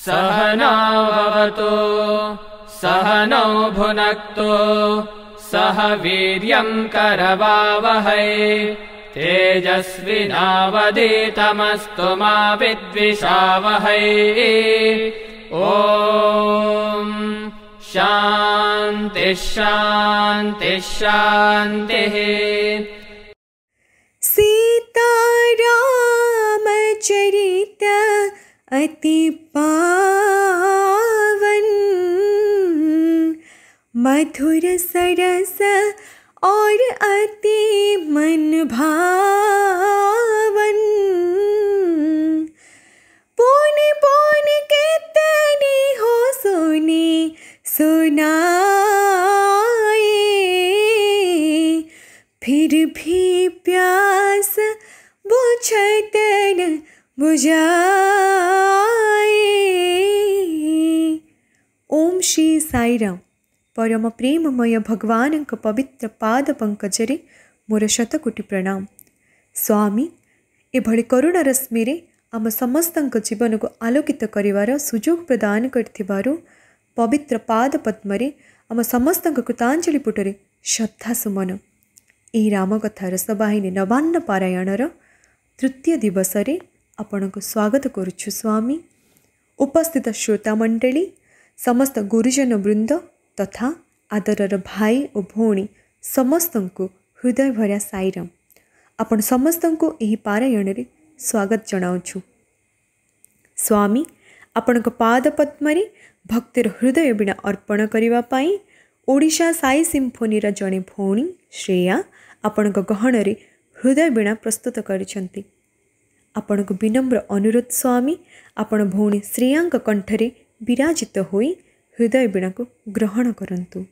सहनाववतु सहनौ भुनक्तु सह वीर्यं करवावहै तेजस्विनावधीतमस्तु मा विद्विषावहै। ॐ शान्ति शान्ति शान्तिः। सीतारामचरित अति पावन, मधुर सरस और अति मन भावन। पौने पौने कितने हो सोने सुनाए, फिर भी प्यास बुझत न बुझाए। ओम श्री साई राम। परम प्रेममय भगवान पवित्र पाद पंकजरे मोर शतकोटि प्रणाम। स्वामी एभली करुणा रश्मिरे आम समस्त जीवन को आलोकित करिवार सुजोग प्रदान करथिबारु पवित्र पाद पद्मरे आम समस्त कृतांजलि पुटरे श्रद्धा सुमन। एही रामकथा रसवाहिनी नवान्न पारायणर तृतीय दिवसरे आपणको स्वागत करुछु स्वामी। उपस्थित श्रोता मंडली, समस्त गुरुजन वृंद तथा आदरर भाई और भौणी समस्त को हृदय भरा साईराम। आपण समस्त को यही पारायण रे स्वागत जनाऊछु। स्वामी आपण पाद पद्मरे भक्तिर हृदय बिना अर्पण करिवा पाई ओडिशा साई सिम्फोनी जड़े भौणी श्रेया आपण गहन रे हृदय बिना प्रस्तुत करिसंती। आपण को विनम्र अनुरोध स्वामी, आपण भौणी श्रेयांक कंठरे विराजित होई हृदय बीणा को ग्रहण करंतु।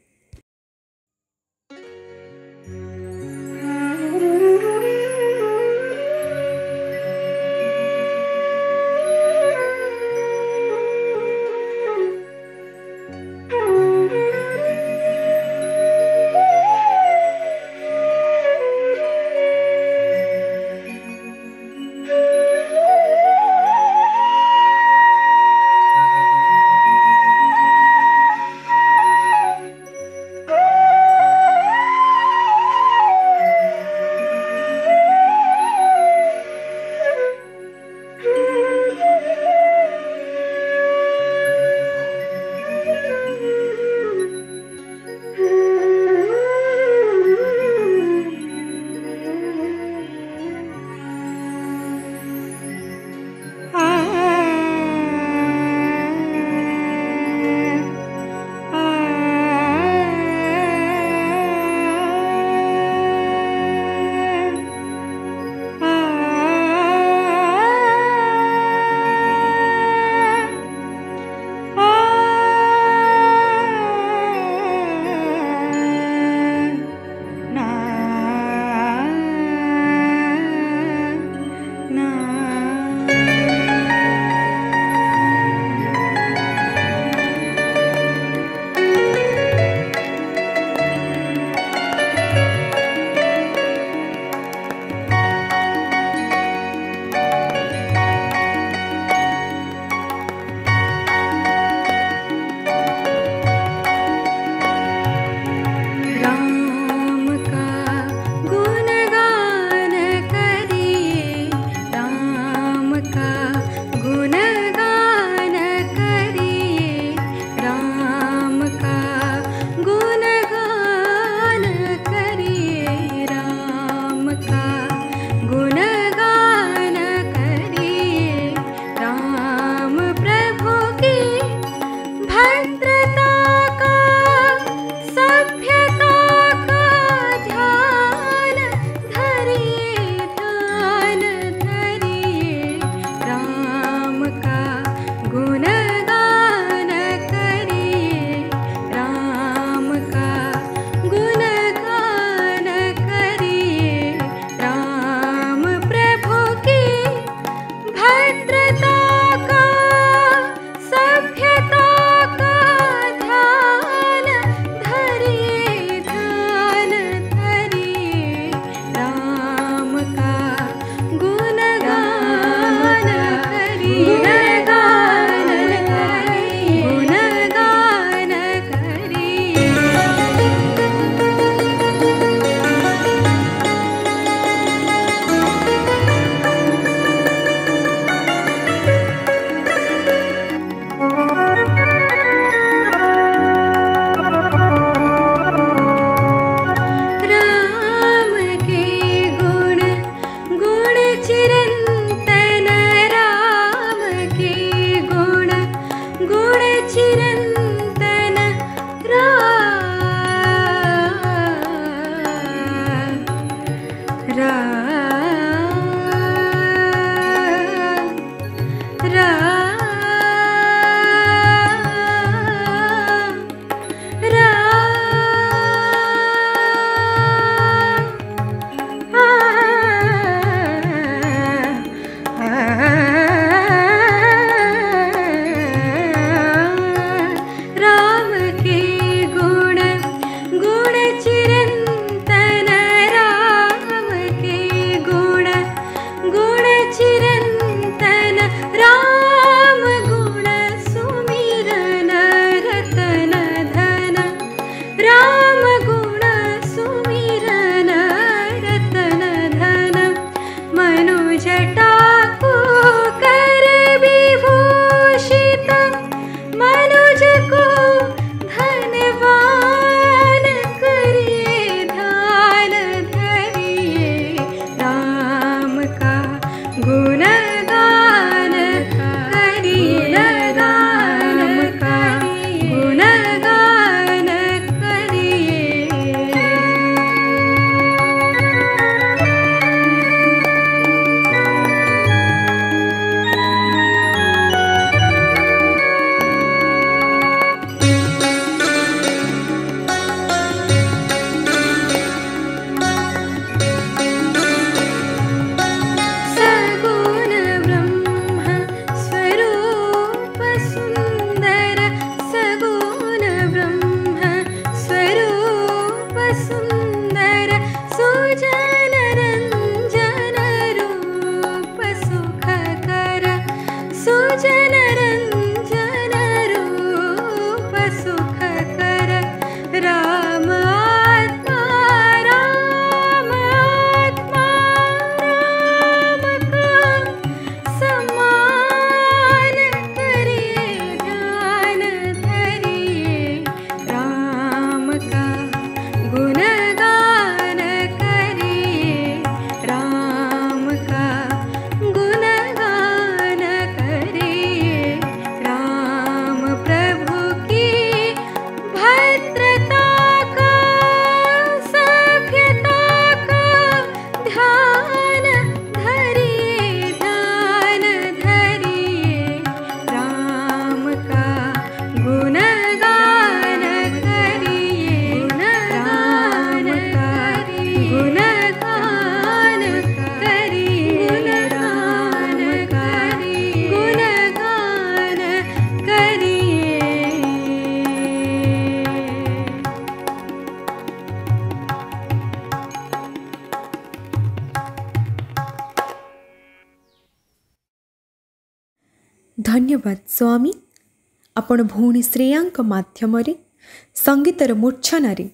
जटा को कर विभूषित मनुज को धनवान करिए ध्यान धरिए राम का गुणगान करिए राम का गुणगान करिए। सगुण ब्रह्म स्वरूप सुंदर सगुण ब्रह्म स्वरूप सुंदर सुजन रंजन रूप सुखकर सुजन रंजन रूप सुखकर राम आत्मा राम आत्मा राम का सम्मान करिए ध्यान धरिए राम का गुणगान करिए राम का गुणगान करिए राम प्रभु की भद्रता का सभ्यता का ध्यान धरिए राम का गुणगान करिए राम का गुणगान करिए राम का गुणगान करिए। धन्यवाद स्वामी। आपण भौणी श्रेयांक माध्यमरे संगीतर मूर्छनारे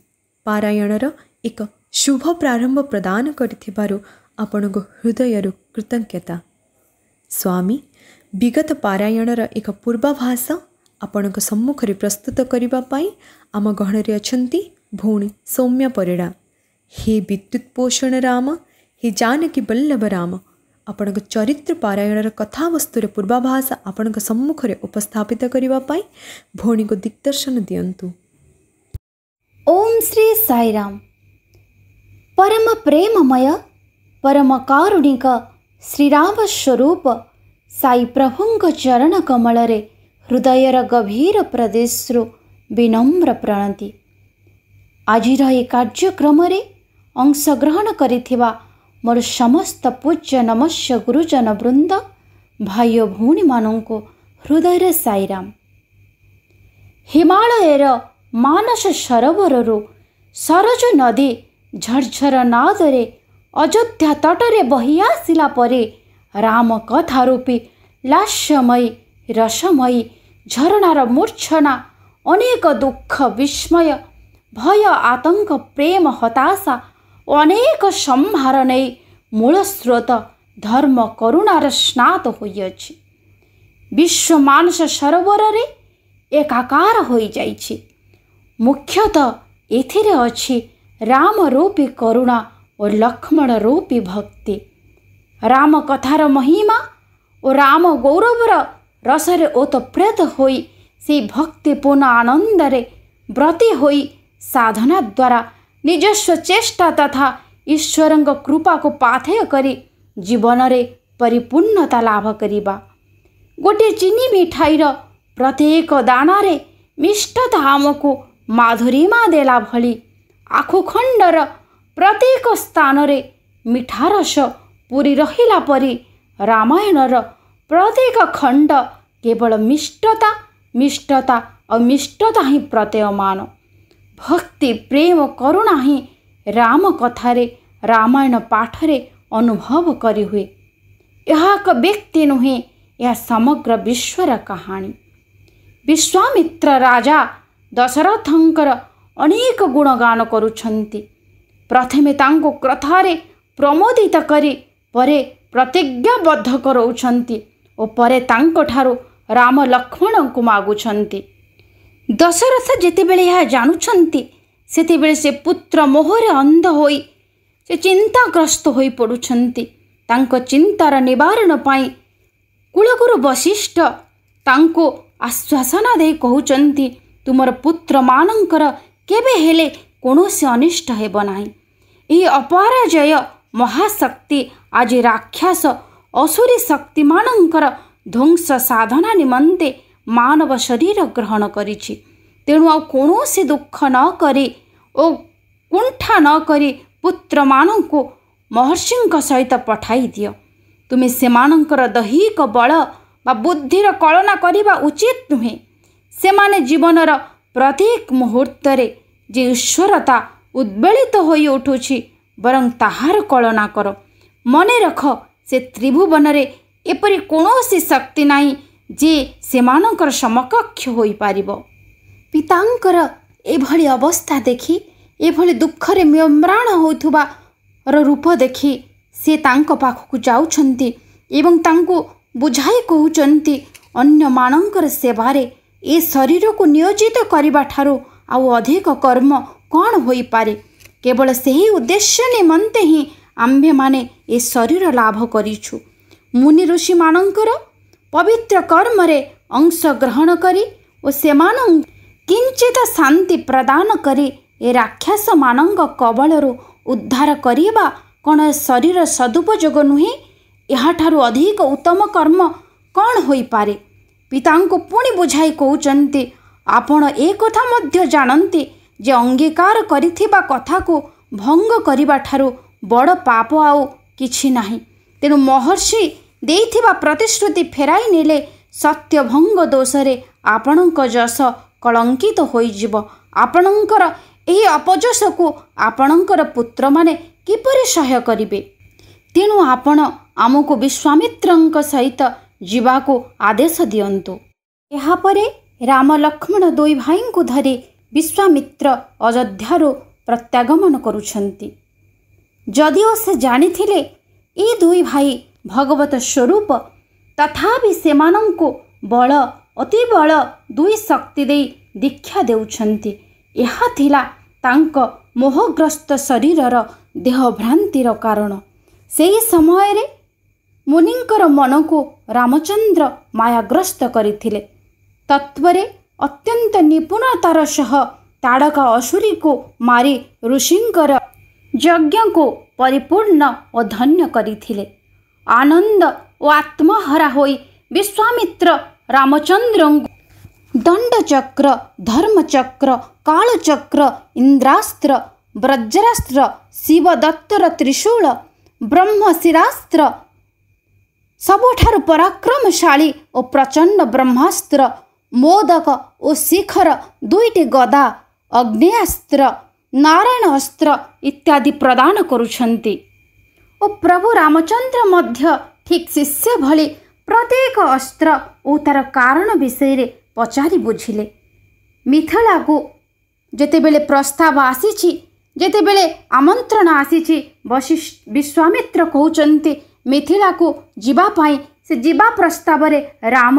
पारायणर एक शुभ प्रारंभ प्रदान करिथिबारु आपणको हृदयरु कृतज्ञता। स्वामी विगत पारायणर एक पूर्वाभास आपणको सम्मुखरे प्रस्तुत करिबा पई आम गहणरे अछंती भौणी सौम्या परिड़ा। हे विद्युत पोषण राम, हे जानकी बल्लभ राम, आपणको चरित्र पारायणर कथावस्तुर पूर्वाभास आपणको सम्मुखरे उपस्थापित करिबा पई भौणीको दिग्दर्शन दियंतु। ओम श्री साईराम। परम प्रेममय परम कारुणिक श्रीराम स्वरूप साई प्रभुंक चरण कमलरे हृदयर गभीर प्रदेशरु विनम्र प्रणति। आजिर ए कार्यक्रम अंशग्रहण करिथिबा मोर समस्त पूज्य नमस्य गुरुजन वृंद भाई भौणी मानंको हृदय साईराम। हिमालयर मानस सरोवररु सरज नदी झरझर नादरे अयोध्या तटरे बहि आसिला परे राम कथा रूपी लास्यमयी रसमयी झरणार मूर्छना अनेक दुख विस्मय भय आतंक प्रेम हताशा अनेक संहार नहीं मूल स्रोत धर्म करुणार स्नात होइछि। विश्व मानस सरोवर रे एकाकार होई जाइछि। मुख्यतः एथिरे अछि राम रूपी करुणा और लक्ष्मण रूपी भक्ति। राम कथार महिमा और राम गौरवर रसरे ओतप्रेत होई से भक्तिपूर्ण आनंदरे व्रती होई साधना द्वारा निजस्व चेष्टा तथा ईश्वरंग कृपा को पाथेय करी जीवन रे परिपूर्णता लाभ करिबा। गोटे चीनी मिठाईर प्रत्येक दानारे मिष्टता आमको माधुरीमा देला भली आखुखंडर प्रत्येक स्थान रे मिठारस पूरी रहिला परी रामायणर प्रत्येक खंड केवल मिष्टता मिष्टता और मिष्टता ही प्रत्ययमान। भक्ति प्रेम करुणा ही राम कथारे रामायण पाठरे अनुभव करी हुए। यह एक व्यक्ति नुहे, यह समग्र विश्वर कहानी। विश्वामित्र राजा दशरथंकर अनेक गुणगान करुछंती। प्रथमे तांको कथारे प्रमोदित करी परे ପ୍ରତିଜ୍ଞାବଦ୍ଧ କରାଉଛନ୍ତି ଓ ପରେ ତାଙ୍କଠାରୁ ରାମ ଲକ୍ଷ୍ମଣଙ୍କୁ ମାଗୁଛନ୍ତି। ଦଶରଥ ଯେତେବେଳେ ଏହା ଜାଣୁଛନ୍ତି ସେତେବେଳେ ସେ ପୁତ୍ର ମୋହରେ ଅନ୍ଧ ହୋଇ ସେ ଚିନ୍ତାଗ୍ରସ୍ତ ହୋଇପଡ଼ୁଛନ୍ତି। ତାଙ୍କ ଚିନ୍ତାର ନିବାରଣ ପାଇଁ କୁଳଗୁରୁ ବଶିଷ୍ଠ ତାଙ୍କୁ ଆଶ୍ୱାସନା ଦେଇ କହୁଛନ୍ତି, ତୁମର ପୁତ୍ରମାନଙ୍କର କେବେ ହେଲେ କୌଣସି ଅନିଷ୍ଟ ହେବ ନାହିଁ। ଏହି ଅପରାଜୟ ମହାଶକ୍ତି ଆଜି ରାକ୍ଷସ ଅସୁରୀ ଶକ୍ତିମାନଙ୍କର ଧ୍ୱଂସ ସାଧନା ନିମନ୍ତେ ମାନବ ଶରୀର ଗ୍ରହଣ କରିଛି। ତେଣୁ ଆଉ କୌଣସି ଦୁଃଖ ନ କରି ଓ କୁଣ୍ଠା ନ କରି ପୁତ୍ରମାନଙ୍କୁ ମହର୍ଷିଙ୍କ ସହିତ ପଠାଇ ଦିଅ। ତୁମେ ସେମାନଙ୍କର ଦୈହିକ ବଳ ବା ବୁଦ୍ଧିର କଳନା କରିବା ଉଚିତ ନୁହେଁ। ସେମାନେ ଜୀବନର ପ୍ରତ୍ୟେକ ମୁହୂର୍ତ୍ତରେ ଯେ ଈଶ୍ୱରତା ଉଦ୍ବେଳିତ ହୋଇ ଉଠୁଛି ବରଂ ତାହାର କଳନା କର। ମନେ ରଖ, ସେ ତ୍ରିଭୁବନରେ ଏପରି କୌଣସି ଶକ୍ତି ନାହିଁ ଯେ ସେମାନଙ୍କର ସମକକ୍ଷ ହୋଇପାରିବ। ପିତାଙ୍କର ଏଭଳି ଅବସ୍ଥା ଦେଖି, ଏଭଳି ଦୁଃଖରେ ମ୍ରିୟମ୍ରାଣ ହେଉଥିବାର ରୂପ ଦେଖି ସେ ତାଙ୍କ ପାଖକୁ ଯାଉଛନ୍ତି ଏବଂ ତାଙ୍କୁ ବୁଝାଇ କହୁଛନ୍ତି, ଅନ୍ୟମାନଙ୍କର ସେବାରେ ଏ ଶରୀରକୁ ନିୟୋଜିତ କରିବା ଠାରୁ ଆଉ ଅଧିକ କର୍ମ କ'ଣ ହୋଇପାରେ? କେବଳ ସେହି ଉଦ୍ଦେଶ୍ୟ ନିମନ୍ତେ ହିଁ ଆମ୍ଭେମାନେ ଏ ଶରୀର ଲାଭ କରିଛୁ। ମୁନି ଋଷିମାନଙ୍କର ପବିତ୍ର କର୍ମରେ ଅଂଶଗ୍ରହଣ କରି ଓ ସେମାନଙ୍କୁ କିଞ୍ଚିତ ଶାନ୍ତି ପ୍ରଦାନ କରି ଏ ରାକ୍ଷସମାନଙ୍କ କବଳରୁ ଉଦ୍ଧାର କରିବା କ'ଣ ଶରୀର ସଦୁପଯୋଗ ନୁହେଁ? ଏହାଠାରୁ ଅଧିକ ଉତ୍ତମ କର୍ମ କ'ଣ ହୋଇପାରେ? ପିତାଙ୍କୁ ପୁଣି ବୁଝାଇ କହୁଛନ୍ତି, ଆପଣ ଏ କଥା ମଧ୍ୟ ଜାଣନ୍ତି ଯେ ଅଙ୍ଗୀକାର କରିଥିବା କଥାକୁ ଭଙ୍ଗ କରିବା ଠାରୁ ବଡ଼ ପାପ ଆଉ କିଛି ନାହିଁ। ତେଣୁ ମହର୍ଷି ଦେଇଥିବା ପ୍ରତିଶ୍ରୁତି ଫେରାଇ ନେଲେ ସତ୍ୟଭଙ୍ଗ ଦୋଷରେ ଆପଣଙ୍କ ଯଶ କଳଙ୍କିତ ହୋଇଯିବ। ଆପଣଙ୍କର ଏହି ଅପଯଶକୁ ଆପଣଙ୍କର ପୁତ୍ରମାନେ କିପରି ସହ୍ୟ କରିବେ? ତେଣୁ ଆପଣ ଆମକୁ ବିଶ୍ୱାମିତ୍ରଙ୍କ ସହିତ ଯିବାକୁ ଆଦେଶ ଦିଅନ୍ତୁ। ଏହାପରେ ରାମ ଲକ୍ଷ୍ମଣ ଦୁଇ ଭାଇଙ୍କୁ ଧରି ବିଶ୍ୱାମିତ୍ର ଅଯୋଧ୍ୟାରୁ ପ୍ରତ୍ୟାଗମନ କରୁଛନ୍ତି। ଯଦିଓ ସେ ଜାଣିଥିଲେ ଏ ଦୁଇ ଭାଇ ଭଗବତ ସ୍ୱରୂପ, ତଥାପି ସେମାନଙ୍କୁ ବଳ ଅତିବଳ ଦୁଇ ଶକ୍ତି ଦେଇ ଦୀକ୍ଷା ଦେଉଛନ୍ତି। ଏହା ଥିଲା ତାଙ୍କ ମୋହଗ୍ରସ୍ତ ଶରୀରର ଦେହଭ୍ରାନ୍ତିର କାରଣ। ସେହି ସମୟରେ ମୁନିଙ୍କର ମନକୁ ରାମଚନ୍ଦ୍ର ମାୟାଗ୍ରସ୍ତ କରିଥିଲେ। ତତ୍ପରେ ଅତ୍ୟନ୍ତ ନିପୁଣତାର ସହ ତାଡ଼କା ଅସୁରୀକୁ ମାରି ଋଷିଙ୍କର ଯଜ୍ଞକୁ ପରିପୂର୍ଣ୍ଣ ଓ ଧନ୍ୟ କରିଥିଲେ। ଆନନ୍ଦ ଓ ଆତ୍ମହରା ହୋଇ ବିଶ୍ୱାମିତ୍ର ରାମଚନ୍ଦ୍ରଙ୍କୁ ଦଣ୍ଡଚକ୍ର, ଧର୍ମଚକ୍ର, କାଳଚକ୍ର, ଇନ୍ଦ୍ରାସ୍ତ୍ର, ବଜ୍ରାସ୍ତ୍ର, ଶିବଦତ୍ତର ତ୍ରିଶୂଳ, ବ୍ରହ୍ମଶିରାସ୍ତ୍ର, ସବୁଠାରୁ ପରାକ୍ରମଶାଳୀ ଓ ପ୍ରଚଣ୍ଡ ବ୍ରହ୍ମାସ୍ତ୍ର, ମୋଦକ ଓ ଶିଖର ଦୁଇଟି ଗଦା, ଅଗ୍ନେୟାସ୍ତ୍ର, ନାରାୟଣ ଅସ୍ତ୍ର ଇତ୍ୟାଦି ପ୍ରଦାନ କରୁଛନ୍ତି। ଓ ପ୍ରଭୁ ରାମଚନ୍ଦ୍ର ମଧ୍ୟ ଠିକ୍ ଶିଷ୍ୟ ଭଳି ପ୍ରତ୍ୟେକ ଅସ୍ତ୍ର ଓ ତାର କାରଣ ବିଷୟରେ ପଚାରି ବୁଝିଲେ। ମିଥିଳାକୁ ଯେତେବେଳେ ପ୍ରସ୍ତାବ ଆସିଛି, ଯେତେବେଳେ ଆମନ୍ତ୍ରଣ ଆସିଛି, ବିଶ୍ୱାମିତ୍ର କହୁଛନ୍ତି ମିଥିଳାକୁ ଯିବା ପାଇଁ। ସେ ଯିବା ପ୍ରସ୍ତାବରେ ରାମ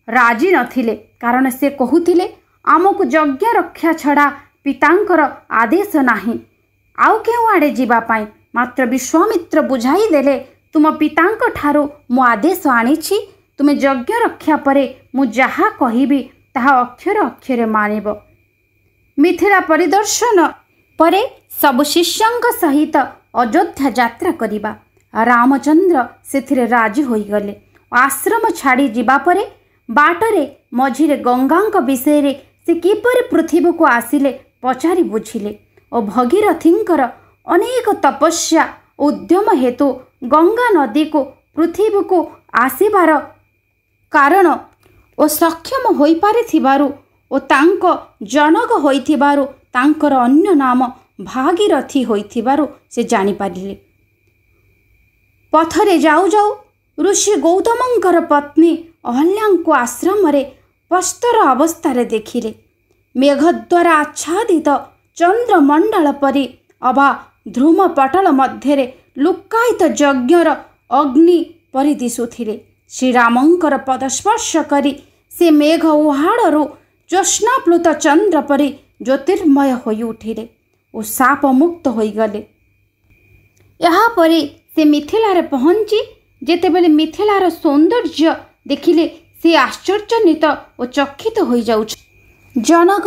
ରାଜି ନଥିଲେ, କାରଣ ସେ କହୁଥିଲେ ଆମକୁ ଯଜ୍ଞ ରକ୍ଷା ଛଡ଼ା ପିତାଙ୍କର ଆଦେଶ ନାହିଁ ଆଉ କେଉଁଆଡ଼େ ଯିବା ପାଇଁ। ମାତ୍ର ବିଶ୍ୱାମିତ୍ର ବୁଝାଇ ଦେଲେ, ତୁମ ପିତାଙ୍କ ଠାରୁ ମୁଁ ଆଦେଶ ଆଣିଛି। ତୁମେ ଯଜ୍ଞ ରକ୍ଷା ପରେ ମୁଁ ଯାହା କହିବି ତାହା ଅକ୍ଷରେ ଅକ୍ଷରେ ମାନିବ। ମିଥିଳା ପରିଦର୍ଶନ ପରେ ସବୁ ଶିଷ୍ୟଙ୍କ ସହିତ ଅଯୋଧ୍ୟା ଯାତ୍ରା କରିବା। ରାମଚନ୍ଦ୍ର ସେଥିରେ ରାଜି ହୋଇଗଲେ। ଆଶ୍ରମ ଛାଡ଼ି ଯିବା ପରେ ବାଟରେ ମଝିରେ ଗଙ୍ଗାଙ୍କ ବିଷୟରେ ସେ କିପରି ପୃଥିବୀକୁ ଆସିଲେ ପଚାରି ବୁଝିଲେ ଓ ଭଗୀରଥୀଙ୍କର ଅନେକ ତପସ୍ୟା ଉଦ୍ୟମ ହେତୁ ଗଙ୍ଗା ନଦୀକୁ ପୃଥିବୀକୁ ଆସିବାର କାରଣ ଓ ସକ୍ଷମ ହୋଇପାରିଥିବାରୁ ଓ ତାଙ୍କ ଜନକ ହୋଇଥିବାରୁ ତାଙ୍କର ଅନ୍ୟ ନାମ ଭାଗୀରଥୀ ହୋଇଥିବାରୁ ସେ ଜାଣିପାରିଲେ। ପଥରେ ଯାଉ ଯାଉ ଋଷି ଗୌତମଙ୍କର ପତ୍ନୀ ଅହଲ୍ୟାଙ୍କୁ ଆଶ୍ରମରେ ପ୍ରସ୍ତର ଅବସ୍ଥାରେ ଦେଖିଲେ। ମେଘଦ୍ୱାରା ଆଚ୍ଛାଦିତ ଚନ୍ଦ୍ରମଣ୍ଡଳ ପରି ଅବା ଧ୍ରୁମପଟଳ ମଧ୍ୟରେ ଲୁକ୍କାୟିତ ଯଜ୍ଞର ଅଗ୍ନି ପରି ଦିଶୁଥିଲେ। ଶ୍ରୀରାମଙ୍କର ପଦସ୍ପର୍ଶ କରି ସେ ମେଘ ଉହାଡ଼ରୁ ଜ୍ୟୋତ୍ସ୍ନାପ୍ଲୁତ ଚନ୍ଦ୍ର ପରି ଜ୍ୟୋତିର୍ମୟ ହୋଇ ଉଠିଲେ ଓ ସାପ ମୁକ୍ତ ହୋଇଗଲେ। ଏହାପରେ ସେ ମିଥିଳାରେ ପହଞ୍ଚି ଯେତେବେଳେ ମିଥିଳାର ସୌନ୍ଦର୍ଯ୍ୟ ଦେଖିଲେ ସେ ଆଶ୍ଚର୍ଯ୍ୟାନ୍ୱିତ ଓ ଚକିତ ହୋଇଯାଉଛି। ଜନକ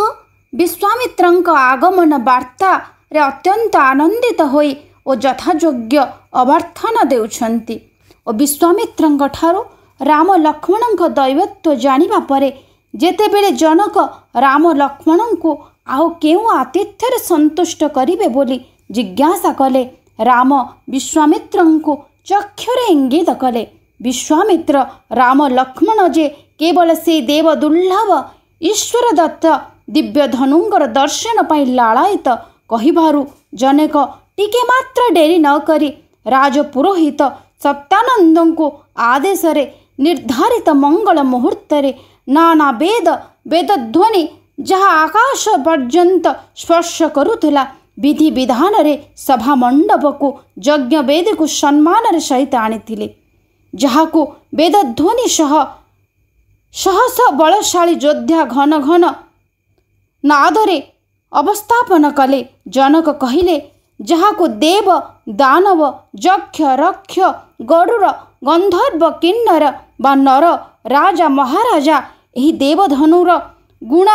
ବିଶ୍ୱାମିତ୍ରଙ୍କ ଆଗମନ ବାର୍ତ୍ତାରେ ଅତ୍ୟନ୍ତ ଆନନ୍ଦିତ ହୋଇ ଓ ଯଥାଯୋଗ୍ୟ ଅଭ୍ୟର୍ଥନା ଦେଉଛନ୍ତି ଓ ବିଶ୍ୱାମିତ୍ରଙ୍କ ଠାରୁ ରାମ ଲକ୍ଷ୍ମଣଙ୍କ ଦୈବତ୍ୱ ଜାଣିବା ପରେ ଯେତେବେଳେ ଜନକ ରାମ ଲକ୍ଷ୍ମଣଙ୍କୁ ଆଉ କେଉଁ ଆତିଥ୍ୟରେ ସନ୍ତୁଷ୍ଟ କରିବେ ବୋଲି ଜିଜ୍ଞାସା କଲେ, ରାମ ବିଶ୍ୱାମିତ୍ରଙ୍କୁ ଚକ୍ଷୁରେ ଇଙ୍ଗିତ କଲେ। ବିଶ୍ୱାମିତ୍ର ରାମ ଲକ୍ଷ୍ମଣ ଯେ କେବଳ ସେହି ଦେବ ଦୁର୍ଲଭ ଈଶ୍ୱର ଦତ୍ତ ଦିବ୍ୟ ଧନୁଙ୍କର ଦର୍ଶନ ପାଇଁ ଲାଳାୟିତ କହିବାରୁ ଜନକ ଟିକେ ମାତ୍ର ଡେରି ନ କରି ରାଜପୁରୋହିତ ସତ୍ୟାନନ୍ଦଙ୍କୁ ଆଦେଶରେ ନିର୍ଦ୍ଧାରିତ ମଙ୍ଗଳ ମୁହୂର୍ତ୍ତରେ ନାନା ବେଦଧ୍ୱନି ଯାହା ଆକାଶ ପର୍ଯ୍ୟନ୍ତ ସ୍ପର୍ଶ କରୁଥିଲା ବିଧି ବିଧାନରେ ସଭା ମଣ୍ଡପକୁ ଯଜ୍ଞ ବେଦୀକୁ ସମ୍ମାନର ସହିତ ଆଣିଥିଲେ, ଯାହାକୁ ବେଦଧ୍ୱନି ସହସ ବଳଶାଳୀ ଯୋଦ୍ଧା ଘନ ଘନ ନାଦରେ ଅବସ୍ଥାପନ କଲେ। ଜନକ କହିଲେ, ଯାହାକୁ ଦେବ ଦାନବ ଯକ୍ଷ ରକ୍ଷ ଗରୁଡ଼ ଗନ୍ଧର୍ବ କିନ୍ନର ବା ନର ରାଜା ମହାରାଜା ଏହି ଦେବଧନୁର ଗୁଣ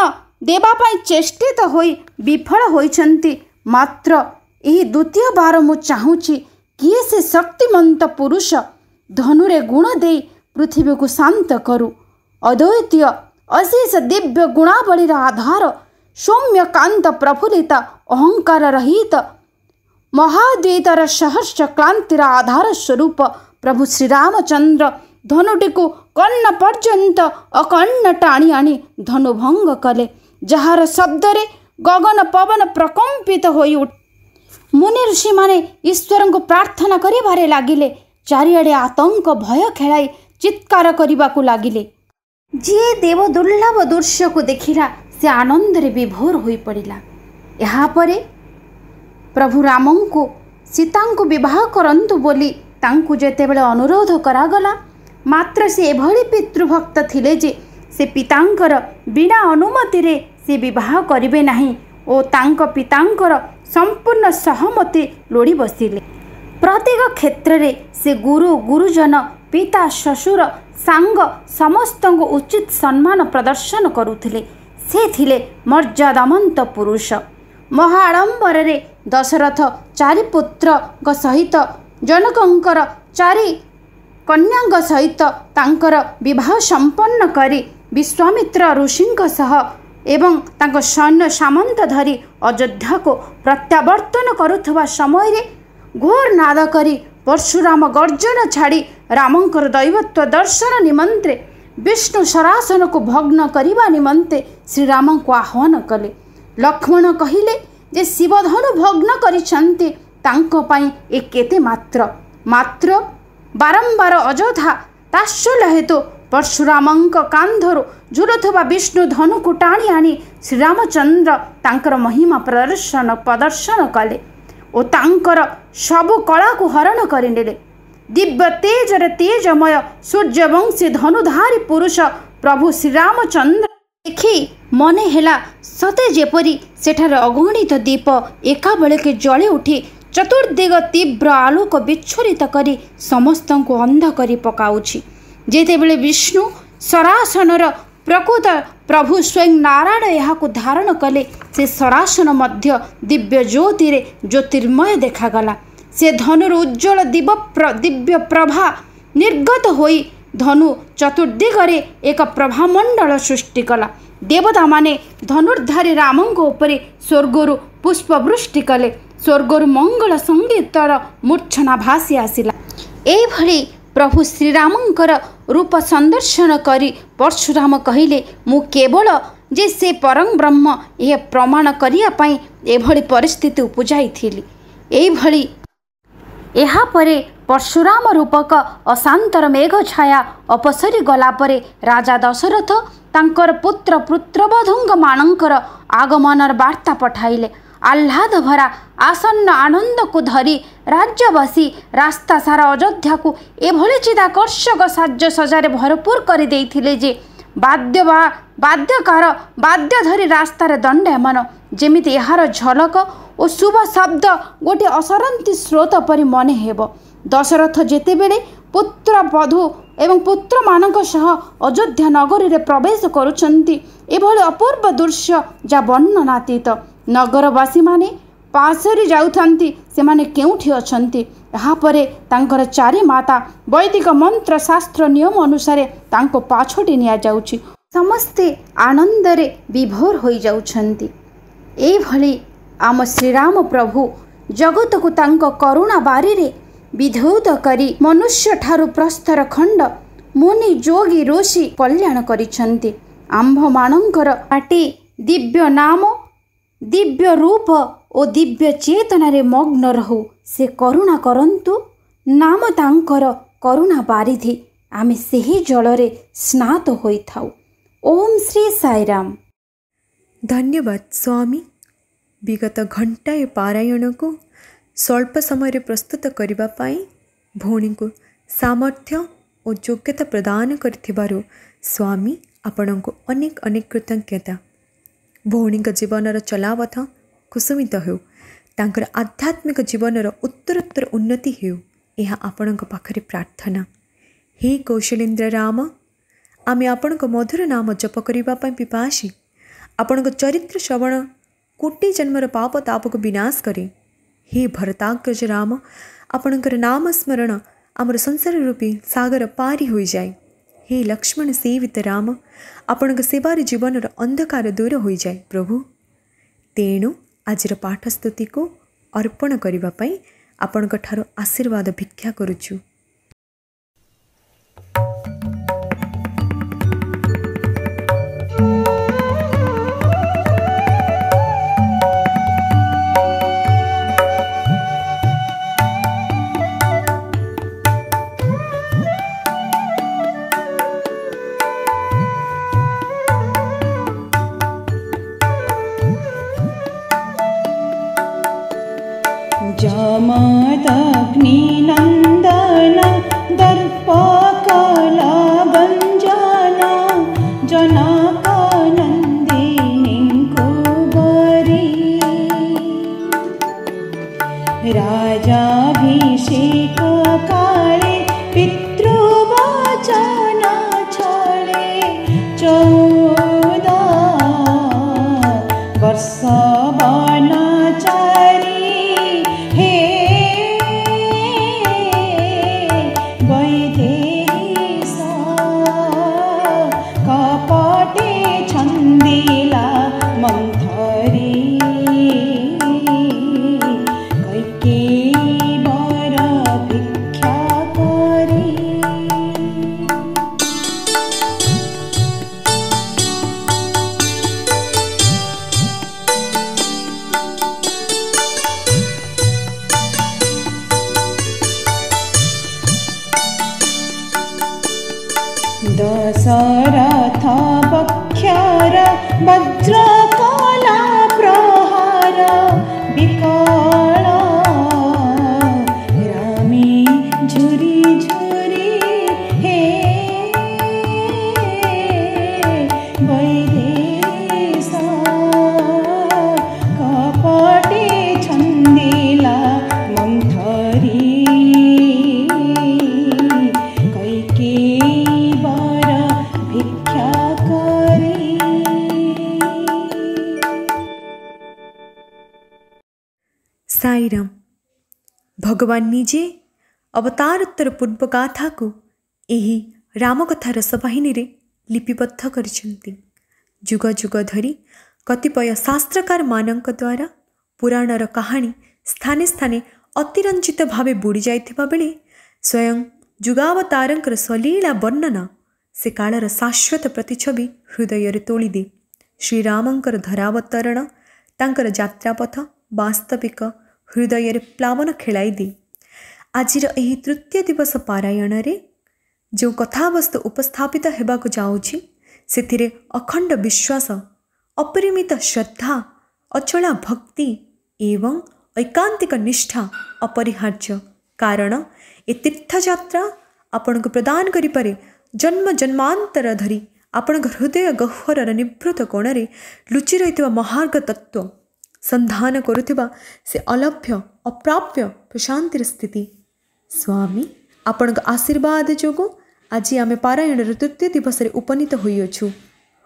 ଦେବା ପାଇଁ ଚେଷ୍ଟିତ ହୋଇ ବିଫଳ ହୋଇଛନ୍ତି। ମାତ୍ର ଏହି ଦ୍ୱିତୀୟ ବାର ମୁଁ ଚାହୁଁଛି କିଏ ସେ ଶକ୍ତିମନ୍ତ ପୁରୁଷ ଧନୁରେ ଗୁଣ ଦେଇ ପୃଥିବୀକୁ ଶାନ୍ତ କରୁ। ଅଦ୍ୱିତୀୟ ଅଶେଷ ଦିବ୍ୟ ଗୁଣାବଳୀର ଆଧାର ସୌମ୍ୟକାନ୍ତ ପ୍ରଫୁଲ୍ଲିତ ଅହଙ୍କାର ରହିତ ମହାଦ୍ୱୈତର ସହସ୍ର କ୍ଳାନ୍ତିର ଆଧାର ସ୍ୱରୂପ ପ୍ରଭୁ ଶ୍ରୀରାମଚନ୍ଦ୍ର ଧନୁଟିକୁ କର୍ଣ୍ଣ ପର୍ଯ୍ୟନ୍ତ ଅକର୍ଣ୍ଣ ଟାଣି ଆଣି ଧନୁଭଙ୍ଗ କଲେ, ଯାହାର ଶବ୍ଦରେ ଗଗନ ପବନ ପ୍ରକମ୍ପିତ ହୋଇ ଉଠେ। ମୁନି ଋଷିମାନେ ଈଶ୍ୱରଙ୍କୁ ପ୍ରାର୍ଥନା କରିବାରେ ଲାଗିଲେ। ଚାରିଆଡ଼େ ଆତଙ୍କ ଭୟ ଖେଳାଇ ଚିତ୍କାର କରିବାକୁ ଲାଗିଲେ। ଯିଏ ଦେବ ଦୁର୍ଲଭ ଦୃଶ୍ୟକୁ ଦେଖିଲା ସେ ଆନନ୍ଦରେ ବିଭୋର ହୋଇପଡ଼ିଲା। ଏହାପରେ ପ୍ରଭୁ ରାମଙ୍କୁ ସୀତାଙ୍କୁ ବିବାହ କରନ୍ତୁ ବୋଲି ତାଙ୍କୁ ଯେତେବେଳେ ଅନୁରୋଧ କରାଗଲା, ମାତ୍ର ସେ ଏଭଳି ପିତୃଭକ୍ତ ଥିଲେ ଯେ ସେ ପିତାଙ୍କର ବିନା ଅନୁମତିରେ ସେ ବିବାହ କରିବେ ନାହିଁ ଓ ତାଙ୍କ ପିତାଙ୍କର ସମ୍ପୂର୍ଣ୍ଣ ସହମତି ଲୋଡ଼ି ବସିଲେ। ପ୍ରତ୍ୟେକ କ୍ଷେତ୍ରରେ ସେ ଗୁରୁ ଗୁରୁଜନ ପିତା ଶ୍ୱଶୁର ସାଙ୍ଗ ସମସ୍ତଙ୍କୁ ଉଚିତ ସମ୍ମାନ ପ୍ରଦର୍ଶନ କରୁଥିଲେ। ସେ ଥିଲେ ମର୍ଯ୍ୟାଦାମନ୍ତ ପୁରୁଷ। ମହାଆଡ଼ମ୍ବରରେ ଦଶରଥ ଚାରି ପୁତ୍ରଙ୍କ ସହିତ ଜନକଙ୍କର ଚାରି କନ୍ୟାଙ୍କ ସହିତ ତାଙ୍କର ବିବାହ ସମ୍ପନ୍ନ କରି ବିଶ୍ୱାମିତ୍ର ଋଷିଙ୍କ ସହ ଏବଂ ତାଙ୍କ ସୈନ୍ୟ ସାମନ୍ତ ଧରି ଅଯୋଧ୍ୟାକୁ ପ୍ରତ୍ୟାବର୍ତ୍ତନ କରୁଥିବା ସମୟରେ ଘୋର ନାଦ କରି ପରଶୁରାମ ଗର୍ଜନ ଛାଡ଼ି ରାମଙ୍କର ଦୈବତ୍ୱ ଦର୍ଶନ ନିମନ୍ତେ ବିଷ୍ଣୁ ଶରାସନକୁ ଭଗ୍ନ କରିବା ନିମନ୍ତେ ଶ୍ରୀରାମଙ୍କୁ ଆହ୍ୱାନ କଲେ। ଲକ୍ଷ୍ମଣ କହିଲେ ଯେ ଶିବଧନୁ ଭଗ୍ନ କରିଛନ୍ତି ତାଙ୍କ ପାଇଁ ଏ କେତେ ମାତ୍ର ବାରମ୍ବାର ଅଯଥା ତାତ୍ସଲ୍ୟ ହେତୁ ପରଶୁରାମଙ୍କ କାନ୍ଧରୁ ଝୁଲୁଥିବା ବିଷ୍ଣୁ ଧନୁକୁ ଟାଣି ଆଣି ଶ୍ରୀରାମଚନ୍ଦ୍ର ତାଙ୍କର ମହିମା ପ୍ରଦର୍ଶନ କଲେ ଓ ତାଙ୍କର ସବୁ କଳାକୁ ହରଣ କରିନେଲେ। ଦିବ୍ୟ ତେଜରେ ତେଜମୟ ସୂର୍ଯ୍ୟବଂଶୀ ଧନୁଧାରୀ ପୁରୁଷ ପ୍ରଭୁ ଶ୍ରୀରାମଚନ୍ଦ୍ର ଦେଖି ମନେ ହେଲା ସତେ ଯେପରି ସେଠାରେ ଅଗଣିତ ଦୀପ ଏକାବେଳକେ ଜଳି ଉଠି ଚତୁର୍ଦିଗ ତୀବ୍ର ଆଲୋକ ବିଚ୍ଛୁରିତ କରି ସମସ୍ତଙ୍କୁ ଅନ୍ଧ କରି ପକାଉଛି। ଯେତେବେଳେ ବିଷ୍ଣୁ ଶରାସନର ପ୍ରକୃତ ପ୍ରଭୁ ସ୍ୱୟଂ ନାରାୟଣ ଏହାକୁ ଧାରଣ କଲେ, ସେ ଶରାସନ ମଧ୍ୟ ଦିବ୍ୟ ଜ୍ୟୋତିରେ ଜ୍ୟୋତିର୍ମୟ ଦେଖାଗଲା। ସେ ଧନୁରୁ ଉଜ୍ଜ୍ୱଳ ଦିବ୍ୟ ପ୍ରଭା ନିର୍ଗତ ହୋଇ ଧନୁ ଚତୁର୍ଦିଗରେ ଏକ ପ୍ରଭାମଣ୍ଡଳ ସୃଷ୍ଟି କଲା। ଦେବତାମାନେ ଧନୁର୍ଧାରୀ ରାମଙ୍କ ଉପରେ ସ୍ୱର୍ଗରୁ ପୁଷ୍ପବୃଷ୍ଟି କଲେ। ସ୍ୱର୍ଗରୁ ମଙ୍ଗଳ ସଙ୍ଗୀତର ମୂର୍ଚ୍ଛନା ଭାସି ଆସିଲା। ଏଇଭଳି ପ୍ରଭୁ ଶ୍ରୀରାମଙ୍କର ରୂପ ସନ୍ଦର୍ଶନ କରି ପରଶୁରାମ କହିଲେ, ମୁଁ କେବଳ ଯେ ସେ ପରମ ବ୍ରହ୍ମ ଏହା ପ୍ରମାଣ କରିବା ପାଇଁ ଏଭଳି ପରିସ୍ଥିତି ଉପୁଜାଇଥିଲି। ଏଇଭଳି ଏହାପରେ ପରଶୁରାମ ରୂପକ ଅଶାନ୍ତର ମେଘ ଛାୟା ଅପସରି ଗଲା ପରେ ରାଜା ଦଶରଥ ତାଙ୍କର ପୁତ୍ରବଧୂଙ୍କମାନଙ୍କର ଆଗମନର ବାର୍ତ୍ତା ପଠାଇଲେ। आह्लाद भरा आसन्न आनंद को धरी राज्यवासी रास्ता सारा अयोध्या को एभली चिदाकर्षक साज सजारे भरपूर कर देइथिले जे बाद्यकार बाद्य धरी रास्तार दंडयमान जेमिति एहार झलक और शुभ शब्द गोटे असरंती स्रोत परि मने हेब। दशरथ जेतेबेले पुत्र वधू एवं पुत्र मानक सह अयोध्या नगरी रे प्रवेश करुछंती एभली अपूर्व दृश्य जा वर्णनातीत। नगरवासी माने पासरी जाउथांती सेमाने केउठी अछंती। यहाँ परे तांकर चारि माता वैदिक मंत्र शास्त्र नियम अनुसार तांको पाछोटी निया जाउछि। समस्ते आनंद रे विभोर होई जाउछंती। एभली आम श्रीराम प्रभु जगत को तांको करुणा बारी रे विधौत करी मनुष्य ठारू प्रस्तर खंड मुनि जोगी ऋषि कल्याण करिछंती। आंभ मानंकर पाटी दिव्य नाम दिव्य रूप और दिव्य चेतना रे मग्न रहु से करुणा करंतु। नाम तांकर करुणा बारिधि आमे सेही जल रे स्नात होई थाउ। ओम श्री साईराम। धन्यवाद स्वामी। विगत घंटाए पारायण को स्वल्प समय प्रस्तुत करने पाई भौणी को सामर्थ्य और योग्यता प्रदान करथिबारु स्वामी आपण को अनेक अनेक कृतज्ञता। भौणी जीवनर चलापथ कुसुमित हो, तांकर आध्यात्मिक जीवनर उत्तरोत्तर उन्नति हो, यह आपण पाखरे प्रार्थना। हे कौशलेन्द्र राम, आमे आपण मधुर नाम जप करने पिपासी। आपण चरित्र श्रवण कोटि जन्मर पाप ताप को विनाश करे। हे भरताग्रज राम, आपणकर नाम स्मरण आमर संसार रूपी सागर पारी हो जाए। हे लक्ष्मण सेवित राम, आपण सेवार जीवनर अंधकार दूर हो जाए। प्रभु तेणु आजिर पाठस्तुति को अर्पण करने आपण आशीर्वाद भिक्षा करुछु। जमदग्निनन्दन दर्पकलाभञ्जन जनकनन्दिनी कुबरी राजाभिषेक काले पितृवचन छले 14 वर्ष वनचारी दशरथ बख्यार वज्रकला प्रहार विकल रामी झुरी झुरी हे वैदेश कपटे छन्दिला मंथरी साईराम। भगवान निजे अवतारोत्तर पूर्व गाथा को यही रामकथा रसवाहिनी रे लिपिबद्ध करिसेंती। जुग जुग धरी कतिपय शास्त्रकार मानक द्वारा पुराणर कहानी स्थाने स्थाने अतिरंजित भावे बुड़ी जाइथिबा बेले स्वयं जुगावतारंकर सलीला वर्णना से कालर शाश्वत प्रतिछवि हृदय रे तोली दे। श्रीरामंकर धरावतरण तांकर यात्रापथ वास्तविक हृदय रे प्लावन खेलाई दे। आजिर एही तृतीय दिवस पारायण रे जो कथावस्तु उपस्थापित हेबाकु जाउछि सेथिरे अखंड विश्वास, अपरिमित श्रद्धा, अचला भक्ति एवं ऐकांतिक निष्ठा अपरिहार्य कारण ए तीर्थयात्रा आपण प्रदान करिपारे जन्म जन्मांतर धरी आपण हृदय गह्वरर निभृत कोणरे लुचि रहिथिबा महार्ग तत्व संधान करुथिबा से अलभ्य अप्राप्य प्रशांतिर स्थिति। स्वामी आपण आशीर्वाद जोगु आज आमे पारायणर तृतीय दिवस उपनीत होइअछु।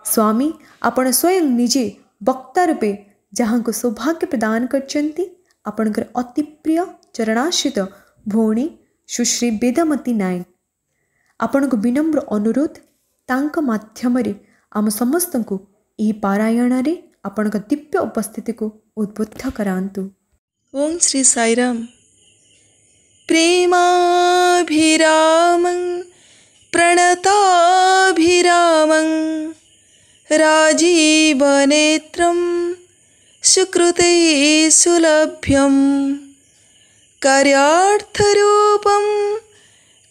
स्वामी आपण स्वयं निजे वक्ता रूपे जहाँ को सौभाग्य प्रदान करचंती आपणकर अति प्रिय चरणाश्रित भौणी सुश्री वेदमती नायक आपण को विनम्र अनुरोध तांक माध्यमरे आम समस्त को यही पारायण रे आपण का दिव्य उपस्थिति को उद्बुद्ध करांतु। ओम श्री साईराम। प्रेमाभिरामं प्रणताभिरामं राजीवनेत्रं सुकृते सुलभ्यं कार्यार्थरूपं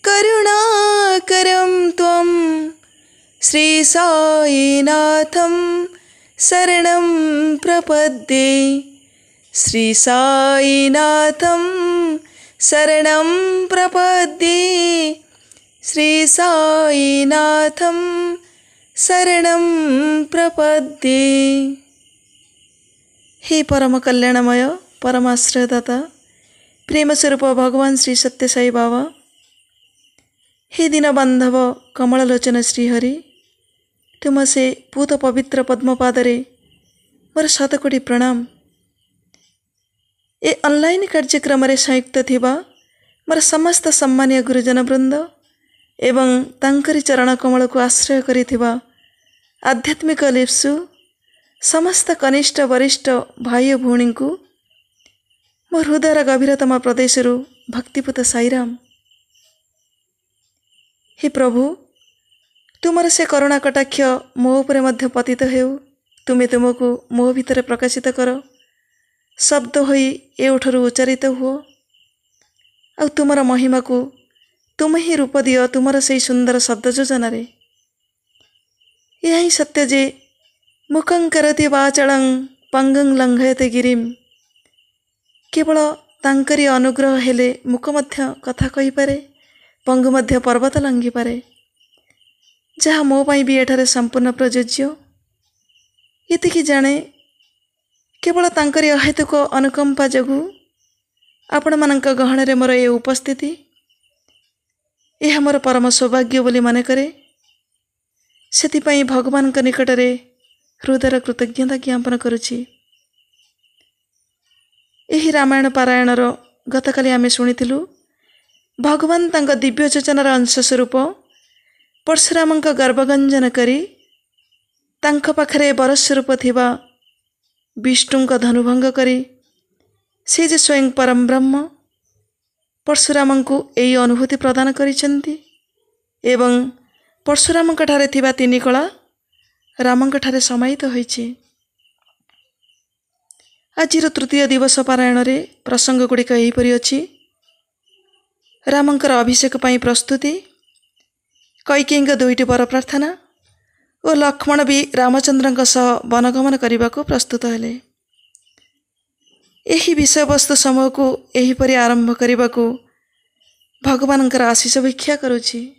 करुणाकरं त्वं श्री साईनाथं शरणं प्रपद्ये। श्री साईनाथं शरणं प्रपद्ये। श्री साईनाथं शरणं प्रपद्ये। हे परम कल्याणमय परमाश्रयदाता प्रेमस्वरूप भगवान श्री सत्य साई बाबा, हे दीनबांधव कमललोचन श्रीहरि, तुम से पूत पवित्र पद्मपादरे मोर शतकोटी प्रणाम। ए ऑनलाइन कार्यक्रम संयुक्त थिबा मोर समस्त सम्मानीय गुरुजन वृंद एवं तांकरी चरण कमल को आश्रय करिथिबा आध्यात्मिक लिप्सु समस्त कनिष्ठ वरिष्ठ भाई भौणी को मोर हृदयर गभीरतम प्रदेशरु भक्तिपूत साईराम। हे प्रभु, तुमर से करुणा कटाक्ष मो उपरे मध्य पतित हेउ। तुमे तुमको मो भितर प्रकाशित कर, शब्द होई एउठरु उच्चारित हुओ। आ तुमर महिमा को तुम ही रूप दियो तुमर से सुंदर शब्द योजन रे। यह ही सत्य जे मुखं करति वाचलं पंगं लंघयते गिरिम। केवल तांकरी अनुग्रह हेले मुख मध्य कथा कहि पारे, पंगु मध्य पर्वत लंघि पारे, जहाँ मो पाई भी एठारे संपूर्ण प्रयोज्य। एतिकी जाने केवल तांकरी अहेतुक अनुकंपा जोगु आपण मानक गहन रे मोर ये उपस्थिति यह मोर परम सौभाग्य बोली मन करे। सेतिपाई भगवान का निकट रे हृदय कृतज्ञता ज्ञापन करुछि। यही रामायण पारायण गतकाली आमे शुणिथिलु भगवान तांका दिव्य योजनार अंश स्वरूप परशुराम गर्भगंजन करी तांक पाखरे वर स्वरूप थिबा विष्णु धनुभंग करी से जे स्वयं परम ब्रह्म परशुराम को यही अनुभूति प्रदान करिसेंती एवं परशुराम ठारे थिबा तीन कला राम ठारे समाहित होइछि। आजिर तृतीय दिवस पारायण रे प्रसंग गुड़िक एहीपरि अछि। रामंकर अभिषेक पाई प्रस्तुति, कैकेयीଙ୍କ दुईटी वर प्रार्थना और लक्ष्मण भी रामचंद्रଙ୍କ सह वनगमन करने को प्रस्तुत हेले। यही विषय वस्तु समूह को एहीपरि आरंभ करने को भगवानଙ୍କର आशीष भिक्षा करुछि।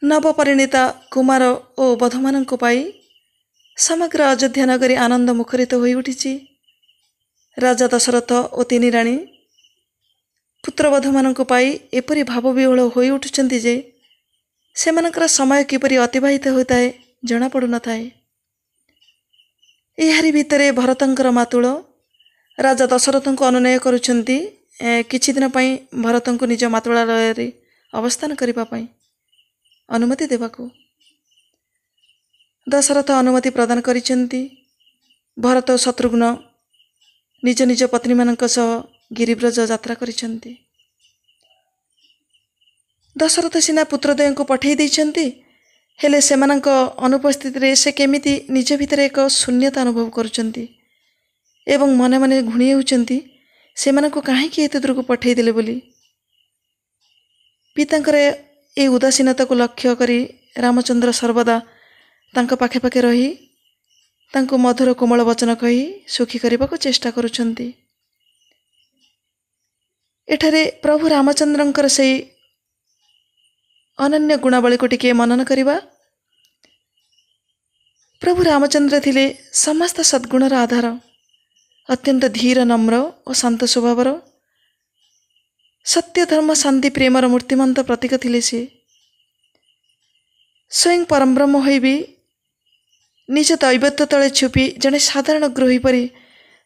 नवपरिणीता कुमार और बधूमानଙ୍କୁ पाई समग्र अयोध्या नगरी आनंद मुखरित हो उठी। राजा दशरथ और तीन राणी पुत्रवधू मानक पाई एपरी भावविह्वल हो उठुचंती जे सेमानकर समय किपरि अतिबाहित होता है जना पड़ु न थाए। एहारी भितरे भरतंकर मातुल राजा दशरथ को अनुनय करुचंती किछि दिन पई भरत को निज मातुलालय रे अवस्थान करिबा पई अनुमति देबाको। दशरथ अनुमति प्रदान करिचंती। भरत और शत्रुघ्न निज निज पत्नी मानक सह गिरिव्रज यात्रा करिचंती। दशरथ सिना पुत्रद्वय को पठेई दैछंती, हेले सेमानक अनुपस्थिति रे से केमिति निज भितर एक शून्यता अनुभव करुचंती एवं मने मने घुणी होउचंती सेमानक काहेकि एते दूर को पठेई देले बोली। पितांकर ए उदासीनता को लक्ष्य करी रामचंद्र सर्वदा तांका पाखे पाखे रही ତାଙ୍କୁ ମଧୁର କୋମଳ ବଚନ କହି ସୁଖୀ କରିବାକୁ ଚେଷ୍ଟା କରୁଛନ୍ତି। ଏଠାରେ ପ୍ରଭୁ ରାମଚନ୍ଦ୍ରଙ୍କର ସେହି ଅନନ୍ୟ ଗୁଣାବଳୀକୁ ଟିକିଏ ମନନ କରିବା। ପ୍ରଭୁ ରାମଚନ୍ଦ୍ର ଥିଲେ ସମସ୍ତ ସଦ୍ଗୁଣର ଆଧାର, ଅତ୍ୟନ୍ତ ଧୀର, ନମ୍ର ଓ ଶାନ୍ତ ସ୍ୱଭାବର, ସତ୍ୟ, ଧର୍ମ, ଶାନ୍ତି, ପ୍ରେମର ମୂର୍ତ୍ତିମନ୍ତ ପ୍ରତୀକ ଥିଲେ ସେ। ସ୍ୱୟଂ ପରଂବ୍ରହ୍ମ ହୋଇ ବି ନିଜ ଦୈବତ୍ୱ ତଳେ ଛୁପି ଜଣେ ସାଧାରଣ ଗୃହୀ ପରି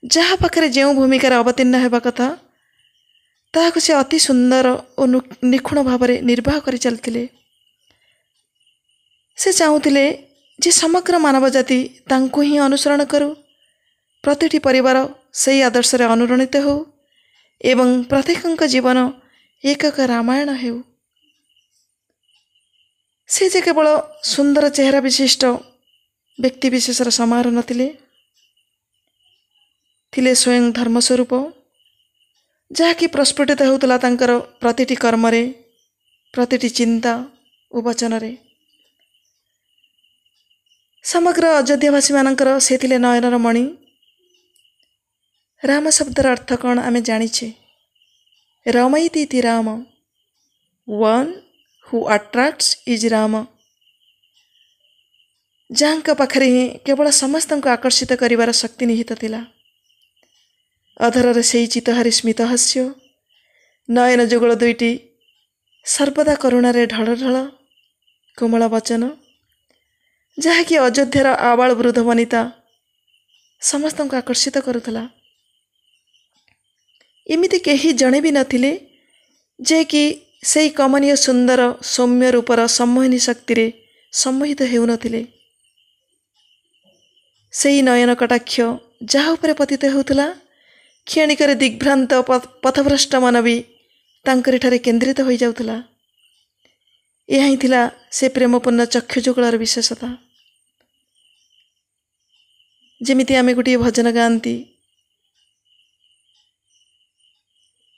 ଯାହା ପାଖରେ ଯେଉଁ ଭୂମିକାରେ ଅବତୀର୍ଣ୍ଣ ହେବା କଥା ତାହାକୁ ସେ ଅତି ସୁନ୍ଦର ଓ ନିଖୁଣ ଭାବରେ ନିର୍ବାହ କରି ଚାଲିଥିଲେ। ସେ ଚାହୁଁଥିଲେ ଯେ ସମଗ୍ର ମାନବ ଜାତି ତାଙ୍କୁ ହିଁ ଅନୁସରଣ କରୁ, ପ୍ରତିଟି ପରିବାର ସେହି ଆଦର୍ଶରେ ଅନୁରଣିତ ହେଉ ଏବଂ ପ୍ରତ୍ୟେକଙ୍କ ଜୀବନ ଏକକ ରାମାୟଣ ହେଉ। ସେ ଯେ କେବଳ ସୁନ୍ଦର ଚେହେରା ବିଶିଷ୍ଟ ବ୍ୟକ୍ତିବିଶେଷର ସମାହାର ନଥିଲେ, ଥିଲେ ସ୍ୱୟଂ ଧର୍ମସ୍ୱରୂପ, ଯାହାକି ପ୍ରସ୍ଫୁଟିତ ହେଉଥିଲା ତାଙ୍କର ପ୍ରତିଟି କର୍ମରେ, ପ୍ରତିଟି ଚିନ୍ତା ଓ ବଚନରେ। ସମଗ୍ର ଅଯୋଧ୍ୟାବାସୀମାନଙ୍କର ସେ ଥିଲେ ନୟନର ମଣି। ରାମ ଶବ୍ଦର ଅର୍ଥ କ'ଣ ଆମେ ଜାଣିଛେ। ରମଇତି ଇତି Ram, one who attracts is Ram. ଯାହାଙ୍କ ପାଖରେ ହିଁ କେବଳ ସମସ୍ତଙ୍କୁ ଆକର୍ଷିତ କରିବାର ଶକ୍ତି ନିହିତ ଥିଲା। ଅଧରରେ ସେହି ଚିତ୍ତହାରୀ ସ୍ମିତ ହାସ୍ୟ, ନୟନ ଯୁଗଳ ଦୁଇଟି ସର୍ବଦା କରୁଣାରେ ଢଳ ଢଳ କୋମଳ ବଚନ, ଯାହାକି ଅଯୋଧ୍ୟାର ଆବାଳ ବୃଦ୍ଧ ବନିତା ସମସ୍ତଙ୍କୁ ଆକର୍ଷିତ କରୁଥିଲା। ଏମିତି କେହି ଜଣେ ବି ନଥିଲେ ଯେ କି ସେହି କମନୀୟ ସୁନ୍ଦର ସୌମ୍ୟ ରୂପର ସମ୍ମୋହିନୀ ଶକ୍ତିରେ ସମ୍ମୋହିତ ହେଉନଥିଲେ। ସେହି ନୟନ କଟାକ୍ଷ ଯାହା ଉପରେ ପତିତ ହେଉଥିଲା, କ୍ଷଣିକରେ ଦିଗ୍ଭ୍ରାନ୍ତ ପଥଭ୍ରଷ୍ଟ ମନ ବି ତାଙ୍କରିଠାରେ କେନ୍ଦ୍ରିତ ହୋଇଯାଉଥିଲା। ଏହା ହିଁ ଥିଲା ସେ ପ୍ରେମପୂର୍ଣ୍ଣ ଚକ୍ଷୁ ଯୁଗଳର ବିଶେଷତା। ଯେମିତି ଆମେ ଗୋଟିଏ ଭଜନ ଗାଆନ୍ତି,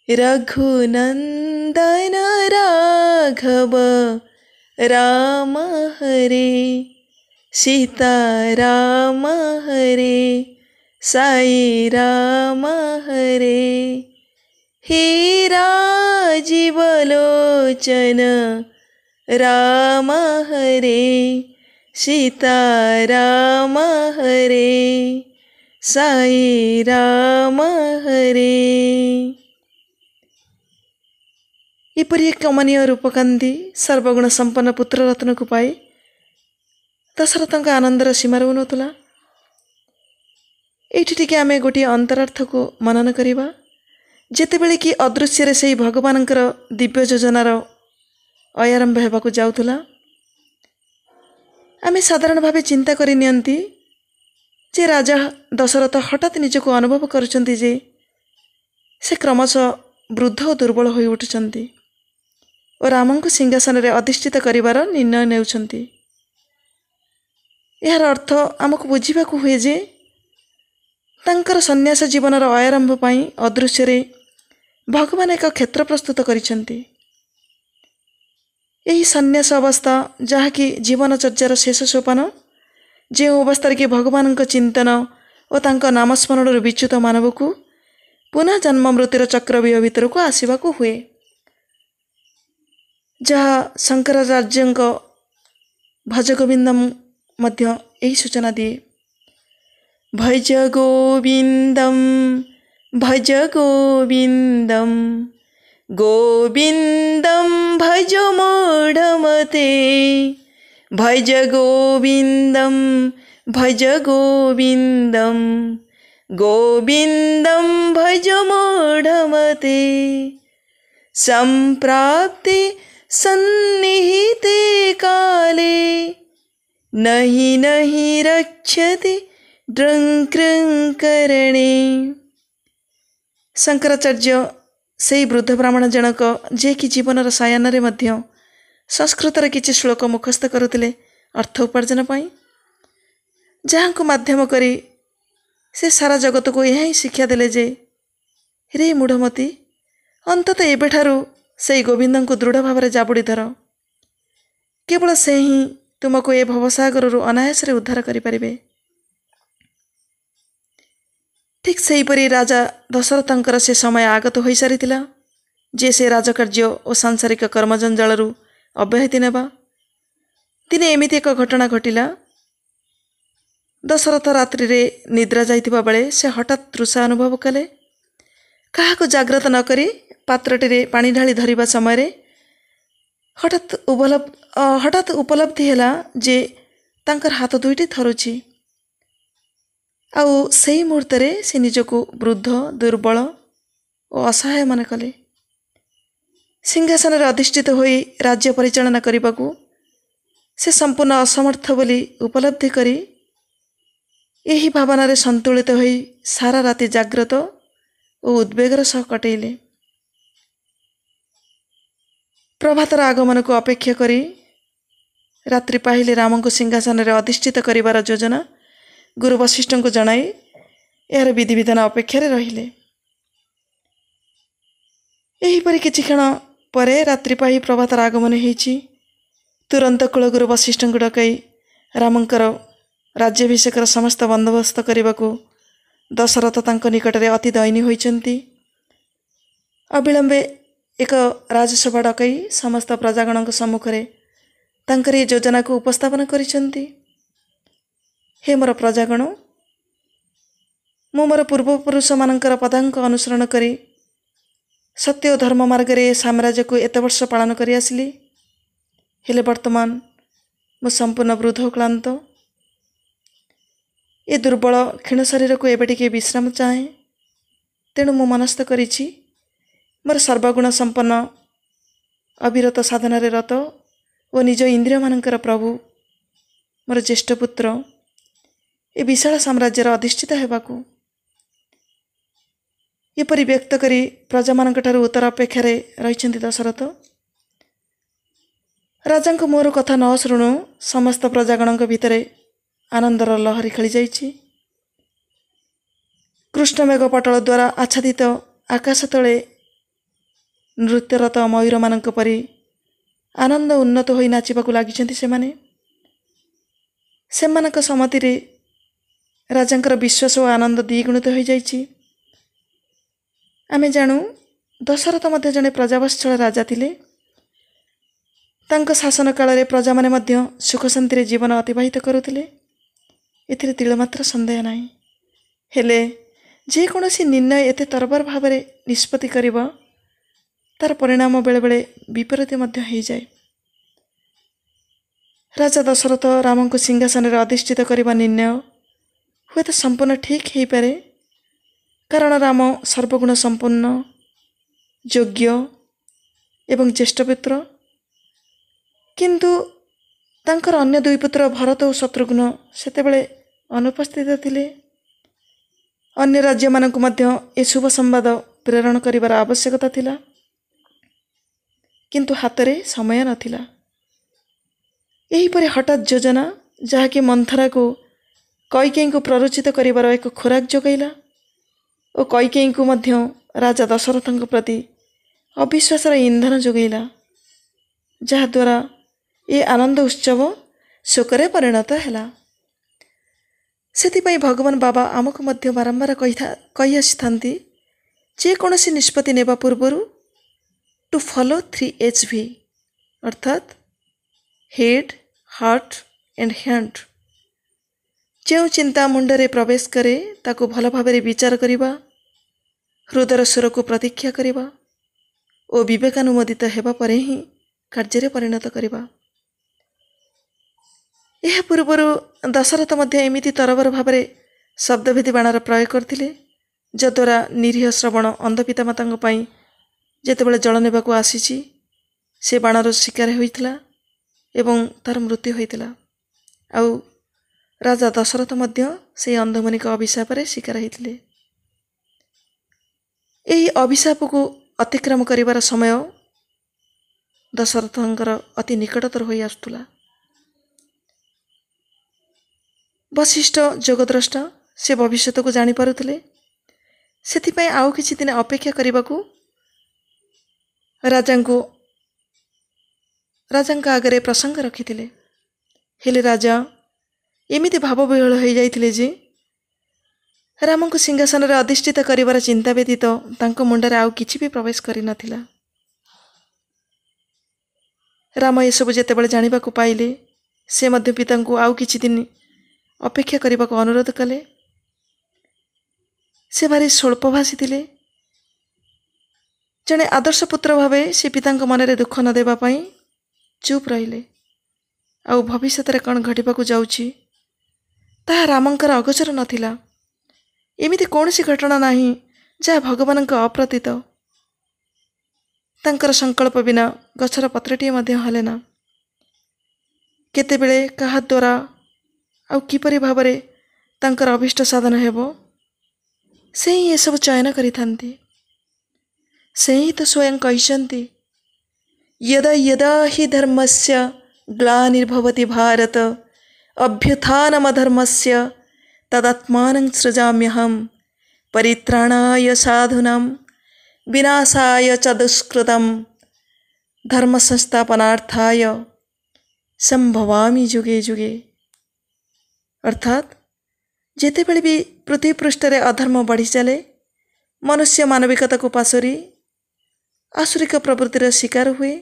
ରଘୁନନ୍ଦନ ରାଘବ ରାମ ହରେ, ସୀତାରାମ ହରେ, ସାଇ ରାମ ହରେ, ହେ ରାଜୀବ ଲୋଚନ ରାମ ହରେ, ସୀତାରାମ ହରେ, ସାଇ ରାମ ହରେ। ଏପରି ଏକ କମନୀୟ ରୂପକାନ୍ତି ସର୍ବଗୁଣ ସମ୍ପନ୍ନ ପୁତ୍ରରତ୍ନକୁ ପାଇ ଦଶରଥଙ୍କ ଆନନ୍ଦର ସୀମା ରହୁନଥିଲା। ଏଇଠି ଟିକେ ଆମେ ଗୋଟିଏ ଅନ୍ତରାର୍ଥକୁ ମନନ କରିବା। ଯେତେବେଳେ କି ଅଦୃଶ୍ୟରେ ସେହି ଭଗବାନଙ୍କର ଦିବ୍ୟ ଯୋଜନାର ଅୟାରମ୍ଭ ହେବାକୁ ଯାଉଥିଲା, ଆମେ ସାଧାରଣ ଭାବେ ଚିନ୍ତା କରି ନିଅନ୍ତି ଯେ ରାଜା ଦଶରଥ ହଠାତ୍ ନିଜକୁ ଅନୁଭବ କରୁଛନ୍ତି ଯେ ସେ କ୍ରମଶଃ ବୃଦ୍ଧ ଓ ଦୁର୍ବଳ ହୋଇ ଉଠୁଛନ୍ତି ଓ ରାମଙ୍କୁ ସିଂହାସନରେ ଅଧିଷ୍ଠିତ କରିବାର ନିର୍ଣ୍ଣୟ ନେଉଛନ୍ତି। ଏହାର ଅର୍ଥ ଆମକୁ ବୁଝିବାକୁ ହୁଏ ଯେ ତାଙ୍କର ସନ୍ନ୍ୟାସ ଜୀବନର ଅୟାରମ୍ଭ ପାଇଁ ଅଦୃଶ୍ୟରେ ଭଗବାନ ଏକ କ୍ଷେତ୍ର ପ୍ରସ୍ତୁତ କରିଛନ୍ତି। ଏହି ସନ୍ନ୍ୟାସ ଅବସ୍ଥା, ଯାହାକି ଜୀବନଚର୍ଯ୍ୟାର ଶେଷ ସୋପାନ, ଯେଉଁ ଅବସ୍ଥାରେ କି ଭଗବାନଙ୍କ ଚିନ୍ତନ ଓ ତାଙ୍କ ନାମସ୍ମରଣରୁ ବିଚ୍ୟୁତ ମାନବକୁ ପୁନଃ ଜନ୍ମ ମୃତ୍ୟୁର ଚକ୍ରବ୍ୟୂହ ଭିତରକୁ ଆସିବାକୁ ହୁଏ, ଯାହା ଶଙ୍କରାଚାର୍ଯ୍ୟଙ୍କ ଭଜ ଗୋବିନ୍ଦମ ମଧ୍ୟ ଏହି ସୂଚନା ଦିଏ। ଭଜ ଗୋବିନ୍ଦମ ଭଜ ଗୋବିନ୍ଦମ, ଗୋବିନ୍ଦମ ଭଜ ମୂଢ଼ମତେ, ଭଜ ଗୋବିନ୍ଦମ ଭଜ ଗୋବିନ୍ଦମ, ଗୋବିନ୍ଦମ ଭଜ ମୂଢ଼ମତେ, ସମ୍ପ୍ରାପ୍ତେ ସନ୍ନିହିତେ କାଲେ, नहि नहि ରକ୍ଷତି ଡ୍ରଙ୍କରଣେ। ଶଙ୍କରାଚାର୍ଯ୍ୟ ସେହି ବୃଦ୍ଧ ବ୍ରାହ୍ମଣ ଜଣକ, ଯିଏକି ଜୀବନର ସାୟାହ୍ନରେ ମଧ୍ୟ ସଂସ୍କୃତର କିଛି ଶ୍ଲୋକ ମୁଖସ୍ଥ କରୁଥିଲେ ଅର୍ଥ ଉପାର୍ଜନ ପାଇଁ, ଯାହାଙ୍କୁ ମାଧ୍ୟମ କରି ସେ ସାରା ଜଗତକୁ ଏହା ହିଁ ଶିକ୍ଷା ଦେଲେ ଯେ ରେ ମୂଢ଼ମତି, ଅନ୍ତତଃ ଏବେଠାରୁ ସେହି ଗୋବିନ୍ଦଙ୍କୁ ଦୃଢ଼ ଭାବରେ ଜାବୁଡ଼ି ଧର। କେବଳ ସେ ହିଁ ତୁମକୁ ଏ ଭବସାଗରରୁ ଅନାୟାସରେ ଉଦ୍ଧାର କରିପାରିବେ। ଠିକ୍ ସେହିପରି ରାଜା ଦଶରଥଙ୍କର ସେ ସମୟ ଆଗତ ହୋଇସାରିଥିଲା ଯେ ସେ ରାଜକାର୍ଯ୍ୟ ଓ ସାଂସାରିକ କର୍ମଜଞ୍ଜାଳରୁ ଅବ୍ୟାହତି ନେବା। ଦିନେ ଏମିତି ଏକ ଘଟଣା ଘଟିଲା। ଦଶରଥ ରାତ୍ରିରେ ନିଦ୍ରା ଯାଇଥିବା ବେଳେ ସେ ହଠାତ୍ ତୃଷା ଅନୁଭବ କଲେ। କାହାକୁ ଜାଗ୍ରତ ନ କରି ପାତ୍ରଟିରେ ପାଣି ଢାଳି ଧରିବା ସମୟରେ ହଠାତ୍ ଉପଲବ୍ଧି ହେଲା ଯେ ତାଙ୍କର ହାତ ଦୁଇଟି ଥରୁଛି। ଆଉ ସେହି ମୁହୂର୍ତ୍ତରେ ସେ ନିଜକୁ ବୃଦ୍ଧ, ଦୁର୍ବଳ ଓ ଅସହାୟ ମନେ କଲେ। ସିଂହାସନରେ ଅଧିଷ୍ଠିତ ହୋଇ ରାଜ୍ୟ ପରିଚାଳନା କରିବାକୁ ସେ ସମ୍ପୂର୍ଣ୍ଣ ଅସମର୍ଥ ବୋଲି ଉପଲବ୍ଧି କରି ଏହି ଭାବନାରେ ସନ୍ତୁଳିତ ହୋଇ ସାରା ରାତି ଜାଗ୍ରତ ଓ ଉଦ୍ବେଗର ସହ କଟେଇଲେ। ପ୍ରଭାତର ଆଗମନକୁ ଅପେକ୍ଷା କରି ରାତ୍ରି ପାହିଲେ ରାମଙ୍କୁ ସିଂହାସନରେ ଅଧିଷ୍ଠିତ କରିବାର ଯୋଜନା ଗୁରୁ ବଶିଷ୍ଠଙ୍କୁ ଜଣାଇ ଏହାର ବିଧିବିଧାନ ଅପେକ୍ଷାରେ ରହିଲେ। ଏହିପରି କିଛି କ୍ଷଣ ପରେ ରାତ୍ରି ପାହି ପ୍ରଭାତର ଆଗମନ ହୋଇଛି। ତୁରନ୍ତ କୁଳଗୁରୁ ବଶିଷ୍ଠଙ୍କୁ ଡକାଇ ରାମଙ୍କର ରାଜ୍ୟାଭିଷେକର ସମସ୍ତ ବନ୍ଦୋବସ୍ତ କରିବାକୁ ଦଶରଥ ତାଙ୍କ ନିକଟରେ ଅତି ଦୟନୀ ହୋଇଛନ୍ତି। ଅବିଳମ୍ବେ ଏକ ରାଜସଭା ଡକାଇ ସମସ୍ତ ପ୍ରଜାଗଣଙ୍କ ସମ୍ମୁଖରେ ତାଙ୍କର ଏହି ଯୋଜନାକୁ ଉପସ୍ଥାପନ କରିଛନ୍ତି। ହେ ମୋର ପ୍ରଜାଗଣ, ମୁଁ ମୋର ପୂର୍ବପୁରୁଷମାନଙ୍କର ପଦାଙ୍କ ଅନୁସରଣ କରି ସତ୍ୟ ଓ ଧର୍ମ ମାର୍ଗରେ ଏ ସାମ୍ରାଜ୍ୟକୁ ଏତେ ବର୍ଷ ପାଳନ କରି ଆସିଲି। ହେଲେ ବର୍ତ୍ତମାନ ମୁଁ ସମ୍ପୂର୍ଣ୍ଣ ବୃଦ୍ଧ ଓ କ୍ଳାନ୍ତ। ଏ ଦୁର୍ବଳ କ୍ଷୀଣ ଶରୀରକୁ ଏବେ ଟିକିଏ ବିଶ୍ରାମ ଚାହେଁ। ତେଣୁ ମୁଁ ମନସ୍ଥ କରିଛି ମୋର ସର୍ବଗୁଣ ସମ୍ପନ୍ନ, ଅବିରତ ସାଧନାରେ ରତ ଓ ନିଜ ଇନ୍ଦ୍ରିୟମାନଙ୍କର ପ୍ରଭୁ ମୋର ଜ୍ୟେଷ୍ଠ ପୁତ୍ର ଏ ବିଶାଳ ସାମ୍ରାଜ୍ୟର ଅଧିଷ୍ଠିତ ହେବାକୁ। ଏପରି ବ୍ୟକ୍ତ କରି ପ୍ରଜାମାନଙ୍କଠାରୁ ଉତ୍ତର ଅପେକ୍ଷାରେ ରହିଛନ୍ତି ଦଶରଥ। ରାଜାଙ୍କ ମୁହଁରୁ କଥା ନ ଶୁଣୁ ସମସ୍ତ ପ୍ରଜାଗଣଙ୍କ ଭିତରେ ଆନନ୍ଦର ଲହରୀ ଖେଳିଯାଇଛି। କୃଷ୍ଣମେଘ ପଟଳ ଦ୍ୱାରା ଆଚ୍ଛାଦିତ ଆକାଶ ତଳେ ନୃତ୍ୟରତ ମୟୂରମାନଙ୍କ ପରି ଆନନ୍ଦ ଉନ୍ନତ ହୋଇ ନାଚିବାକୁ ଲାଗିଛନ୍ତି ସେମାନେ। ସେମାନଙ୍କ ସମ୍ମତିରେ ରାଜାଙ୍କର ବିଶ୍ୱାସ ଓ ଆନନ୍ଦ ଦ୍ୱିଗୁଣିତ ହୋଇଯାଇଛି। ଆମେ ଜାଣୁ ଦଶରଥ ମଧ୍ୟ ଜଣେ ପ୍ରଜାବତ୍ସଳ ରାଜା ଥିଲେ। ତାଙ୍କ ଶାସନ କାଳରେ ପ୍ରଜାମାନେ ମଧ୍ୟ ସୁଖ ଶାନ୍ତିରେ ଜୀବନ ଅତିବାହିତ କରୁଥିଲେ। ଏଥିରେ ତିଳମାତ୍ର ସନ୍ଦେହ ନାହିଁ। ହେଲେ ଯେକୌଣସି ନିର୍ଣ୍ଣୟ ଏତେ ତରବର ଭାବରେ ନିଷ୍ପତ୍ତି କରିବ ତାର ପରିଣାମ ବେଳେବେଳେ ବିପରୀତ ମଧ୍ୟ ହୋଇଯାଏ। ରାଜା ଦଶରଥ ରାମଙ୍କୁ ସିଂହାସନରେ ଅଧିଷ୍ଠିତ କରିବା ନିର୍ଣ୍ଣୟ ହୁଏତ ସମ୍ପୂର୍ଣ୍ଣ ଠିକ୍ ହୋଇପାରେ, କାରଣ ରାମ ସର୍ବଗୁଣ ସମ୍ପନ୍ନ, ଯୋଗ୍ୟ ଏବଂ ଜ୍ୟେଷ୍ଠ ପୁତ୍ର। କିନ୍ତୁ ତାଙ୍କର ଅନ୍ୟ ଦୁଇ ପୁତ୍ର ଭରତ ଓ ଶତ୍ରୁଘ୍ନ ସେତେବେଳେ ଅନୁପସ୍ଥିତ ଥିଲେ। ଅନ୍ୟ ରାଜ୍ୟମାନଙ୍କୁ ମଧ୍ୟ ଏ ଶୁଭ ସମ୍ବାଦ ପ୍ରେରଣ କରିବାର ଆବଶ୍ୟକତା ଥିଲା, କିନ୍ତୁ ହାତରେ ସମୟ ନଥିଲା। ଏହିପରି ହଠାତ୍ ଯୋଜନା ଯାହାକି ମନ୍ଥରାକୁ କୈକେୟୀଙ୍କୁ ପ୍ରରୋଚିତ କରିବାର ଏକ ଖୋରାକ ଯୋଗାଇଲା ଓ କୈକେୟୀଙ୍କୁ ମଧ୍ୟ ରାଜା ଦଶରଥଙ୍କ ପ୍ରତି ଅବିଶ୍ୱାସର ଇନ୍ଧନ ଯୋଗାଇଲା, ଯାହାଦ୍ୱାରା ଏ ଆନନ୍ଦ ଉତ୍ସବ ଶୋକରେ ପରିଣତ ହେଲା। ସେଥିପାଇଁ ଭଗବାନ ବାବା ଆମକୁ ମଧ୍ୟ ବାରମ୍ବାର କହି ଆସିଥାନ୍ତି, ଯେକୌଣସି ନିଷ୍ପତ୍ତି ନେବା ପୂର୍ବରୁ ଟୁ ଫଲୋ 3HV, ଅର୍ଥାତ୍ ହେଡ୍, ହାର୍ଟ ଆଣ୍ଡ ହ୍ୟାଣ୍ଡ। ଯେଉଁ ଚିନ୍ତା ମୁଣ୍ଡରେ ପ୍ରବେଶ କରେ ତାକୁ ଭଲ ଭାବରେ ବିଚାର କରିବା, ହୃଦୟର ସ୍ୱରକୁ ପ୍ରତୀକ୍ଷା କରିବା ଓ ବିବେକାନୁମୋଦିତ ହେବା ପରେ ହିଁ କାର୍ଯ୍ୟରେ ପରିଣତ କରିବା। ଏହା ପୂର୍ବରୁ ଦଶରଥ ମଧ୍ୟ ଏମିତି ତରବର ଭାବରେ ଶବ୍ଦଭେଦୀ ବାଣର ପ୍ରୟୋଗ କରିଥିଲେ, ଯଦ୍ୱାରା ନିରୀହ ଶ୍ରବଣ ଅନ୍ଧ ପିତାମାତାଙ୍କ ପାଇଁ ଯେତେବେଳେ ଜଳ ନେବାକୁ ଆସିଛି ସେ ବାଣର ଶିକାର ହୋଇଥିଲା ଏବଂ ତାର ମୃତ୍ୟୁ ହୋଇଥିଲା। ଆଉ ରାଜା ଦଶରଥ ମଧ୍ୟ ସେହି ଅନ୍ଧମୁନିଙ୍କ ଅଭିଶାପରେ ଶିକାର ହୋଇଥିଲେ। ଏହି ଅଭିଶାପକୁ ଅତିକ୍ରମ କରିବାର ସମୟ ଦଶରଥଙ୍କର ଅତି ନିକଟତର ହୋଇ ଆସୁଥିଲା। ବଶିଷ୍ଠ ଯୋଗଦ୍ରଷ୍ଟା, ସେ ଭବିଷ୍ୟତକୁ ଜାଣିପାରୁଥିଲେ। ସେଥିପାଇଁ ଆଉ କିଛି ଦିନ ଅପେକ୍ଷା କରିବାକୁ ରାଜାଙ୍କ ଆଗରେ ପ୍ରସଙ୍ଗ ରଖିଥିଲେ। ହେଲେ ରାଜା ଏମିତି ଭାବବିହ୍ୱଳ ହୋଇଯାଇଥିଲେ ଯେ ରାମଙ୍କୁ ସିଂହାସନରେ ଅଧିଷ୍ଠିତ କରିବାର ଚିନ୍ତା ବ୍ୟତୀତ ତାଙ୍କ ମୁଣ୍ଡରେ ଆଉ କିଛି ବି ପ୍ରବେଶ କରିନଥିଲା। ରାମ ଏସବୁ ଯେତେବେଳେ ଜାଣିବାକୁ ପାଇଲେ, ସେ ମଧ୍ୟ ପିତାଙ୍କୁ ଆଉ କିଛି ଦିନ ଅପେକ୍ଷା କରିବାକୁ ଅନୁରୋଧ କଲେ। ସେ ଭାରି ସ୍ୱଳ୍ପଭାଷୀ ଥିଲେ। ଜଣେ ଆଦର୍ଶ ପୁତ୍ର ଭାବେ ସେ ପିତାଙ୍କ ମନରେ ଦୁଃଖ ନ ଦେବା ପାଇଁ ଚୁପ୍ ରହିଲେ। ଆଉ ଭବିଷ୍ୟତରେ କ'ଣ ଘଟିବାକୁ ଯାଉଛି ତାହା ରାମଙ୍କର ଅଗୋଚର ନଥିଲା। ଏମିତି କୌଣସି ଘଟଣା ନାହିଁ ଯାହା ଭଗବାନଙ୍କ ଅପ୍ରତୀତ। ତାଙ୍କର ସଂକଳ୍ପ ବିନା ଗଛର ପତ୍ରଟିଏ ମଧ୍ୟ ହଲେନା। କେତେବେଳେ କାହା ଦ୍ୱାରା ଆଉ କିପରି ଭାବରେ ତାଙ୍କର ଅଭୀଷ୍ଟ ସାଧନ ହେବ, ସେ ହିଁ ଏସବୁ ଚୟନ କରିଥାନ୍ତି। ସେ ହିଁ ତ ସ୍ୱୟଂ କହିଛନ୍ତି, ୟଦା ୟଦା ହି ଧର୍ମସ୍ୟ ଗ୍ଲାନିର୍ଭବତି ଭାରତ ଅଭ୍ୟୁତ୍ଥାନମଧର୍ମସ୍ୟ ତଦାତ୍ମାନଂ ସୃଜାମ୍ୟହମ୍ ପରିତ୍ରାଣାୟ ସାଧୁନାଂ ବିନାଶାୟ ଚ ଦୁଷ୍କୃତମ୍ ଧର୍ମ ସଂସ୍ଥାପନାର୍ଥାୟ ସମ୍ଭବାମି ଯୁଗେ ଯୁଗେ। ଅର୍ଥାତ୍ ଯେତେବେଳେ ବି ପୃଥିବୀ ପୃଷ୍ଠରେ ଅଧର୍ମ ବଢ଼ି ଚାଲେ, ମନୁଷ୍ୟ ମାନବିକତାକୁ ପାଶୋରି ଆସୁରିକ ପ୍ରବୃତ୍ତିର ଶିକାର ହୁଏ,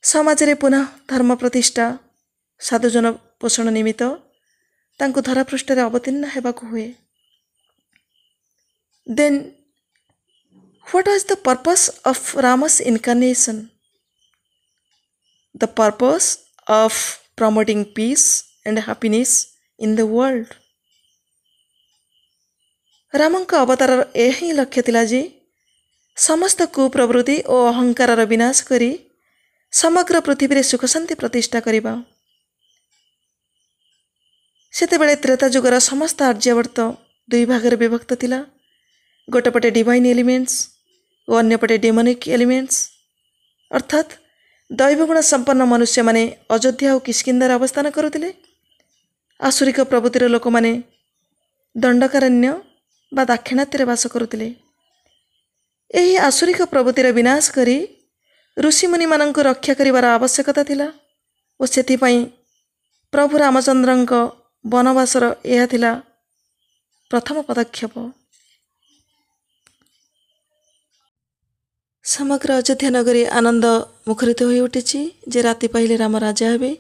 ସମାଜରେ ପୁନଃ ଧର୍ମ ପ୍ରତିଷ୍ଠା ସାଧୁଜନ ପୋଷଣ ନିମିତ୍ତ ତାଙ୍କୁ ଧରାପୃଷ୍ଠରେ ଅବତୀର୍ଣ୍ଣ ହେବାକୁ ହୁଏ। ଦେନ୍ what was the purpose of Rama's incarnation? The purpose of promoting peace and happiness in the world. ରାମଙ୍କ ଅବତାରର ଏହା ହିଁ ଲକ୍ଷ୍ୟ ଥିଲା ଯେ ସମସ୍ତ କୁପ୍ରବୃତ୍ତି ଓ ଅହଙ୍କାରର ବିନାଶ କରି ସମଗ୍ର ପୃଥିବୀରେ ସୁଖଶାନ୍ତି ପ୍ରତିଷ୍ଠା କରିବା। ସେତେବେଳେ ତ୍ରେତା ଯୁଗର ସମସ୍ତ ଆର୍ଯ୍ୟାବର୍ତ୍ତ ଦୁଇ ଭାଗରେ ବିଭକ୍ତ ଥିଲା। ଗୋଟେପଟେ ଡିଭାଇନ୍ ଏଲିମେଣ୍ଟସ୍ ଓ ଅନ୍ୟପଟେ ଡେମୋନିକ୍ ଏଲିମେଣ୍ଟସ୍, ଅର୍ଥାତ୍ ଦୈବଗୁଣ ସମ୍ପନ୍ନ ମନୁଷ୍ୟମାନେ ଅଯୋଧ୍ୟା ଓ କିଷ୍କିନ୍ଧାରେ ଅବସ୍ଥାନ କରୁଥିଲେ। ଆସୁରିକ ପ୍ରବୃତ୍ତିର ଲୋକମାନେ ଦଣ୍ଡକାରଣ୍ୟ ବା ଦାକ୍ଷିଣାତ୍ୟରେ ବାସ କରୁଥିଲେ। ଏହି ଆସୁରିକ ପ୍ରବୃତ୍ତିର ବିନାଶ କରି ଋଷିମୁନିମାନଙ୍କୁ ରକ୍ଷା କରିବାର ଆବଶ୍ୟକତା ଥିଲା ଓ ସେଥିପାଇଁ ପ୍ରଭୁ ରାମଚନ୍ଦ୍ରଙ୍କ ବନବାସର ଏହା ଥିଲା ପ୍ରଥମ ପଦକ୍ଷେପ। ସମଗ୍ର ଅଯୋଧ୍ୟା ନଗରୀ ଆନନ୍ଦ ମୁଖରିତ ହୋଇ ଉଠିଛି ଯେ ରାତି ପାହିଲେ ରାମ ରାଜା ହେବେ।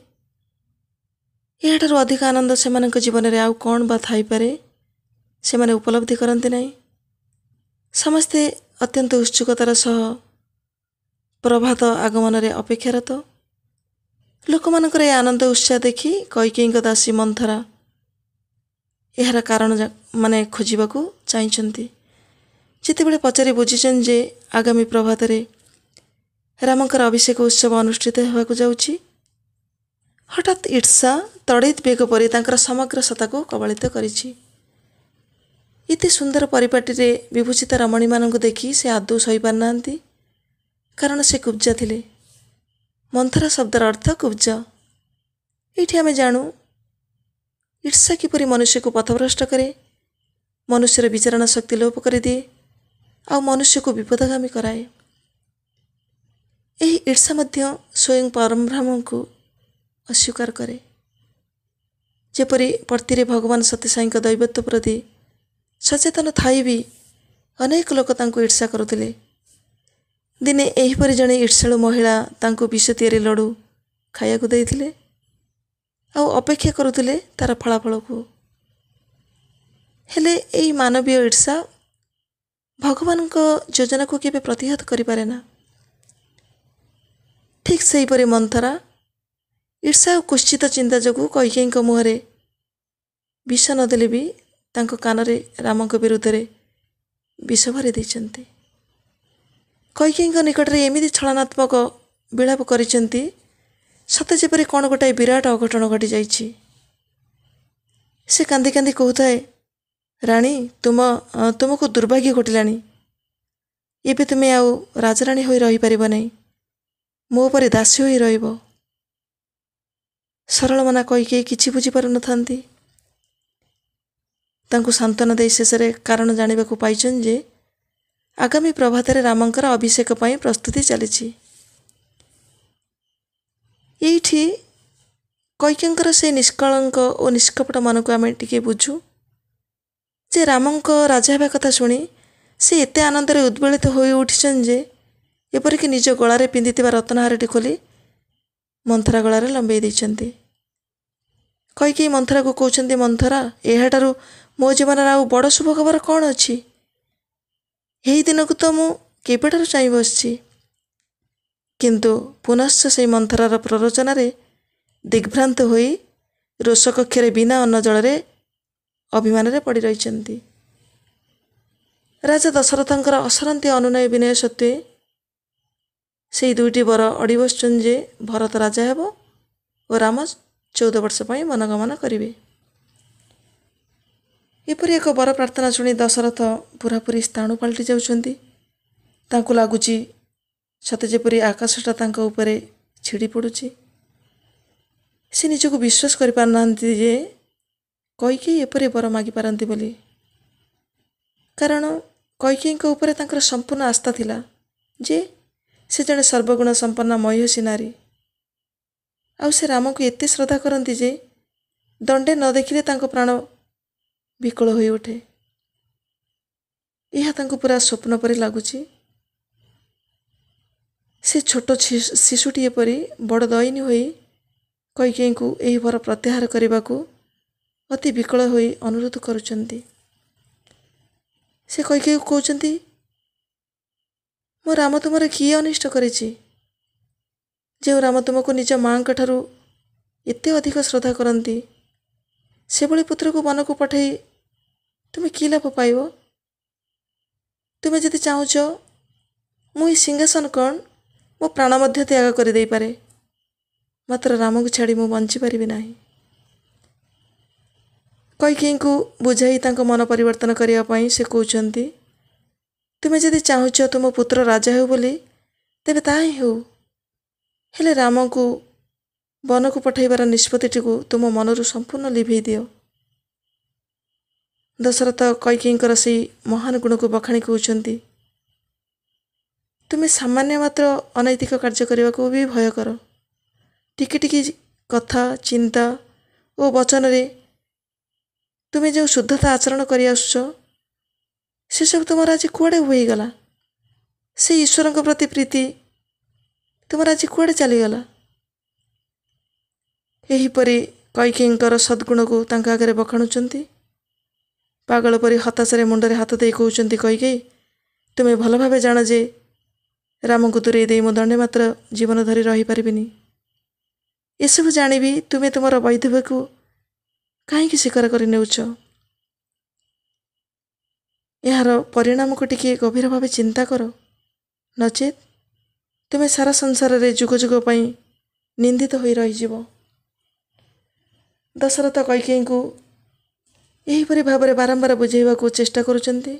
ଏହାଠାରୁ ଅଧିକ ଆନନ୍ଦ ସେମାନଙ୍କ ଜୀବନରେ ଆଉ କ'ଣ ବା ଥାଇପାରେ, ସେମାନେ ଉପଲବ୍ଧି କରନ୍ତି ନାହିଁ। ସମସ୍ତେ ଅତ୍ୟନ୍ତ ଉତ୍ସୁକତାର ସହ ପ୍ରଭାତ ଆଗମନରେ ଅପେକ୍ଷାରତ। ଲୋକମାନଙ୍କର ଏ ଆନନ୍ଦ ଉତ୍ସାହ ଦେଖି କୈକେୟୀଙ୍କ ଦାସୀ ମନ୍ଥରା ଏହାର କାରଣ ଖୋଜିବାକୁ ଚାହିଁଛନ୍ତି। ଯେତେବେଳେ ପଚାରି ବୁଝିଛନ୍ତି ଯେ ଆଗାମୀ ପ୍ରଭାତରେ ରାମଙ୍କର ଅଭିଷେକ ଉତ୍ସବ ଅନୁଷ୍ଠିତ ହେବାକୁ ଯାଉଛି, ହଠାତ୍ ଈର୍ଷା ତଡ଼ିତ୍ ବେଗ ପରି ତାଙ୍କର ସମଗ୍ର ସତ୍ତାକୁ କବଳିତ କରିଛି। ଏତେ ସୁନ୍ଦର ପରିପାଟିରେ ବିଭୂଷିତ ରମଣୀମାନଙ୍କୁ ଦେଖି ସେ ଆଦୌ ସହିପାରୁନାହାନ୍ତି, କାରଣ ସେ କୁବ୍ଜା ଥିଲେ। ମନ୍ଥରା ଶବ୍ଦର ଅର୍ଥ କୁବ୍ଜ। ଏଇଠି ଆମେ ଜାଣୁ ଈର୍ଷା କିପରି ମନୁଷ୍ୟକୁ ପଥଭ୍ରଷ୍ଟ କରେ, ମନୁଷ୍ୟର ବିଚାରଣ ଶକ୍ତି ଲୋପ କରିଦିଏ ଆଉ ମନୁଷ୍ୟକୁ ବିପଦଗାମୀ କରାଏ। ଏହି ଈର୍ଷା ମଧ୍ୟ ସ୍ୱୟଂ ପରଂବ୍ରହ୍ମଙ୍କୁ ଅସ୍ୱୀକାର କରେ। ଯେପରି ପର୍ତ୍ତିରେ ଭଗବାନ ସତ୍ୟସାଇଙ୍କ ଦୈବତ୍ୱ ପ୍ରତି ସଚେତନ ଥାଇ ବି ଅନେକ ଲୋକ ତାଙ୍କୁ ଈର୍ଷା କରୁଥିଲେ। ଦିନେ ଏହିପରି ଜଣେ ଈର୍ଷାଳୁ ମହିଳା ତାଙ୍କୁ ବିଷ ତିଆରି ଲଡ଼ୁ ଖାଇବାକୁ ଦେଇଥିଲେ ଆଉ ଅପେକ୍ଷା କରୁଥିଲେ ତା'ର ଫଳାଫଳକୁ। ହେଲେ ଏହି ମାନବୀୟ ଈର୍ଷା ଭଗବାନଙ୍କ ଯୋଜନାକୁ କେବେ ପ୍ରତିହତ କରିପାରେ ନା। ଠିକ୍ ସେହିପରି ମନ୍ଥରା ଈର୍ଷା ଓ କୁଶ୍ଚିତ ଚିନ୍ତା ଯୋଗୁଁ କୈକେୟୀଙ୍କ ମୁହଁରେ ବିଷ ନ ଦେଲେ ବି ତାଙ୍କ କାନରେ ରାମଙ୍କ ବିରୁଦ୍ଧରେ ବିଷ ଭରି ଦେଇଛନ୍ତି। କୈକେୟୀଙ୍କ ନିକଟରେ ଏମିତି ଛଳନାତ୍ମକ ବିଳାପ କରିଛନ୍ତି, ସତେ ଯେପରି କ'ଣ ଗୋଟାଏ ବିରାଟ ଅଘଟଣ ଘଟିଯାଇଛି। ସେ କାନ୍ଦି କାନ୍ଦି କହୁଥାଏ, ରାଣୀ, ତୁମକୁ ଦୁର୍ଭାଗ୍ୟ ଘଟିଲାଣି। ଏବେ ତୁମେ ଆଉ ରାଜରାଣୀ ହୋଇ ରହିପାରିବ ନାହିଁ, ମୋ ଉପରେ ଦାସୀ ହୋଇ ରହିବ। ସରଳ ମନା କୈକେୟୀ କିଛି ବୁଝିପାରୁନଥାନ୍ତି। ତାଙ୍କୁ ସାନ୍ତ୍ୱନା ଦେଇ ଶେଷରେ କାରଣ ଜାଣିବାକୁ ପାଇଛନ୍ତି ଯେ ଆଗାମୀ ପ୍ରଭାତରେ ରାମଙ୍କର ଅଭିଷେକ ପାଇଁ ପ୍ରସ୍ତୁତି ଚାଲିଛି। ଏଇଠି କୈକେୟୀଙ୍କର ସେ ନିଷ୍କଳଙ୍କ ଓ ନିଷ୍କପଟ ମନକୁ ଆମେ ଟିକେ ବୁଝୁ। ଯେ ରାମଙ୍କ ରାଜା ହେବା କଥା ଶୁଣି ସେ ଏତେ ଆନନ୍ଦରେ ଉଦ୍ବେଳିତ ହୋଇ ଉଠିଛନ୍ତି ଯେ ଏପରିକି ନିଜ ଗଳାରେ ପିନ୍ଧିଥିବା ରତ୍ନହାରଟି ଖୋଲି ମନ୍ଥରା ଗଳାରେ ଲମ୍ବେଇ ଦେଇଛନ୍ତି। କୈକେୟୀ ମନ୍ଥରାକୁ କହୁଛନ୍ତି, ମନ୍ଥରା, ଏହାଠାରୁ ମୋ ଜୀବନରେ ଆଉ ବଡ଼ ଶୁଭ ଖବର କ'ଣ ଅଛି? ଏହି ଦିନକୁ ତ ମୁଁ କେବେଠାରୁ ଚାହିଁ ବସିଛି। କିନ୍ତୁ ପୁନଶ୍ଚ ସେହି ମନ୍ଥରାର ପ୍ରରୋଚନାରେ ଦିଗ୍ଭ୍ରାନ୍ତ ହୋଇ ରୋଷ କକ୍ଷରେ ବିନା ଅନ୍ନ ଜଳରେ ଅଭିମାନରେ ପଡ଼ି ରହିଛନ୍ତି। ରାଜା ଦଶରଥଙ୍କର ଅସରନ୍ତି ଅନୁନୟ ବିନୟ ସତ୍ତ୍ୱେ ସେହି ଦୁଇଟି ବର ଅଡ଼ି ବସିଛନ୍ତି ଯେ ଭରତ ରାଜା ହେବ ଓ ରାମ 14 ବର୍ଷ ପାଇଁ ବନଗମନ କରିବେ। ଏପରି ଏକ ବର ପ୍ରାର୍ଥନା ଶୁଣି ଦଶରଥ ପୁରାପୁରି ସ୍ଥାଣୁ ପାଲଟି ଯାଉଛନ୍ତି। ତାଙ୍କୁ ଲାଗୁଛି ସତେ ଯେପରି ଆକାଶଟା ତାଙ୍କ ଉପରେ ଛିଡ଼ି ପଡ଼ୁଛି। ସେ ନିଜକୁ ବିଶ୍ୱାସ କରିପାରୁନାହାନ୍ତି ଯେ କୈକେୟୀ ଏପରି ବର ମାଗିପାରନ୍ତି ବୋଲି। କାରଣ କୈକେୟୀଙ୍କ ଉପରେ ତାଙ୍କର ସମ୍ପୂର୍ଣ୍ଣ ଆସ୍ଥା ଥିଲା ଯେ ସେ ଜଣେ ସର୍ବଗୁଣ ସମ୍ପନ୍ନ ମହିଷୀ ନାରୀ। ଆଉ ସେ ରାମକୁ ଏତେ ଶ୍ରଦ୍ଧା କରନ୍ତି ଯେ ଦଣ୍ଡେ ନ ଦେଖିଲେ ତାଙ୍କ ପ୍ରାଣ ବିକଳ ହୋଇ ଉଠେ। ଏହା ତାଙ୍କୁ ପୁରା ସ୍ୱପ୍ନ ପରି ଲାଗୁଛି। ସେ ଛୋଟ ଶିଶୁଟିଏ ପରି ବଡ଼ ଦୟନୀୟ ହୋଇ କୈକେୟୀଙ୍କୁ ଏହି ବର ପ୍ରତ୍ୟାହାର କରିବାକୁ ଅତି ବିକଳ ହୋଇ ଅନୁରୋଧ କରୁଛନ୍ତି। ସେ କୈକେୟୀକୁ କହୁଛନ୍ତି, ମୋ ରାମ ତୁମର କିଏ ଅନିଷ୍ଟ କରିଛି? ଯେଉଁ ରାମ ତୁମକୁ ନିଜ ମାଙ୍କ ଠାରୁ ଏତେ ଅଧିକ ଶ୍ରଦ୍ଧା କରନ୍ତି, ସେଭଳି ପୁତ୍ରକୁ ବନକୁ ପଠାଇ ତୁମେ କି ଲାଭ ପାଇବ? ତୁମେ ଯଦି ଚାହୁଁଛ ମୁଁ ଏହି ସିଂହାସନ କ'ଣ ମୋ ପ୍ରାଣ ମଧ୍ୟ ତ୍ୟାଗ କରିଦେଇପାରେ, ମାତ୍ର ରାମକୁ ଛାଡ଼ି ମୁଁ ବଞ୍ଚିପାରିବି ନାହିଁ। କୈକେୟୀଙ୍କୁ ବୁଝାଇ ତାଙ୍କ ମନ ପରିବର୍ତ୍ତନ କରିବା ପାଇଁ ସେ କହୁଛନ୍ତି, ତୁମେ ଯଦି ଚାହୁଁଛ ତୁମ ପୁତ୍ର ରାଜା ହେଉ ବୋଲି ତେବେ ତାହା ହିଁ ହେଉ, ହେଲେ ରାମକୁ ବନକୁ ପଠାଇବାର ନିଷ୍ପତ୍ତିଟିକୁ ତୁମ ମନରୁ ସମ୍ପୂର୍ଣ୍ଣ ଲିଭେଇ ଦିଅ। ଦଶରଥ କୈକେୟୀଙ୍କର ସେହି ମହାନ ଗୁଣକୁ ବଖାଣି କହୁଛନ୍ତି, ତୁମେ ସାମାନ୍ୟ ମାତ୍ର ଅନୈତିକ କାର୍ଯ୍ୟ କରିବାକୁ ବି ଭୟ କର। ଟିକେ ଟିକେ କଥା, ଚିନ୍ତା ଓ ବଚନରେ ତୁମେ ଯେଉଁ ଶୁଦ୍ଧତା ଆଚରଣ କରି ଆସୁଛ, ସେସବୁ ତୁମର ଆଜି କୁଆଡ଼େ ହୋଇଗଲା? ସେ ଈଶ୍ୱରଙ୍କ ପ୍ରତି ପ୍ରୀତି ତୁମର ଆଜି କୁଆଡ଼େ ଚାଲିଗଲା? ଏହିପରି କୈକେୟୀଙ୍କର ସଦ୍ଗୁଣକୁ ତାଙ୍କ ଆଗରେ ବଖାଣୁଛନ୍ତି। ପାଗଳ ପରି ହତାଶରେ ମୁଣ୍ଡରେ ହାତ ଦେଇ କହୁଛନ୍ତି, କୈକେୟୀ, ତୁମେ ଭଲ ଭାବେ ଜାଣ ଯେ ରାମଙ୍କୁ ଦୂରେଇ ଦେଇ ମୁଁ ଦଣ୍ଡେ ମାତ୍ର ଜୀବନ ଧରି ରହିପାରିବିନି। ଏସବୁ ଜାଣିବି ତୁମେ ତୁମର ବୈଧବ୍ୟକୁ କାହିଁକି ସ୍ୱୀକାର କରି ନେଉଛ? ଏହାର ପରିଣାମକୁ ଟିକିଏ ଗଭୀର ଭାବେ ଚିନ୍ତା କର, ନଚେତ୍ ତୁମେ ସାରା ସଂସାରରେ ଯୁଗ ଯୁଗ ପାଇଁ ନିନ୍ଦିତ ହୋଇ ରହିଯିବ। ଦଶରଥ କୈକେୟୀଙ୍କୁ ଏହିପରି ଭାବରେ ବାରମ୍ବାର ବୁଝାଇବାକୁ ଚେଷ୍ଟା କରୁଛନ୍ତି,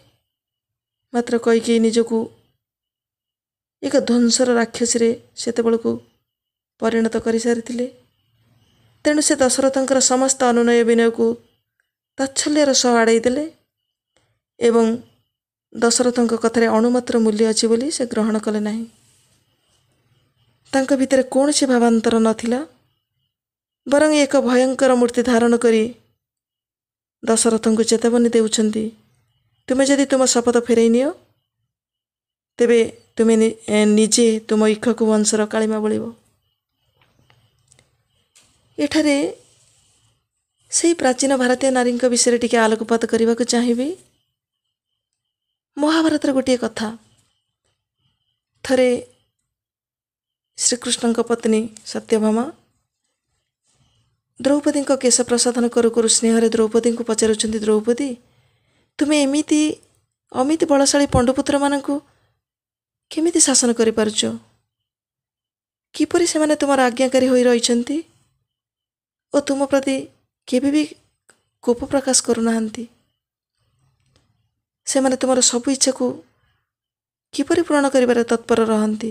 ମାତ୍ର କୈକେୟୀ ନିଜକୁ ଏକ ଧ୍ୱଂସର ରାକ୍ଷସୀରେ ସେତେବେଳକୁ ପରିଣତ କରିସାରିଥିଲେ। ତେଣୁ ସେ ଦଶରଥଙ୍କର ସମସ୍ତ ଅନୁନୟ ବିନୟକୁ ତାଚ୍ଛଲ୍ୟର ସହ ଆଡ଼େଇ ଦେଲେ ଏବଂ ଦଶରଥଙ୍କ କଥାରେ ଅଣୁମାତ୍ର ମୂଲ୍ୟ ଅଛି ବୋଲି ସେ ଗ୍ରହଣ କଲେ ନାହିଁ। ତାଙ୍କ ଭିତରେ କୌଣସି ଭାବାନ୍ତର ନଥିଲା, ବରଂ ଏକ ଭୟଙ୍କର ମୂର୍ତ୍ତି ଧାରଣ କରି ଦଶରଥଙ୍କୁ ଚେତାବନୀ ଦେଉଛନ୍ତି, ତୁମେ ଯଦି ତୁମ ଶପଥ ଫେରାଇ ନିଅ ତେବେ ତୁମେ ନିଜେ ତୁମ ଇକ୍ଷ୍ୱାକୁ ବଂଶର କାଳିମା ବୋଳିବ। ଏଠାରେ ସେହି ପ୍ରାଚୀନ ଭାରତୀୟ ନାରୀଙ୍କ ବିଷୟରେ ଟିକେ ଆଲୋକପାତ କରିବାକୁ ଚାହିଁବି। ମହାଭାରତର ଗୋଟିଏ କଥା। ଥରେ ଶ୍ରୀକୃଷ୍ଣଙ୍କ ପତ୍ନୀ ସତ୍ୟଭାମା ଦ୍ରୌପଦୀଙ୍କ କେଶ ପ୍ରସାଧନ କରୁ କରୁ ସ୍ନେହରେ ଦ୍ରୌପଦୀଙ୍କୁ ପଚାରୁଛନ୍ତି, ଦ୍ରୌପଦୀ, ତୁମେ ଏମିତି ଅମିତି ବଳଶାଳୀ ପଣ୍ଡୁପୁତ୍ରମାନଙ୍କୁ କେମିତି ଶାସନ କରିପାରୁଛ? କିପରି ସେମାନେ ତୁମର ଆଜ୍ଞାକାରୀ ହୋଇ ରହିଛନ୍ତି ଓ ତୁମ ପ୍ରତି କେବେ ବି କୋପ ପ୍ରକାଶ କରୁନାହାନ୍ତି? ସେମାନେ ତୁମର ସବୁ ଇଚ୍ଛାକୁ କିପରି ପୂରଣ କରିବାରେ ତତ୍ପର ରହନ୍ତି?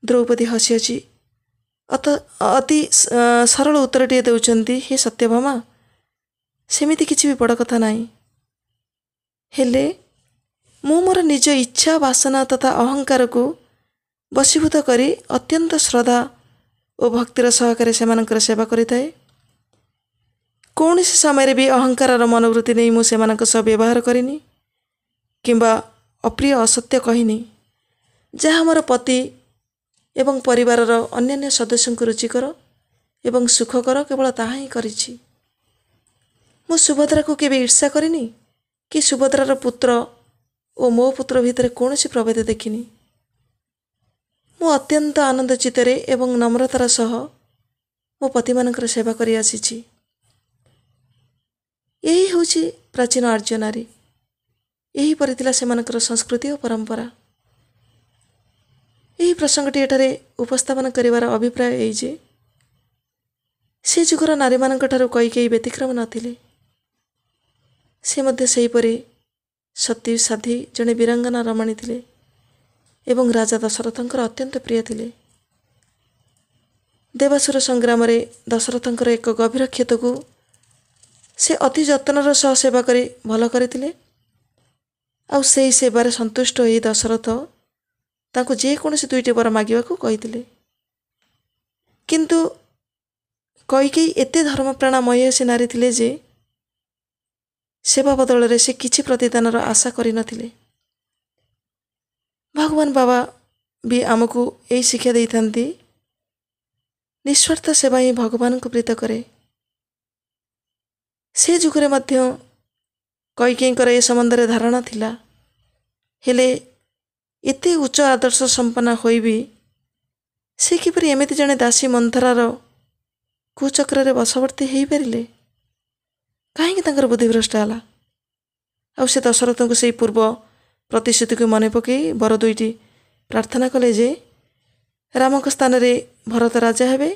ଦ୍ରୌପଦୀ ହସି ହସି ଅତି ସରଳ ଉତ୍ତରଟିଏ ଦେଉଛନ୍ତି, ହେ ସତ୍ୟଭାମା, ସେମିତି କିଛି ବି ବଡ଼ କଥା ନାହିଁ। ହେଲେ ମୁଁ ମୋର ନିଜ ଇଚ୍ଛା, ବାସନା ତଥା ଅହଙ୍କାରକୁ ବଶୀଭୂତ କରି ଅତ୍ୟନ୍ତ ଶ୍ରଦ୍ଧା ଓ ଭକ୍ତିର ସହକାରେ ସେମାନଙ୍କର ସେବା କରିଥାଏ। କୌଣସି ସମୟରେ ବି ଅହଙ୍କାରର ମନୋବୃତ୍ତି ନେଇ ମୁଁ ସେମାନଙ୍କ ସହ ବ୍ୟବହାର କରିନି କିମ୍ବା ଅପ୍ରିୟ ଅସତ୍ୟ କହିନି। ଯାହା ମୋର ପତି ଏବଂ ପରିବାରର ଅନ୍ୟାନ୍ୟ ସଦସ୍ୟଙ୍କୁ ରୁଚିକର ଏବଂ ସୁଖକର କେବଳ ତାହା ହିଁ କରିଛି। ମୁଁ ସୁଭଦ୍ରାକୁ କେବେ ଈର୍ଷା କରିନି କି ସୁଭଦ୍ରାର ପୁତ୍ର ଓ ମୋ ପୁତ୍ର ଭିତରେ କୌଣସି ପ୍ରଭେଦ ଦେଖିନି। ମୁଁ ଅତ୍ୟନ୍ତ ଆନନ୍ଦ ଚିତ୍ତରେ ଏବଂ ନମ୍ରତାର ସହ ମୋ ପତିମାନଙ୍କର ସେବା କରି ଆସିଛି। ଏହି ହେଉଛି ପ୍ରାଚୀନ ଆର୍ଯ୍ୟ ନାରୀ। ଏହିପରି ଥିଲା ସେମାନଙ୍କର ସଂସ୍କୃତି ଓ ପରମ୍ପରା। ଏହି ପ୍ରସଙ୍ଗଟି ଏଠାରେ ଉପସ୍ଥାପନ କରିବାର ଅଭିପ୍ରାୟ ଏଇ ଯେ ସେ ଯୁଗର ନାରୀମାନଙ୍କଠାରୁ କୈକେୟୀ ବ୍ୟତିକ୍ରମ ନଥିଲେ। ସେ ମଧ୍ୟ ସେହିପରି ସତୀ ସାଧ୍ୱୀ ଜଣେ ବୀରାଙ୍ଗନା ରମଣୀ ଥିଲେ ଏବଂ ରାଜା ଦଶରଥଙ୍କର ଅତ୍ୟନ୍ତ ପ୍ରିୟ ଥିଲେ। ଦେବାସୁର ସଂଗ୍ରାମରେ ଦଶରଥଙ୍କର ଏକ ଗଭୀର କ୍ଷତକୁ ସେ ଅତି ଯତ୍ନର ସହ ସେବା କରି ଭଲ କରିଥିଲେ। ଆଉ ସେହି ସେବାରେ ସନ୍ତୁଷ୍ଟ ହୋଇ ଦଶରଥ ତାଙ୍କୁ ଯେକୌଣସି 2ଟି ବର ମାଗିବାକୁ କହିଥିଲେ। କିନ୍ତୁ କୈକେୟୀ ଏତେ ଧର୍ମପ୍ରାଣା ମହିଷୀ ନାରୀ ଥିଲେ ଯେ ସେବା ବଦଳରେ ସେ କିଛି ପ୍ରତିଦାନର ଆଶା କରିନଥିଲେ। ଭଗବାନ ବାବା ବି ଆମକୁ ଏହି ଶିକ୍ଷା ଦେଇଥାନ୍ତି, ନିଃସ୍ୱାର୍ଥ ସେବା ହିଁ ଭଗବାନଙ୍କୁ ପ୍ରୀତ କରେ। ସେ ଯୁଗରେ ମଧ୍ୟ କୈକେୟୀଙ୍କର ଏ ସମ୍ବନ୍ଧରେ ଧାରଣା ଥିଲା। ହେଲେ ଏତେ ଉଚ୍ଚ ଆଦର୍ଶ ସମ୍ପନ୍ନ ହୋଇ ବି ସେ କିପରି ଏମିତି ଜଣେ ଦାସୀ ମନ୍ଥରାର କୁଚକ୍ରରେ ବଶବର୍ତ୍ତୀ ହୋଇପାରିଲେ? କାହିଁକି ତାଙ୍କର ବୁଦ୍ଧିଭ୍ରଷ୍ଟ ହେଲା? ଆଉ ସେ ଦଶରଥଙ୍କୁ ସେହି ପୂର୍ବ ପ୍ରତିଶ୍ରୁତିକୁ ମନେ ପକାଇ ବର 2ଟି ପ୍ରାର୍ଥନା କଲେ ଯେ ରାମଙ୍କ ସ୍ଥାନରେ ଭରତ ରାଜା ହେବେ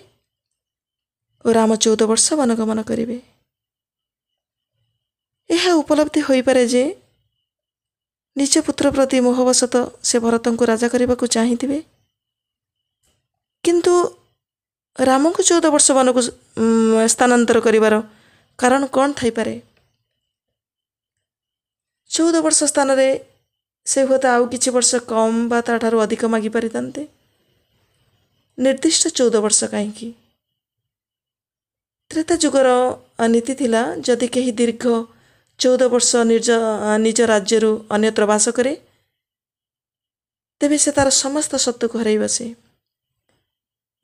ଓ ରାମ 14 ବର୍ଷ ବନଗମନ କରିବେ। ଏହା ଉପଲବ୍ଧି ହୋଇପାରେ ଯେ ନିଜ ପୁତ୍ର ପ୍ରତି ମୋହବଶତଃ ସେ ଭରତଙ୍କୁ ରାଜା କରିବାକୁ ଚାହିଁଥିବେ, କିନ୍ତୁ ରାମଙ୍କୁ 14 ବର୍ଷ ବନକୁ ସ୍ଥାନାନ୍ତର କରିବାର କାରଣ କ'ଣ ଥାଇପାରେ? 14 ବର୍ଷ ସ୍ଥାନରେ ସେ ହୁଏତ ଆଉ କିଛି ବର୍ଷ କମ୍ ବା ତାଠାରୁ ଅଧିକ ମାଗିପାରିଥାନ୍ତେ। ନିର୍ଦ୍ଦିଷ୍ଟ 14 ବର୍ଷ କାହିଁକି? ତ୍ରେତା ଯୁଗର ନୀତି ଥିଲା, ଯଦି କେହି ଦୀର୍ଘ 14 ବର୍ଷ ନିଜ ରାଜ୍ୟରୁ ଅନ୍ୟତ୍ର ବାସ କରେ ତେବେ ସେ ତାର ସମସ୍ତ ସତ୍ତ୍ୱକୁ ହରାଇ ବସେ,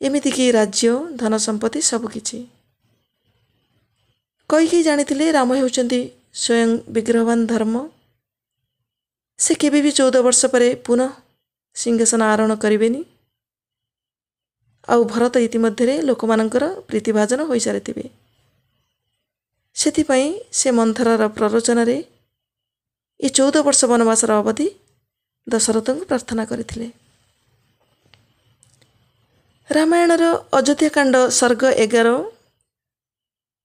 ଏମିତିକି ରାଜ୍ୟ, ଧନ ସମ୍ପତ୍ତି ସବୁକିଛି। କୈକେୟୀ ଜାଣିଥିଲେ ରାମ ହେଉଛନ୍ତି ସ୍ୱୟଂ ବିଗ୍ରହବାନ ଧର୍ମ। ସେ କେବେ ବି 14 ବର୍ଷ ପରେ ପୁନଃ ସିଂହାସନ ଆରୋହଣ କରିବେନି। ଆଉ ଭରତ ଇତିମଧ୍ୟରେ ଲୋକମାନଙ୍କର ପ୍ରୀତିଭାଜନ ହୋଇସାରିଥିବେ। ସେଥିପାଇଁ ସେ ମନ୍ଥରାର ପ୍ରରୋଚନାରେ ଏ 14 ବର୍ଷ ବନବାସର ଅବଧି ଦଶରଥଙ୍କୁ ପ୍ରାର୍ଥନା କରିଥିଲେ। ରାମାୟଣର ଅଯୋଧ୍ୟାକାଣ୍ଡ ସର୍ଗ 11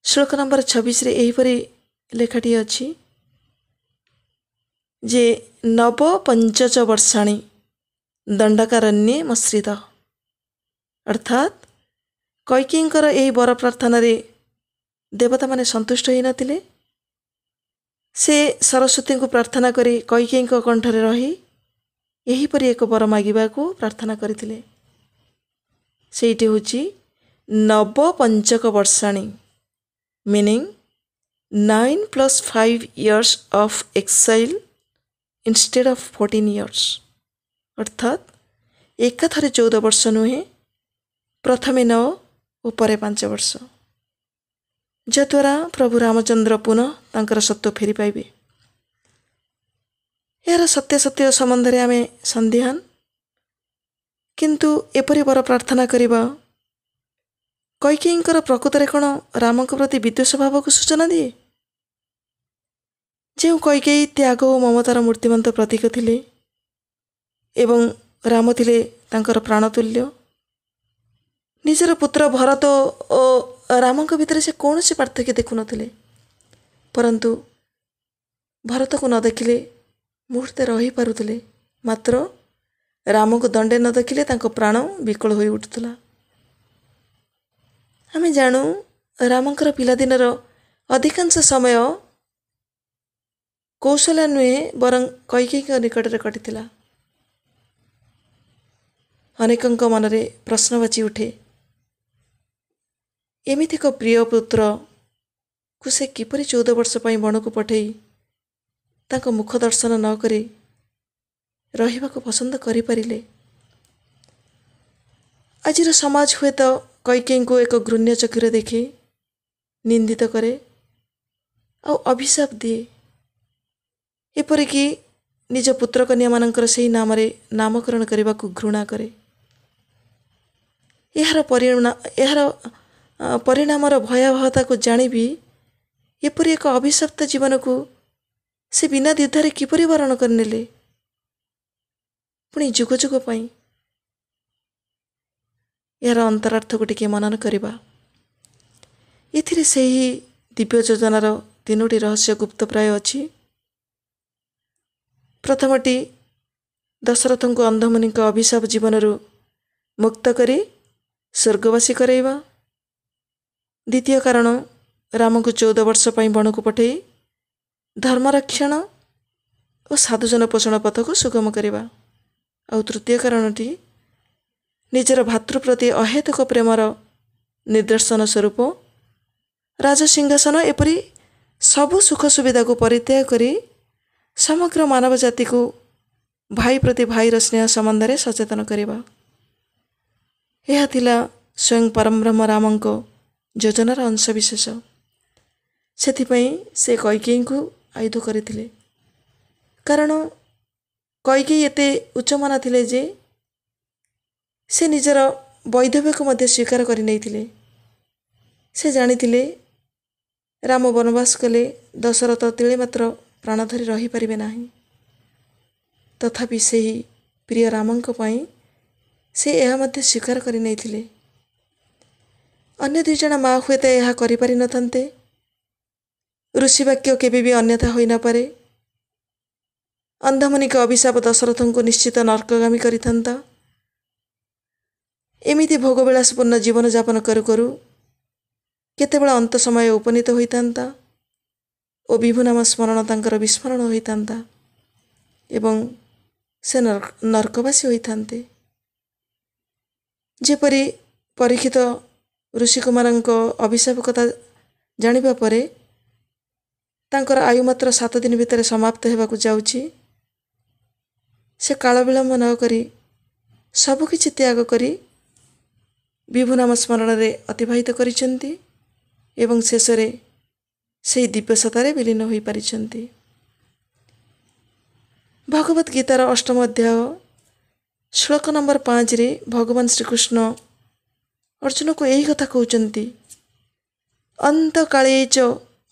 ଶ୍ଲୋକ ନମ୍ବର 26ରେ ଏହିପରି ଲେଖାଟି ଅଛି ଯେ ନବ ପଞ୍ଚଚ ବର୍ଷାଣି ଦଣ୍ଡକାରଣ୍ୟେ ମଶ୍ରିତ। ଅର୍ଥାତ୍ କୈକେୟୀଙ୍କର ଏହି ବର ପ୍ରାର୍ଥନାରେ ଦେବତାମାନେ ସନ୍ତୁଷ୍ଟ ହୋଇନଥିଲେ। ସେ ସରସ୍ୱତୀଙ୍କୁ ପ୍ରାର୍ଥନା କରି କୈକେୟୀଙ୍କ କଣ୍ଠରେ ରହି ଏହିପରି ଏକ ବର ମାଗିବାକୁ ପ୍ରାର୍ଥନା କରିଥିଲେ। ସେଇଟି ହେଉଛି ନବ ପଞ୍ଚକ ବର୍ଷାଣି, meaning 9 + 5 years of exile instead of 14 years। ଅର୍ଥାତ୍ ଏକାଥରେ 14 ବର୍ଷ ନୁହେଁ, ପ୍ରଥମେ 9 ଓ ପରେ 5 ବର୍ଷ, ଯଦ୍ୱାରା ପ୍ରଭୁ ରାମଚନ୍ଦ୍ର ପୁନଃ ତାଙ୍କର ସତ୍ତ୍ୱ ଫେରି ପାଇବେ। ଏହାର ସତ୍ୟାସତ୍ୟ ସମ୍ବନ୍ଧରେ ଆମେ ସନ୍ଦିହାନ, କିନ୍ତୁ ଏପରି ବର ପ୍ରାର୍ଥନା କରିବା କୈକେୟୀଙ୍କର ପ୍ରକୃତରେ କ'ଣ ରାମଙ୍କ ପ୍ରତି ବିଦ୍ୱେଷ ଭାବକୁ ସୂଚନା ଦିଏ? ଯେଉଁ କୈକେୟୀ ତ୍ୟାଗ ଓ ମମତାର ମୂର୍ତ୍ତିମନ୍ତ ପ୍ରତୀକ ଥିଲେ ଏବଂ ରାମ ଥିଲେ ତାଙ୍କର ପ୍ରାଣତୁଲ୍ୟ, ନିଜର ପୁତ୍ର ଭରତ ଓ ରାମଙ୍କ ଭିତରେ ସେ କୌଣସି ପାର୍ଥକ୍ୟ ଦେଖୁନଥିଲେ। ପରନ୍ତୁ ଭରତକୁ ନ ଦେଖିଲେ ମୁହୂର୍ତ୍ତେ ରହିପାରୁଥିଲେ, ମାତ୍ର ରାମକୁ ଦଣ୍ଡେ ନ ଦେଖିଲେ ତାଙ୍କ ପ୍ରାଣ ବିକଳ ହୋଇ ଉଠୁଥିଲା। ଆମେ ଜାଣୁ ରାମଙ୍କର ପିଲାଦିନର ଅଧିକାଂଶ ସମୟ କୌଶଲ୍ୟା ନୁହେଁ ବରଂ କୈକେୟୀଙ୍କ ନିକଟରେ କଟିଥିଲା। ଅନେକଙ୍କ ମନରେ ପ୍ରଶ୍ନ ବାଚି ଉଠେ, ଏମିତି ଏକ ପ୍ରିୟ ପୁତ୍ର ସେ କିପରି 14 ବର୍ଷ ପାଇଁ ବଣକୁ ପଠାଇ ତାଙ୍କ ମୁଖ ଦର୍ଶନ ନ କରି ରହିବାକୁ ପସନ୍ଦ କରିପାରିଲେ। ଆଜିର ସମାଜ ହୁଏତ କୈକେୟୀଙ୍କୁ ଏକ ଘୃଣ୍ୟ ଚକ୍ଷୁରେ ଦେଖି ନିନ୍ଦିତ କରେ ଆଉ ଅଭିଶାପ ଦିଏ, ଏପରିକି ନିଜ ପୁତ୍ରକନ୍ୟାମାନଙ୍କର ସେହି ନାମରେ ନାମକରଣ କରିବାକୁ ଘୃଣା କରେ। ଏହାର ପରିଣାମର ଭୟାବହତାକୁ ଜାଣିବି ଏପରି ଏକ ଅଭିଶପ୍ତ ଜୀବନକୁ ସେ ବିନା ଦ୍ୱିଧାରେ କିପରି ବରଣ କରିନେଲେ, ପୁଣି ଯୁଗ ଯୁଗ ପାଇଁ। ଏହାର ଅନ୍ତରାର୍ଥକୁ ଟିକିଏ ମନନ କରିବା। ଏଥିରେ ସେହି ଦିବ୍ୟ ଯୋଜନାର 3ଟି ରହସ୍ୟ ଗୁପ୍ତ ପ୍ରାୟ ଅଛି। ପ୍ରଥମଟି, ଦଶରଥଙ୍କୁ ଅନ୍ଧମୁନିଙ୍କ ଅଭିଶାପ ଜୀବନରୁ ମୁକ୍ତ କରି ସ୍ୱର୍ଗବାସୀ କରାଇବା। ଦ୍ୱିତୀୟ କାରଣ, ରାମଙ୍କୁ 14 ବର୍ଷ ପାଇଁ ବଣକୁ ପଠାଇ ଧର୍ମରକ୍ଷଣ ଓ ସାଧୁଜନ ପୋଷଣ ପଥକୁ ସୁଗମ କରିବା। ଆଉ ତୃତୀୟ କାରଣଟି, ନିଜର ଭାତୃ ପ୍ରତି ଅହେତୁକ ପ୍ରେମର ନିଦର୍ଶନ ସ୍ୱରୂପ ରାଜସିଂହାସନ ଏପରି ସବୁ ସୁଖ ସୁବିଧାକୁ ପରିତ୍ୟାଗ କରି ସମଗ୍ର ମାନବ ଜାତିକୁ ଭାଇ ପ୍ରତି ଭାଇର ସ୍ନେହ ସମ୍ବନ୍ଧରେ ସଚେତନ କରିବା। ଏହା ଥିଲା ସ୍ୱୟଂ ପରମବ୍ରହ୍ମ ରାମଙ୍କ ଯୋଜନାର ଅଂଶବିଶେଷ। ସେଥିପାଇଁ ସେ କୈକେୟୀଙ୍କୁ ଆୟୁଧ କରିଥିଲେ। କାରଣ କୈକେୟୀ ଏତେ ଉଚ୍ଚମନା ଥିଲେ ଯେ ସେ ନିଜର ବୈଧବ୍ୟକୁ ମଧ୍ୟ ସ୍ୱୀକାର କରିନେଇଥିଲେ। ସେ ଜାଣିଥିଲେ ରାମ ବନବାସ କଲେ ଦଶରଥ ତିଳେ ମାତ୍ର ପ୍ରାଣ ଧରି ରହିପାରିବେ ନାହିଁ। ତଥାପି ସେହି ପ୍ରିୟ ରାମଙ୍କ ପାଇଁ ସେ ଏହା ମଧ୍ୟ ସ୍ୱୀକାର କରିନେଇଥିଲେ। ଅନ୍ୟ 2 ଜଣ ମା ହୁଏତ ଏହା କରିପାରିନଥାନ୍ତେ। ଋଷି ବାକ୍ୟ କେବେ ବି ଅନ୍ୟଥା ହୋଇନପାରେ। ଅନ୍ଧମୁନିଙ୍କ ଅଭିଶାପ ଦଶରଥଙ୍କୁ ନିଶ୍ଚିତ ନର୍କଗାମୀ କରିଥାନ୍ତା। ଏମିତି ଭୋଗବିଳାସପୂର୍ଣ୍ଣ ଜୀବନଯାପନ କରୁ କରୁ କେତେବେଳେ ଅନ୍ତ ସମୟ ଉପନୀତ ହୋଇଥାନ୍ତା ଓ ବିଭୁ ନାମ ସ୍ମରଣ ତାଙ୍କର ବିସ୍ମରଣ ହୋଇଥାନ୍ତା ଏବଂ ସେ ନର୍କବାସୀ ହୋଇଥାନ୍ତେ। ଯେପରି ପରୀକ୍ଷିତ ଋଷିକୁମାରଙ୍କ ଅଭିଶାପ କଥା ଜାଣିବା ପରେ ତାଙ୍କର ଆୟୁ ମାତ୍ର 7 ଦିନ ଭିତରେ ସମାପ୍ତ ହେବାକୁ ଯାଉଛି, ସେ କାଳ ବିଳମ୍ବ ନ କରି ସବୁକିଛି ତ୍ୟାଗ କରି ବିଭୁ ନାମ ସ୍ମରଣରେ ଅତିବାହିତ କରିଛନ୍ତି ଏବଂ ଶେଷରେ ସେହି ଦିବ୍ୟସତ୍ତାରେ ବିଲୀନ ହୋଇପାରିଛନ୍ତି। ଭଗବତ ଗୀତାର 8ମ ଅଧ୍ୟାୟ ଶ୍ଲୋକ ନମ୍ବର 5ରେ ଭଗବାନ ଶ୍ରୀକୃଷ୍ଣ ଅର୍ଜୁନକୁ ଏହି କଥା କହୁଛନ୍ତି, ଅନ୍ତକାଳେ ଚ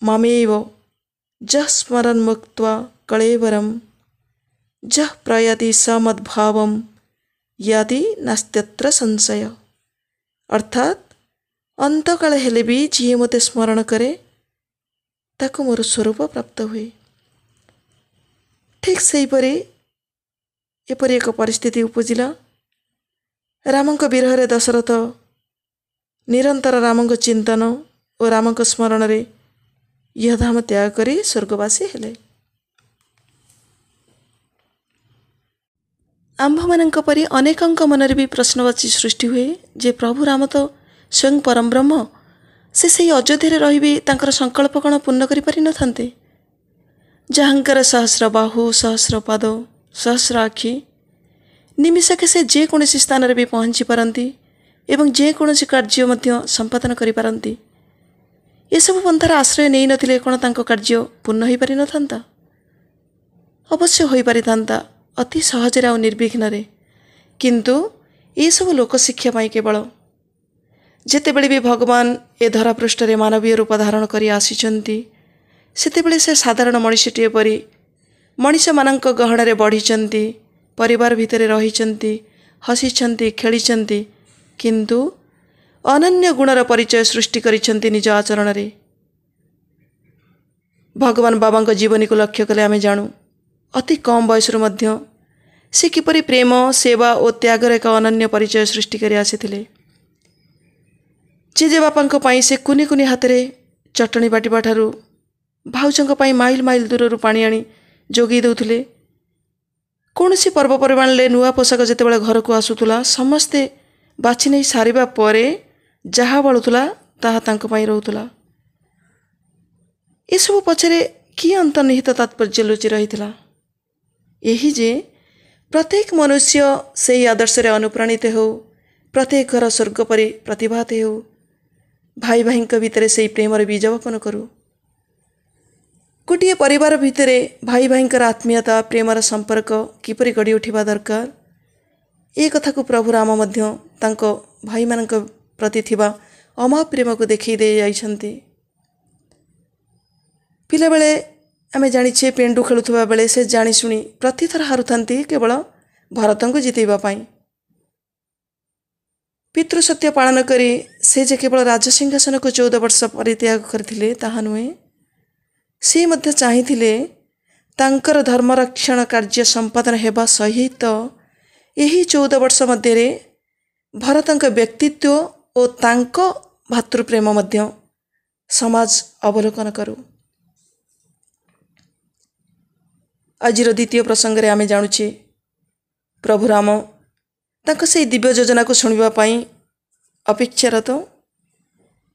ମମେବ ଯଃ ସ୍ମରନ୍ ମୁକ୍ତ୍ୱା କଳେବରମ୍ ଯଃ ପ୍ରୟାତି ସମଦ୍ଭାବମ୍ ୟାତି ନାସ୍ତ୍ୟତ୍ର ସଂଶୟ। ଅର୍ଥାତ୍ ଅନ୍ତକାଳ ହେଲେ ବି ଯିଏ ମୋତେ ସ୍ମରଣ କରେ ତାକୁ ମୋର ସ୍ୱରୂପ ପ୍ରାପ୍ତ ହୁଏ। ଠିକ୍ ସେହିପରି ଏପରି ଏକ ପରିସ୍ଥିତି ଉପୁଜିଲା। ରାମଙ୍କ ବିରହରେ ଦଶରଥ ନିରନ୍ତର ରାମଙ୍କ ଚିନ୍ତନ ଓ ରାମଙ୍କ ସ୍ମରଣରେ ଇହଧାମ ତ୍ୟାଗ କରି ସ୍ୱର୍ଗବାସୀ ହେଲେ। ଆମ୍ଭମାନଙ୍କ ପରି ଅନେକଙ୍କ ମନରେ ବି ପ୍ରଶ୍ନବାଚୀ ସୃଷ୍ଟି ହୁଏ ଯେ ପ୍ରଭୁ ରାମ ତ ସ୍ୱୟଂ ପରମବ୍ରହ୍ମ, ସେ ସେହି ଅଯୋଧ୍ୟାରେ ରହିବି ତାଙ୍କର ସଂକଳ୍ପ କ'ଣ ପୂର୍ଣ୍ଣ କରିପାରିନଥାନ୍ତେ? ଯାହାଙ୍କର ସହସ୍ର ବାହୁ, ସହସ୍ର ପାଦ, ସହସ୍ର ଆଖି, ନିମିଷକେ ସେ ଯେକୌଣସି ସ୍ଥାନରେ ବି ପହଞ୍ଚି ପାରନ୍ତି ଏବଂ ଯେକୌଣସି କାର୍ଯ୍ୟ ମଧ୍ୟ ସମ୍ପାଦନ କରିପାରନ୍ତି। ଏସବୁ ପନ୍ଥାର ଆଶ୍ରୟ ନେଇନଥିଲେ କ'ଣ ତାଙ୍କ କାର୍ଯ୍ୟ ପୂର୍ଣ୍ଣ ହୋଇପାରିନଥାନ୍ତା? ଅବଶ୍ୟ ହୋଇପାରିଥାନ୍ତା, ଅତି ସହଜରେ ଆଉ ନିର୍ବିଘ୍ନରେ। କିନ୍ତୁ ଏସବୁ ଲୋକଶିକ୍ଷା ପାଇଁ କେବଳ। ଯେତେବେଳେ ବି ଭଗବାନ ଏ ଧରାପୃଷ୍ଠରେ ମାନବୀୟ ରୂପ ଧାରଣ କରି ଆସିଛନ୍ତି, ସେତେବେଳେ ସେ ସାଧାରଣ ମଣିଷଟିଏ ପରି ମଣିଷମାନଙ୍କ ଗହଣରେ ବଢ଼ିଛନ୍ତି, ପରିବାର ଭିତରେ ରହିଛନ୍ତି, ହସିଛନ୍ତି, ଖେଳିଛନ୍ତି, କିନ୍ତୁ ଅନନ୍ୟ ଗୁଣର ପରିଚୟ ସୃଷ୍ଟି କରିଛନ୍ତି ନିଜ ଆଚରଣରେ। ଭଗବାନ ବାବାଙ୍କ ଜୀବନୀକୁ ଲକ୍ଷ୍ୟ କଲେ ଆମେ ଜାଣୁ, ଅତି କମ୍ ବୟସରୁ ମଧ୍ୟ ସେ କିପରି ପ୍ରେମ, ସେବା ଓ ତ୍ୟାଗର ଏକ ଅନନ୍ୟ ପରିଚୟ ସୃଷ୍ଟି କରି ଆସିଥିଲେ। ଜେଜେବାପାଙ୍କ ପାଇଁ ସେ କୁନି କୁନି ହାତରେ ଚଟଣି ବାଟିବା ଠାରୁ ଭାଉଜଙ୍କ ପାଇଁ ମାଇଲ ମାଇଲ ଦୂରରୁ ପାଣି ଆଣି ଯୋଗାଇ ଦେଉଥିଲେ। କୌଣସି ପର୍ବପର୍ବାଣୀରେ ନୂଆ ପୋଷାକ ଯେତେବେଳେ ଘରକୁ ଆସୁଥିଲା, ସମସ୍ତେ ବାଛି ନେଇ ସାରିବା ପରେ ଯାହା ବଳୁଥିଲା ତାହା ତାଙ୍କ ପାଇଁ ରହୁଥିଲା। ଏସବୁ ପଛରେ କି ଅନ୍ତର୍ନିହିତ ତାତ୍ପର୍ଯ୍ୟ ଲୁଚି ରହିଥିଲା? ଏହି ଯେ ପ୍ରତ୍ୟେକ ମନୁଷ୍ୟ ସେହି ଆଦର୍ଶରେ ଅନୁପ୍ରାଣିତ ହେଉ, ପ୍ରତ୍ୟେକ ଘର ସ୍ୱର୍ଗ ପରି ପ୍ରତିଭାତ ହେଉ, ଭାଇ ଭାଇଙ୍କ ଭିତରେ ସେହି ପ୍ରେମର ବୀଜ ବପନ କରୁ। ଗୋଟିଏ ପରିବାର ଭିତରେ ଭାଇ ଭାଇଙ୍କର ଆତ୍ମୀୟତା, ପ୍ରେମର ସମ୍ପର୍କ କିପରି ଗଢ଼ି ଉଠିବା ଦରକାର, ଏ କଥାକୁ ପ୍ରଭୁ ରାମ ମଧ୍ୟ ତାଙ୍କ ଭାଇମାନଙ୍କ ପ୍ରତି ଥିବା ଅମା ପ୍ରେମକୁ ଦେଖାଇ ଦେଇ ଯାଇଛନ୍ତି। ପିଲାବେଳେ ଆମେ ଜାଣିଛେ ପେଣ୍ଡୁ ଖେଳୁଥିବା ବେଳେ ସେ ଜାଣିଶୁଣି ପ୍ରତିଥର ହାରୁଥାନ୍ତି କେବଳ ଭରତଙ୍କୁ ଜିତେଇବା ପାଇଁ। ପିତୃସତ୍ୟ ପାଳନ କରି ସେ ଯେ କେବଳ ରାଜସିଂହାସନକୁ 14 ବର୍ଷ ପରିତ୍ୟାଗ କରିଥିଲେ ତାହା ନୁହେଁ, ସେ ମଧ୍ୟ ଚାହିଁଥିଲେ ତାଙ୍କର ଧର୍ମରକ୍ଷଣ କାର୍ଯ୍ୟ ସମ୍ପାଦନ ହେବା ସହିତ ଏହି 14 ବର୍ଷ ମଧ୍ୟରେ ଭରତଙ୍କ ବ୍ୟକ୍ତିତ୍ୱ ଓ ତାଙ୍କ ଭାତୃପ୍ରେମ ମଧ୍ୟ ସମାଜ ଅବଲୋକନ କରୁ। ଆଜିର ଦ୍ୱିତୀୟ ପ୍ରସଙ୍ଗରେ ଆମେ ଜାଣୁଛେ ପ୍ରଭୁ ରାମ ତାଙ୍କ ସେହି ଦିବ୍ୟ ଯୋଜନାକୁ ଶୁଣିବା ପାଇଁ ଅପେକ୍ଷାରତ।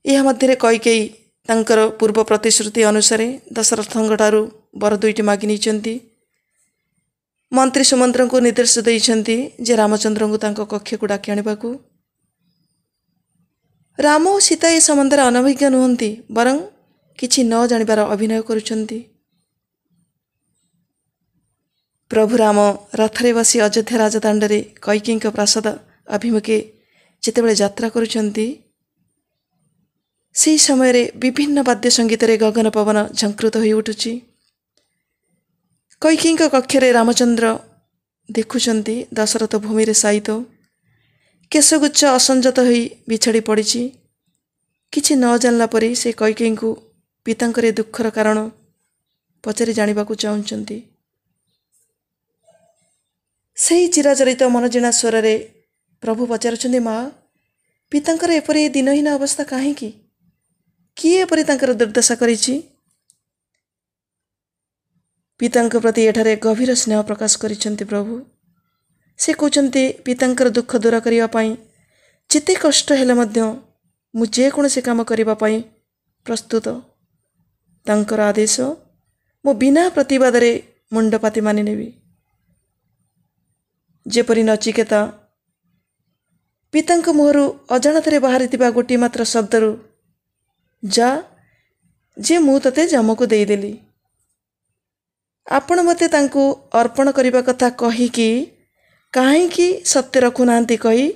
ଏହା ମଧ୍ୟରେ କୈକେୟୀ ତାଙ୍କର ପୂର୍ବ ପ୍ରତିଶ୍ରୁତି ଅନୁସାରେ ଦଶରଥଙ୍କଠାରୁ ବର 2ଟି ମାଗି ନେଇଛନ୍ତି। ମନ୍ତ୍ରୀ ସୁମନ୍ତ୍ରଙ୍କୁ ନିର୍ଦ୍ଦେଶ ଦେଇଛନ୍ତି ଯେ ରାମଚନ୍ଦ୍ରଙ୍କୁ ତାଙ୍କ କକ୍ଷକୁ ଡାକି ଆଣିବାକୁ। ରାମ ଓ ସୀତା ଏ ସମ୍ବନ୍ଧରେ ଅନଭିଜ୍ଞ ନୁହନ୍ତି, ବରଂ କିଛି ନ ଜାଣିବାର ଅଭିନୟ କରୁଛନ୍ତି। ପ୍ରଭୁ ରାମ ରଥରେ ବସି ଅଯୋଧ୍ୟା ରାଜଦାଣ୍ଡରେ କୈକେୟୀଙ୍କ ପ୍ରାସାଦ ଅଭିମୁଖେ ଯେତେବେଳେ ଯାତ୍ରା କରୁଛନ୍ତି, ସେହି ସମୟରେ ବିଭିନ୍ନ ବାଦ୍ୟ ସଙ୍ଗୀତରେ ଗଗନ ପବନ ଝଙ୍କୃତ ହୋଇ ଉଠୁଛି। କୈକେୟୀଙ୍କ କକ୍ଷରେ ରାମଚନ୍ଦ୍ର ଦେଖୁଛନ୍ତି ଦଶରଥ ଭୂମିରେ ଶାୟିତ, କେଶଗୁଚ୍ଛ ଅସଞ୍ଜତ ହୋଇ ବିଛାଡ଼ି ପଡ଼ିଛି। କିଛି ନ ଜାଣିଲା ପରି ସେ କୈକେୟୀଙ୍କୁ ପିତାଙ୍କର ଏ ଦୁଃଖର କାରଣ ପଚାରି ଜାଣିବାକୁ ଚାହୁଁଛନ୍ତି। ସେହି ଚିରାଚରିତ ମନଜିଣା ସ୍ୱରରେ ପ୍ରଭୁ ପଚାରୁଛନ୍ତି, ମା, ପିତାଙ୍କର ଏପରି ଦିନହୀନ ଅବସ୍ଥା କାହିଁକି? କିଏ ଏପରି ତାଙ୍କର ଦୁର୍ଦ୍ଦଶା କରିଛି? ପିତାଙ୍କ ପ୍ରତି ଏଠାରେ ଗଭୀର ସ୍ନେହ ପ୍ରକାଶ କରିଛନ୍ତି ପ୍ରଭୁ। ସେ କହୁଛନ୍ତି ପିତାଙ୍କର ଦୁଃଖ ଦୂର କରିବା ପାଇଁ ଯେତେ କଷ୍ଟ ହେଲେ ମଧ୍ୟ ମୁଁ ଯେକୌଣସି କାମ କରିବା ପାଇଁ ପ୍ରସ୍ତୁତ। ତାଙ୍କର ଆଦେଶ ମୁଁ ବିନା ପ୍ରତିବାଦରେ ମୁଣ୍ଡପାତି ମାନିନେବି। ଯେପରି ନଚିକେତା ପିତାଙ୍କ ମୁହଁରୁ ଅଜାଣତରେ ବାହାରିଥିବା ଗୋଟିଏ ମାତ୍ର ଶବ୍ଦରୁ ଯା ଯେ ମୁଁ ତୋତେ ଯମକୁ ଦେଇଦେଲି, ଆପଣ ମୋତେ ତାଙ୍କୁ ଅର୍ପଣ କରିବା କଥା କହିକି କାହିଁକି ସତ୍ୟ ରଖୁନାହାନ୍ତି କହି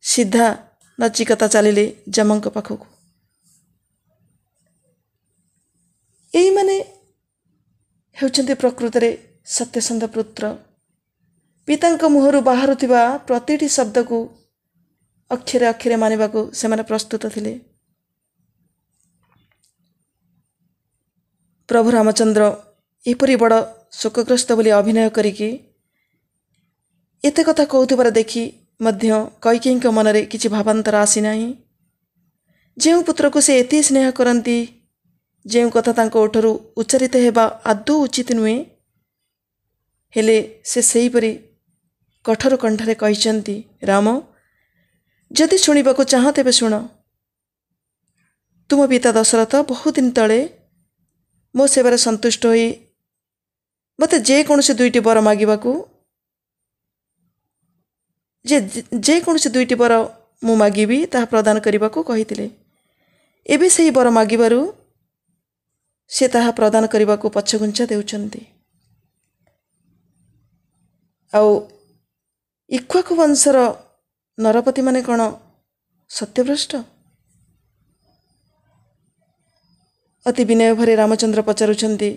ସିଧା ନଚିକେତା ଚାଲିଲେ ଯମଙ୍କ ପାଖକୁ। ଏଇମାନେ ହେଉଛନ୍ତି ପ୍ରକୃତରେ ସତ୍ୟସନ୍ଧ ପୁତ୍ର। ପିତାଙ୍କ ମୁହଁରୁ ବାହାରୁଥିବା ପ୍ରତିଟି ଶବ୍ଦକୁ ଅକ୍ଷରେ ଅକ୍ଷରେ ମାନିବାକୁ ସେମାନେ ପ୍ରସ୍ତୁତ ଥିଲେ। ପ୍ରଭୁ ରାମଚନ୍ଦ୍ର ଏପରି ବଡ଼ ଶୋକଗ୍ରସ୍ତ ବୋଲି ଅଭିନୟ କରିକି ଏତେ କଥା କହୁଥିବାର ଦେଖି ମଧ୍ୟ କୈକେୟୀଙ୍କ ମନରେ କିଛି ଭାବାନ୍ତର ଆସିନାହିଁ। ଯେଉଁ ପୁତ୍ରକୁ ସେ ଏତେ ସ୍ନେହ କରନ୍ତି, ଯେଉଁ କଥା ତାଙ୍କ ଓଠରୁ ଉଚ୍ଚାରିତ ହେବା ଆଦୌ ଉଚିତ ନୁହେଁ, ହେଲେ ସେ ସେହିପରି କଠୋର କଣ୍ଠରେ କହିଛନ୍ତି, ରାମ, ଯଦି ଶୁଣିବାକୁ ଚାହଁ ତେବେ ଶୁଣ। ତୁମ ପିତା ଦଶରଥ ବହୁଦିନ ତଳେ ମୋ ସେବାରେ ସନ୍ତୁଷ୍ଟ ହୋଇ ମୋତେ ଯେକୌଣସି 2ଟି ବର ମାଗିବାକୁ ଯେକୌଣସି 2ଟି ବର ମୁଁ ମାଗିବି ତାହା ପ୍ରଦାନ କରିବାକୁ କହିଥିଲେ। ଏବେ ସେହି ବର ମାଗିବାରୁ ସେ ତାହା ପ୍ରଦାନ କରିବାକୁ ପଛଘୁଞ୍ଚା ଦେଉଛନ୍ତି। ଆଉ ଇକ୍ଷ୍ୱାକୁ ବଂଶର ନରପତିମାନେ କ'ଣ ସତ୍ୟଭ୍ରଷ୍ଟ? ଅତି ବିନୟ ଭରେ ରାମଚନ୍ଦ୍ର ପଚାରୁଛନ୍ତି,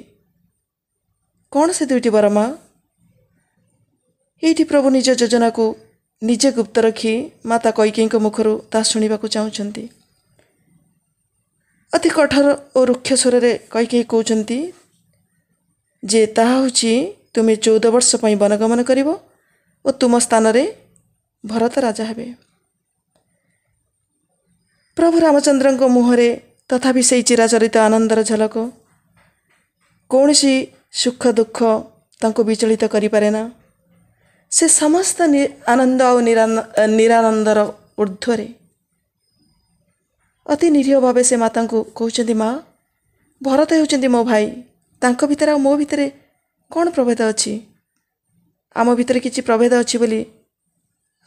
କ'ଣ ସେ 2ଟି ବର ମା? ଏଇଠି ପ୍ରଭୁ ନିଜ ଯୋଜନାକୁ ନିଜେ ଗୁପ୍ତ ରଖି ମାତା କୈକେୟୀଙ୍କ ମୁଖରୁ ତାହା ଶୁଣିବାକୁ ଚାହୁଁଛନ୍ତି। ଅତି କଠୋର ଓ ରୁକ୍ଷ ସ୍ୱରରେ କୈକେୟୀ କହୁଛନ୍ତି ଯେ ତାହା ହେଉଛି ତୁମେ 14 ବର୍ଷ ପାଇଁ ବନଗମନ କରିବ ଓ ତୁମ ସ୍ଥାନରେ ଭରତ ରାଜା ହେବେ। ପ୍ରଭୁ ରାମଚନ୍ଦ୍ରଙ୍କ ମୁହଁରେ ତଥାପି ସେହି ଚିରାଚରିତ ଆନନ୍ଦର ଝଲକ। କୌଣସି ସୁଖ ଦୁଃଖ ତାଙ୍କୁ ବିଚଳିତ କରିପାରେ ନା। ସେ ସମସ୍ତ ଆନନ୍ଦ ଆଉ ନିରାନନ୍ଦର ଉର୍ଦ୍ଧ୍ୱରେ। ଅତି ନିରୀହ ଭାବେ ସେ ମାତାଙ୍କୁ କହୁଛନ୍ତି, ମା, ଭରତ ହେଉଛନ୍ତି ମୋ ଭାଇ। ତାଙ୍କ ଭିତରେ ଆଉ ମୋ ଭିତରେ କ'ଣ ପ୍ରଭେଦ ଅଛି? ଆମ ଭିତରେ କିଛି ପ୍ରଭେଦ ଅଛି ବୋଲି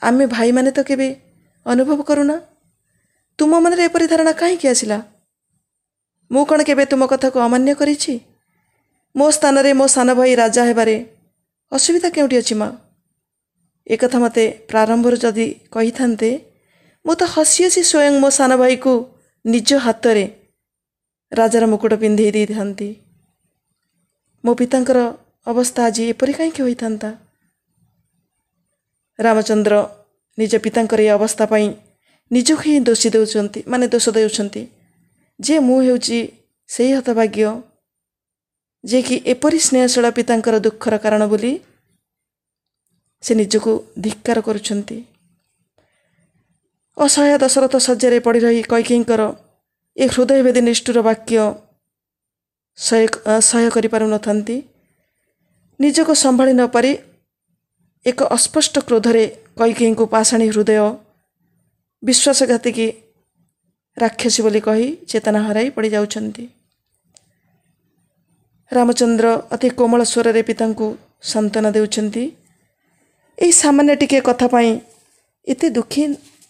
ଆମେ ଭାଇମାନେ ତ କେବେ ଅନୁଭବ କରୁନା। ତୁମ ମନରେ ଏପରି ଧାରଣା କାହିଁକି ଆସିଲା? ମୁଁ କ'ଣ କେବେ ତୁମ କଥାକୁ ଅମାନ୍ୟ କରିଛି? ମୋ ସ୍ଥାନରେ ମୋ ସାନ ଭାଇ ରାଜା ହେବାରେ ଅସୁବିଧା କେଉଁଠି ଅଛି ମା? ଏକଥା ମୋତେ ପ୍ରାରମ୍ଭରୁ ଯଦି କହିଥାନ୍ତେ ମୁଁ ତ ହସି ହସି ସ୍ୱୟଂ ମୋ ସାନ ଭାଇକୁ ନିଜ ହାତରେ ରାଜାର ମୁକୁଟ ପିନ୍ଧେଇ ଦେଇଥାନ୍ତି। ମୋ ପିତାଙ୍କର ଅବସ୍ଥା ଆଜି ଏପରି କାହିଁକି ହୋଇଥାନ୍ତା? ରାମଚନ୍ଦ୍ର ନିଜ ପିତାଙ୍କର ଏ ଅବସ୍ଥା ପାଇଁ ନିଜକୁ ହିଁ ଦୋଷ ଦେଉଛନ୍ତି ଯେ ମୁଁ ହେଉଛି ସେହି ହତଭାଗ୍ୟ ଯିଏକି ଏପରି ସ୍ନେହଶୀଳ ପିତାଙ୍କର ଦୁଃଖର କାରଣ ବୋଲି ସେ ନିଜକୁ ଧିକ୍କାର କରୁଛନ୍ତି। ଅସହାୟ ଦଶରଥ ଶଯ୍ୟାରେ ପଡ଼ି ରହି କୈକେୟୀଙ୍କର ଏ ହୃଦୟଭେଦୀ ନିଷ୍ଠୁର ବାକ୍ୟ ସହ୍ୟ କରିପାରୁନଥାନ୍ତି। ନିଜକୁ ସମ୍ଭାଳି ନପାରି ଏକ ଅସ୍ପଷ୍ଟ କ୍ରୋଧରେ କୈକେୟୀଙ୍କୁ ପାଷାଣୀ ହୃଦୟ, ବିଶ୍ୱାସଘାତିକୀ ରାକ୍ଷସୀ ବୋଲି କହି ଚେତନା ହରାଇ ପଡ଼ିଯାଉଛନ୍ତି। ରାମଚନ୍ଦ୍ର ଅତି କୋମଳ ସ୍ୱରରେ ପିତାଙ୍କୁ ସାନ୍ତ୍ୱନା ଦେଉଛନ୍ତି। ଏହି ସାମାନ୍ୟ ଟିକିଏ କଥା ପାଇଁ ଏତେ ଦୁଃଖୀ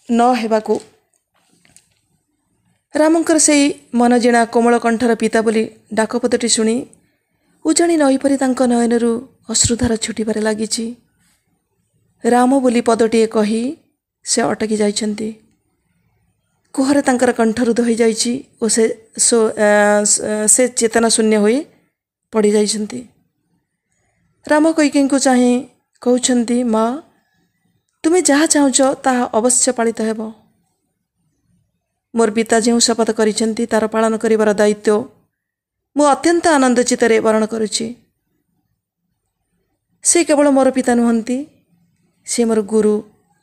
ନ ହେବାକୁ। ରାମଙ୍କର ସେହି ମନଜିଣା କୋମଳ କଣ୍ଠର ପିତା ବୋଲି ଡାକପଦଟି ଶୁଣି ଉଜାଣି ନଈପରି ତାଙ୍କ ନୟନରୁ ଅଶ୍ରୁଧାର ଛୁଟିବାରେ ଲାଗିଛି। ରାମ ବୋଲି ପଦଟିଏ କହି ସେ ଅଟକି ଯାଇଛନ୍ତି। କୁହରେ ତାଙ୍କର କଣ୍ଠରୁଦ୍ଧ ହୋଇଯାଇଛି ଓ ସେ ଚେତନା ଶୂନ୍ୟ ହୋଇ ପଡ଼ିଯାଇଛନ୍ତି। ରାମ କୈକେୟୀଙ୍କୁ ଚାହିଁ କହୁଛନ୍ତି, ମା, ତୁମେ ଯାହା ଚାହୁଁଛ ତାହା ଅବଶ୍ୟ ପାଳିତ ହେବ। ମୋର ପିତା ଯେଉଁ ଶପଥ କରିଛନ୍ତି ତାର ପାଳନ କରିବାର ଦାୟିତ୍ୱ ମୁଁ ଅତ୍ୟନ୍ତ ଆନନ୍ଦ ଚିତ୍ତରେ ବରଣ କରୁଛି। ସେ କେବଳ ମୋର ପିତା ନୁହନ୍ତି, ସେ ମୋର ଗୁରୁ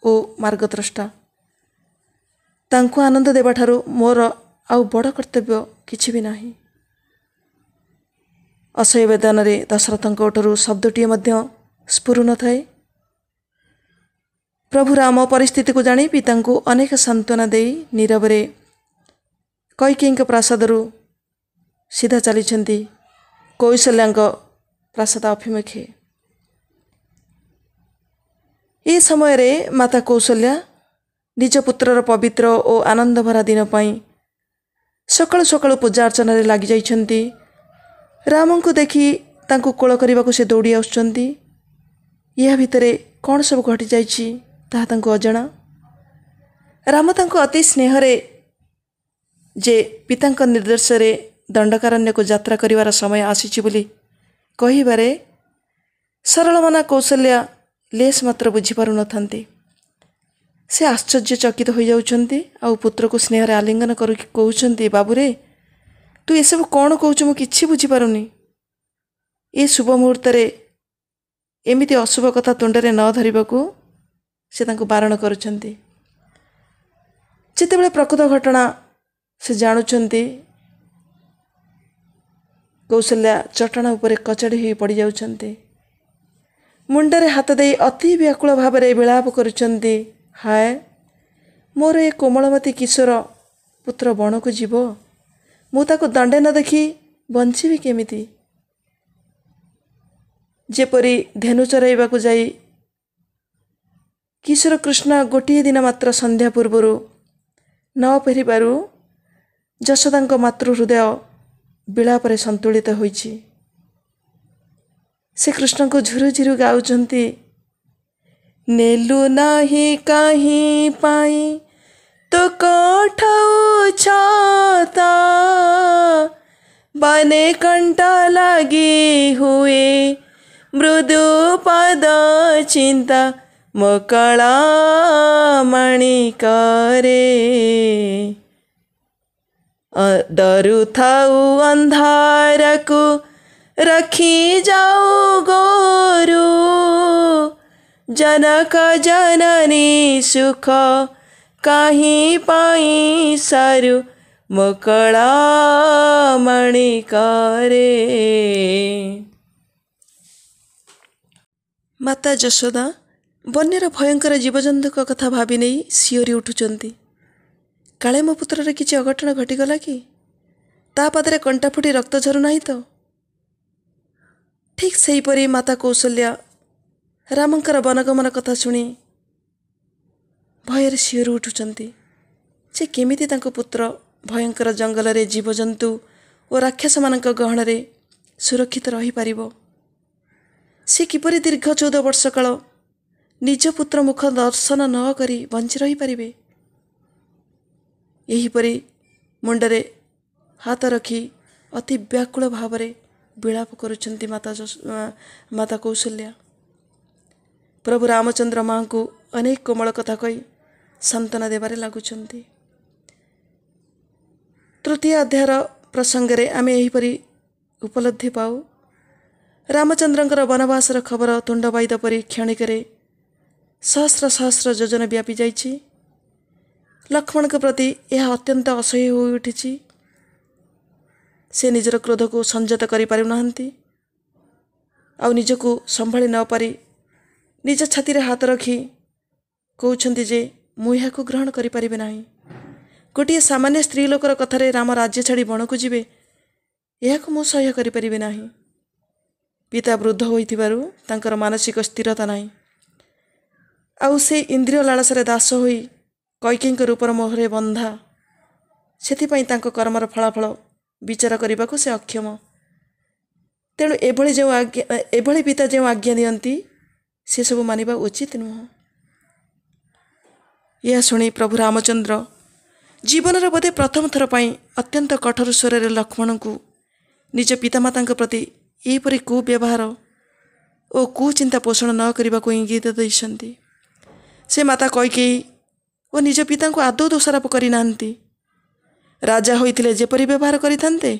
ଓ ମାର୍ଗଦ୍ରଷ୍ଟା। ତାଙ୍କୁ ଆନନ୍ଦ ଦେବାଠାରୁ ମୋର ଆଉ ବଡ଼ କର୍ତ୍ତବ୍ୟ କିଛି ବି ନାହିଁ। ଅସହ୍ୟ ବେଦନାରେ ଦଶରଥଙ୍କ ଓଠରୁ ଶବ୍ଦଟିଏ ମଧ୍ୟ ସ୍ଫୁରୁ ନଥାଏ। ପ୍ରଭୁ ରାମ ପରିସ୍ଥିତିକୁ ଜାଣି ପିତାଙ୍କୁ ଅନେକ ସାନ୍ତ୍ୱନା ଦେଇ ନୀରବରେ କୈକେୟୀଙ୍କ ପ୍ରାସାଦରୁ ସିଧା ଚାଲିଛନ୍ତି କୌଶଲ୍ୟାଙ୍କ ପ୍ରାସାଦ ଅଭିମୁଖେ। ଏ ସମୟରେ ମାତା କୌଶଲ୍ୟା ନିଜ ପୁତ୍ରର ପବିତ୍ର ଓ ଆନନ୍ଦଭରା ଦିନ ପାଇଁ ସକାଳୁ ସକାଳୁ ପୂଜା ଅର୍ଚ୍ଚନାରେ ଲାଗିଯାଇଛନ୍ତି। ରାମଙ୍କୁ ଦେଖି ତାଙ୍କୁ କୋଳ କରିବାକୁ ସେ ଦୌଡ଼ି ଆସୁଛନ୍ତି। ଏହା ଭିତରେ କ'ଣ ସବୁ ଘଟିଯାଇଛି ତାହା ତାଙ୍କୁ ଅଜଣା। ରାମ ତାଙ୍କୁ ଅତି ସ୍ନେହରେ ଯେ ପିତାଙ୍କ ନିର୍ଦ୍ଦେଶରେ ଦଣ୍ଡକାରଣ୍ୟକୁ ଯାତ୍ରା କରିବାର ସମୟ ଆସିଛି ବୋଲି କହିବାରେ ସରଳମନା କୌଶଲ୍ୟା ଲେସ୍ ମାତ୍ର ବୁଝିପାରୁନଥାନ୍ତି। ସେ ଆଶ୍ଚର୍ଯ୍ୟଚକିତ ହୋଇଯାଉଛନ୍ତି ଆଉ ପୁତ୍ରକୁ ସ୍ନେହରେ ଆଲିଙ୍ଗନ କରିକି କହୁଛନ୍ତି, ବାବୁରେ, ତୁ ଏସବୁ କ'ଣ କହୁଛୁ? ମୁଁ କିଛି ବୁଝିପାରୁନି। ଏ ଶୁଭ ମୁହୂର୍ତ୍ତରେ ଏମିତି ଅଶୁଭ କଥା ତୁଣ୍ଡରେ ନ ଧରିବାକୁ ସେ ତାଙ୍କୁ ବାରଣ କରୁଛନ୍ତି। ଯେତେବେଳେ ପ୍ରକୃତ ଘଟଣା ସେ ଜାଣୁଛନ୍ତି, କୌଶଲ୍ୟା ଚଟାଣ ଉପରେ କଚାଡ଼ି ହୋଇ ପଡ଼ିଯାଉଛନ୍ତି। ମୁଣ୍ଡରେ ହାତ ଦେଇ ଅତି ବ୍ୟାକୁଳ ଭାବରେ ବିଳାପ କରୁଛନ୍ତି, ହାୟ, ମୋର ଏ କୋମଳମତୀ କିଶୋର ପୁତ୍ର ବଣକୁ ଯିବ, ମୁଁ ତାକୁ ଦଣ୍ଡେ ନ ଦେଖି ବଞ୍ଚିବି କେମିତି? ଯେପରି ଧେନୁ ଚରାଇବାକୁ ଯାଇ କିଶୋର କୃଷ୍ଣ ଗୋଟିଏ ଦିନ ମାତ୍ର ସନ୍ଧ୍ୟା ପୂର୍ବରୁ ନ ଫେରିବାରୁ ଯଶୋଦାଙ୍କ ମାତୃ ହୃଦୟ ବିଳାପରେ ସନ୍ତୁଳିତ ହୋଇଛି। ସେ କୃଷ୍ଣଙ୍କୁ ଝୁରୁ ଝୁରୁ ଗାଉଛନ୍ତି, ନେଲୁ ନାହିଁ କାହିଁ ପାଇଁ ତୋ କଠଉଛତା, ବନେ କଣ୍ଟା ଲାଗି ହୁଏ ମୃଦୁ ପଦ ଚିନ୍ତା, ମୋ କଳା ମାଣିକରେ ଡରୁଥାଉ ଅନ୍ଧାରକୁ ରଖି ଯାଉ ଗୋରୁ, ଜନକ ଜନନୀ ସୁଖ କାହିଁ ପାଇଁ ସାରୁ, ମୋ କଳା ମାଣିକରେ। ମାତା ଯଶୋଦା ବନ୍ୟର ଭୟଙ୍କର ଜୀବଜନ୍ତୁଙ୍କ କଥା ଭାବି ନେଇ ଶିହରି ଉଠୁଛନ୍ତି। କାଳେ ମୋ ପୁତ୍ରର କିଛି ଅଘଟଣ ଘଟିଗଲା କି? ତା ପାଦରେ କଣ୍ଟା ଫୁଟି ରକ୍ତ ଝରୁ ନାହିଁ ତ? ଠିକ୍ ସେହିପରି ମାତା କୌଶଲ୍ୟା ରାମଙ୍କର ବନଗମନ କଥା ଶୁଣି ଭୟରେ ଶିହରି ଉଠୁଛନ୍ତି ଯେ କେମିତି ତାଙ୍କ ପୁତ୍ର ଭୟଙ୍କର ଜଙ୍ଗଲରେ ଜୀବଜନ୍ତୁ ଓ ରାକ୍ଷସମାନଙ୍କ ଗହଣରେ ସୁରକ୍ଷିତ ରହିପାରିବ। ସେ କିପରି ଦୀର୍ଘ 14 ବର୍ଷ କାଳ ନିଜ ପୁତ୍ର ମୁଖ ଦର୍ଶନ ନ କରି ବଞ୍ଚି ରହିପାରିବେ। ଏହିପରି ମୁଣ୍ଡରେ ହାତ ରଖି ଅତି ବ୍ୟାକୁଳ ଭାବରେ ବିଳାପ କରୁଛନ୍ତି ମାତା କୌଶଲ୍ୟା। ପ୍ରଭୁ ରାମଚନ୍ଦ୍ର ମାଙ୍କୁ ଅନେକ କୋମଳ କଥା କହି ସାନ୍ତ୍ୱନା ଦେବାରେ ଲାଗୁଛନ୍ତି। ତୃତୀୟ ଅଧ୍ୟାୟର ପ୍ରସଙ୍ଗରେ ଆମେ ଏହିପରି ଉପଲବ୍ଧି ପାଉ। ରାମଚନ୍ଦ୍ରଙ୍କର ବନବାସର ଖବର ତୁଣ୍ଡବାଇଦ ପରି କ୍ଷଣିକରେ ସହସ୍ର ସହସ୍ର ଯୋଜନା ବ୍ୟାପି ଯାଇଛି। ଲକ୍ଷ୍ମଣଙ୍କ ପ୍ରତି ଏହା ଅତ୍ୟନ୍ତ ଅସହ୍ୟ ହୋଇ ଉଠିଛି। ସେ ନିଜର କ୍ରୋଧକୁ ସଂଯତ କରିପାରୁନାହାନ୍ତି। ଆଉ ନିଜକୁ ସମ୍ଭାଳି ନ ପାରି ନିଜ ଛାତିରେ ହାତ ରଖି କହୁଛନ୍ତି ଯେ ମୁଁ ଏହାକୁ ଗ୍ରହଣ କରିପାରିବି ନାହିଁ। ଗୋଟିଏ ସାମାନ୍ୟ ସ୍ତ୍ରୀ ଲୋକର କଥାରେ ରାମ ରାଜ୍ୟ ଛାଡ଼ି ବଣକୁ ଯିବେ, ଏହାକୁ ମୁଁ ସହ୍ୟ କରିପାରିବି ନାହିଁ। ପିତା ବୃଦ୍ଧ ହୋଇଥିବାରୁ ତାଙ୍କର ମାନସିକ ସ୍ଥିରତା ନାହିଁ। ଆଉ ସେ ଇନ୍ଦ୍ରିୟ ଲାଳସାରେ ଦାସ ହୋଇ କୈକେୟୀଙ୍କ ରୂପର ମୋହରେ ବନ୍ଧା। ସେଥିପାଇଁ ତାଙ୍କ କର୍ମର ଫଳାଫଳ ବିଚାର କରିବାକୁ ସେ ଅକ୍ଷମ। ତେଣୁ ଏଭଳି ପିତା ଯେଉଁ ଆଜ୍ଞା ଦିଅନ୍ତି ସେସବୁ ମାନିବା ଉଚିତ ନୁହଁ। ଏହା ଶୁଣି ପ୍ରଭୁ ରାମଚନ୍ଦ୍ର ଜୀବନର ବୋଧେ ପ୍ରଥମ ଥର ପାଇଁ ଅତ୍ୟନ୍ତ କଠୋର ସ୍ୱରରେ ଲକ୍ଷ୍ମଣଙ୍କୁ ନିଜ ପିତାମାତାଙ୍କ ପ୍ରତି ଏହିପରି କୁବ୍ୟବହାର ଓ କୁଚିନ୍ତା ପୋଷଣ ନ କରିବାକୁ ଇଙ୍ଗିତ ଦେଇଛନ୍ତି। ସେ ମାତା କୈକେୟୀ ଓ ନିଜ ପିତାଙ୍କୁ ଆଦୌ ଦୋଷାରୋପ କରିନାହାନ୍ତି। ରାଜା ହୋଇଥିଲେ ଯେପରି ବ୍ୟବହାର କରିଥାନ୍ତେ,